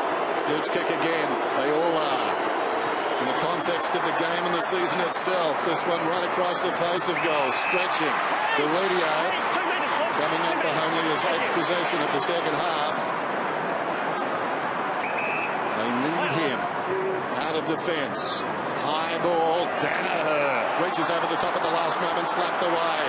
Huge kick again. They all are. In the context of the game and the season itself, this one right across the face of goal, stretching. Delidio coming up for only his 8th possession of the second half. They need him out of defence. High ball, Danaher reaches over the top at the last moment, slapped away.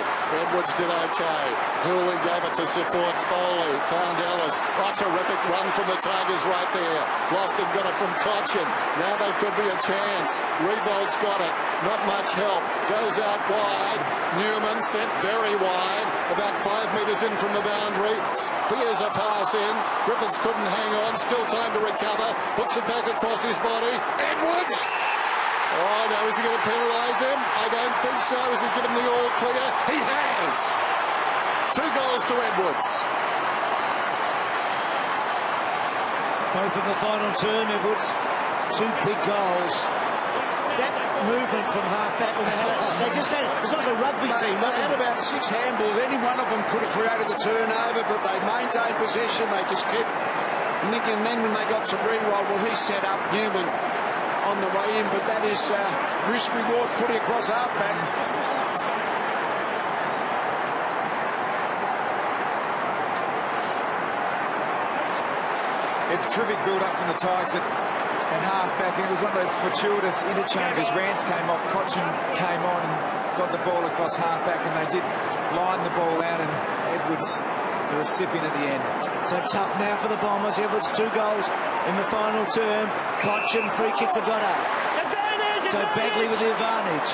Edwards did okay. Hooley gave it to support Foley, found Ellis. Oh, terrific run from the Tigers right there. Boston got it from Cochin. Now they could be a chance. Rebolt's got it. Not much help. Goes out wide. Newman sent very wide. About 5 metres in from the boundary. Spears a pass in. Griffiths couldn't hang on. Still time to recover. Hooks it back across his body. Edwards! Oh, no, is he going to penalise him? I don't think so. Has he given the all clear? He has! 2 goals to Edwards. Both in the final term, Edwards. 2 big goals. That movement from half-back when they just had it was like a rugby team. They had about 6 handballs. Any one of them could have created the turnover, but they maintained possession. They just kept nicking. And then when they got to Rewald, well, he set up Newman on the way in, but that is risk-reward footy across half-back. It's a terrific build-up from the Tigers at half-back, and it was one of those fortuitous interchanges. Rance came off, Cochin came on and got the ball across half-back, and they did line the ball out, and Edwards the recipient at the end. So tough now for the Bombers. Edwards 2 goals in the final term. Cochin, free kick to Goddard. So Bagley with the advantage.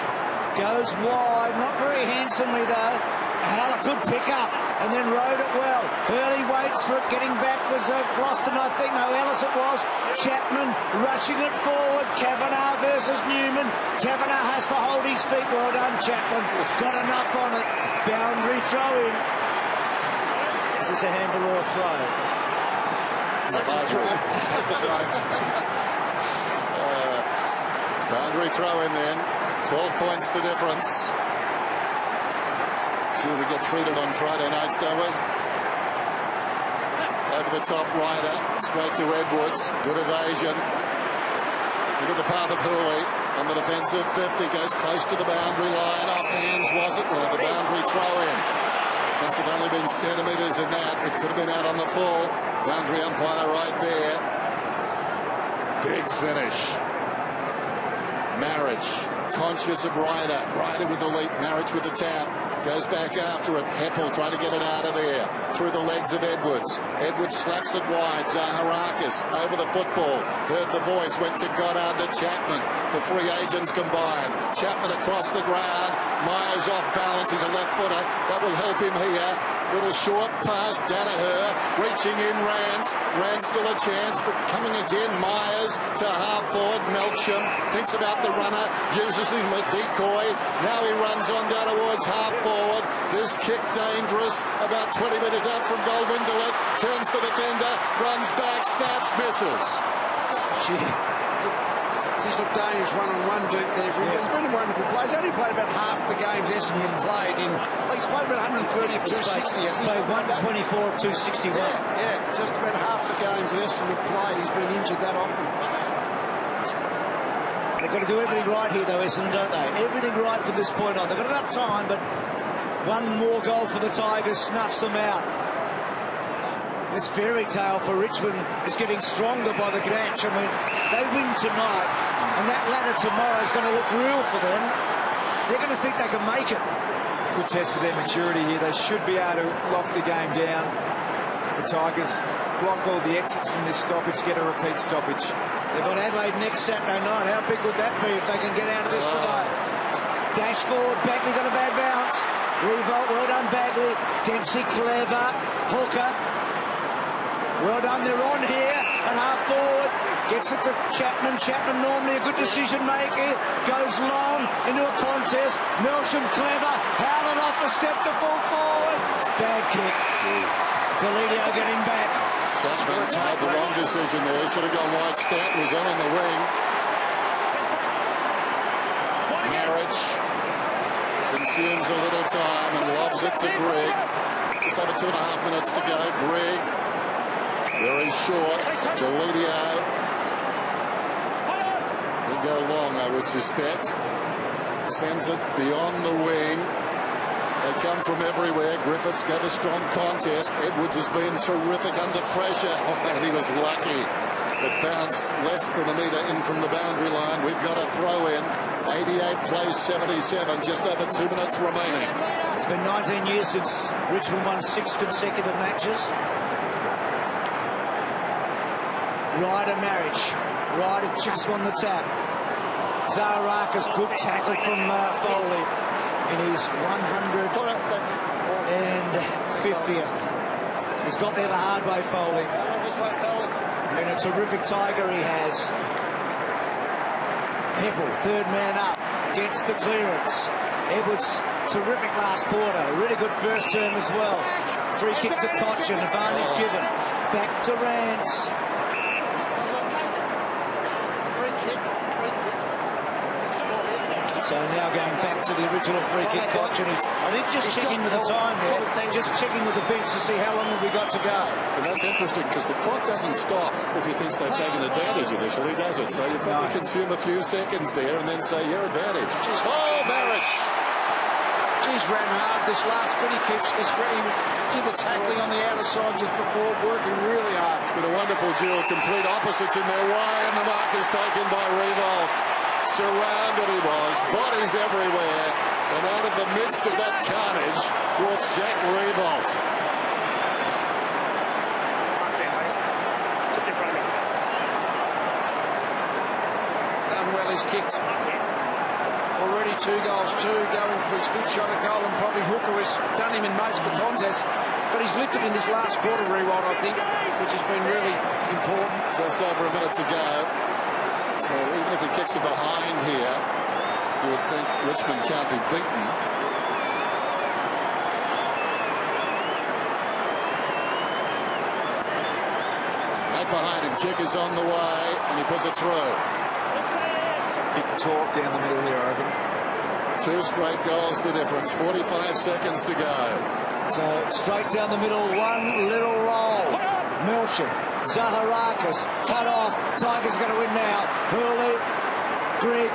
Goes wide, not very handsomely though. Hal, a good pick-up, and then rode it well. Hurley waits for it, getting back was Gloston, I think. No, Ellis it was. Chapman rushing it forward. Kavanagh versus Newman. Kavanagh has to hold his feet. Well done, Chapman. Got enough on it. Boundary throw-in. Is this a handle or a throw? It's a throw. Boundary throw-in then. 12 points the difference. Gee, we get treated on Friday nights, don't we? Over the top, Ryder, straight to Edwards. Good evasion. Into the path of Hooley. On the defensive 50, goes close to the boundary line. Off hands, was it? We'll have a boundary throw-in. Must have only been centimetres in that. It could have been out on the full. Boundary umpire right there. Big finish. Marriage. Conscious of Ryder. Ryder with the leap. Marriage with the tap. Goes back after it. Heppel trying to get it out of there. Through the legs of Edwards. Edwards slaps it wide. Zaharakis over the football. Heard the voice. Went to Goddard to Chapman. The free agents combine. Chapman across the ground. Myers off balance. He's a left footer. That will help him here. Little short pass. Danaher reaching in Rance. Rance still a chance, but coming again. Myers to half forward. Melksham thinks about the runner. Uses him a decoy. Now he runs on down towards half forward. This kick dangerous. About 20 metres out from Goldwindalek. Turns the defender. Runs back. Snaps. Misses. He's looked dangerous one-on-one, Duke there. He's been a wonderful player. He's only played about half the games Essendon played in. He's played about 130 of 260. He's played 124 of 261. Yeah, just about half the games that Essendon have played. He's been injured that often. They've got to do everything right here, though, Essendon, don't they? Everything right from this point on. They've got enough time, but one more goal for the Tigers snuffs them out. This fairy tale for Richmond is getting stronger by the match. I mean, they win tonight, and that ladder tomorrow is going to look real for them. They're going to think they can make it. Good test for their maturity here. They should be able to lock the game down. The Tigers block all the exits from this stoppage, get a repeat stoppage. They've got Adelaide next Saturday night. How big would that be if they can get out of this today? Dash forward, Bagley got a bad bounce. Revolt, well done, Bagley. Dempsey, clever. Hooker. Well done, they're on here. And half forward. Gets it to Chapman. Chapman normally a good decision maker. Goes long into a contest. Melsham, clever. Howlett off a step to full forward. Bad kick. Deledio getting back. Chapman made the wrong decision there. Should have gone wide. Stanton was on the wing. Marriage consumes a little time and lobs it to Greg. Just over 2.5 minutes to go. Greg, very short. Deledio. He'll go long, I would suspect. Sends it beyond the wing. They come from everywhere. Griffiths gave a strong contest. Edwards has been terrific under pressure. And he was lucky. It bounced less than a metre in from the boundary line. We've got a throw in. 88 plays 77. Just over 2 minutes remaining. It's been 19 years since Richmond won 6 consecutive matches. Ryder marriage. Ryder just won the tap. Zaharakis, good tackle from Foley in his 150th. He's got there the hard way, Foley. And a terrific Tiger he has. Heppel, third man up, gets the clearance. Edwards, terrific last quarter. A really good first term as well. Free kick to Cochin, advantage given. Back to Rance. So now going back to the original free kick, Cochin. I think just checking with the time there, just checking with the bench to see how long have we got to go. And that's interesting because the clock doesn't stop if he thinks they've taken advantage initially, does it? So you probably consume a few seconds there and then say, your advantage. Oh, Marriage! He's ran hard this last bit. He did the tackling on the outer side just before, working really hard. It's been a wonderful duel. Complete opposites in their way, and the mark is taken by Revolt. Surrounded he was, bodies everywhere, and out of the midst of that carnage walks Jack Revolt. He's kicked already 2 goals, going for his 5th shot at goal, and probably Hooker has done him in most of the contest. But he's lifted in this last quarter rewrite, I think, which has been really important. Just over a minute to go. So even if he kicks it behind here, you would think Richmond can't be beaten. Right behind him, kick is on the way, and he puts it through. Big talk down the middle here, I reckon. 2 straight goals the difference. 45 seconds to go. So straight down the middle, one little roll. Milsham, Zaharakis, cut off. Tigers going to win now. Hurley, Grigg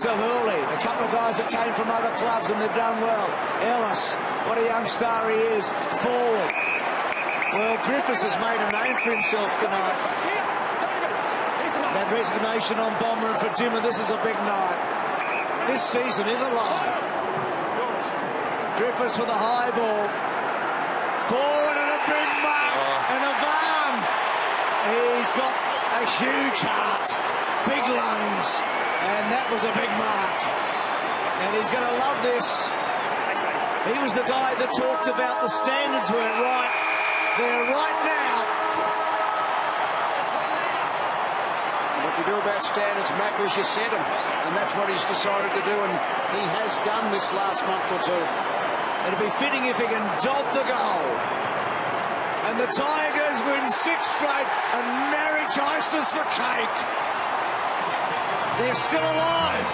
to Hurley. A couple of guys that came from other clubs and they've done well. Ellis, what a young star he is. Forward. Well, Griffiths has made a name for himself tonight. That resignation on Bomber and for Dimmer, this is a big night. This season is alive. Griffiths with a high ball. Forward and a big mark. And a van. He's got a huge heart. Big lungs. And that was a big mark. And he's going to love this. He was the guy that talked about the standards weren't right. They're right now. What you do about standards, Mac, is you set them. And that's what he's decided to do. And he has done this last month or two. It'll be fitting if he can dob the goal. And the Tigers win 6 straight, and marriage ices the cake. They're still alive.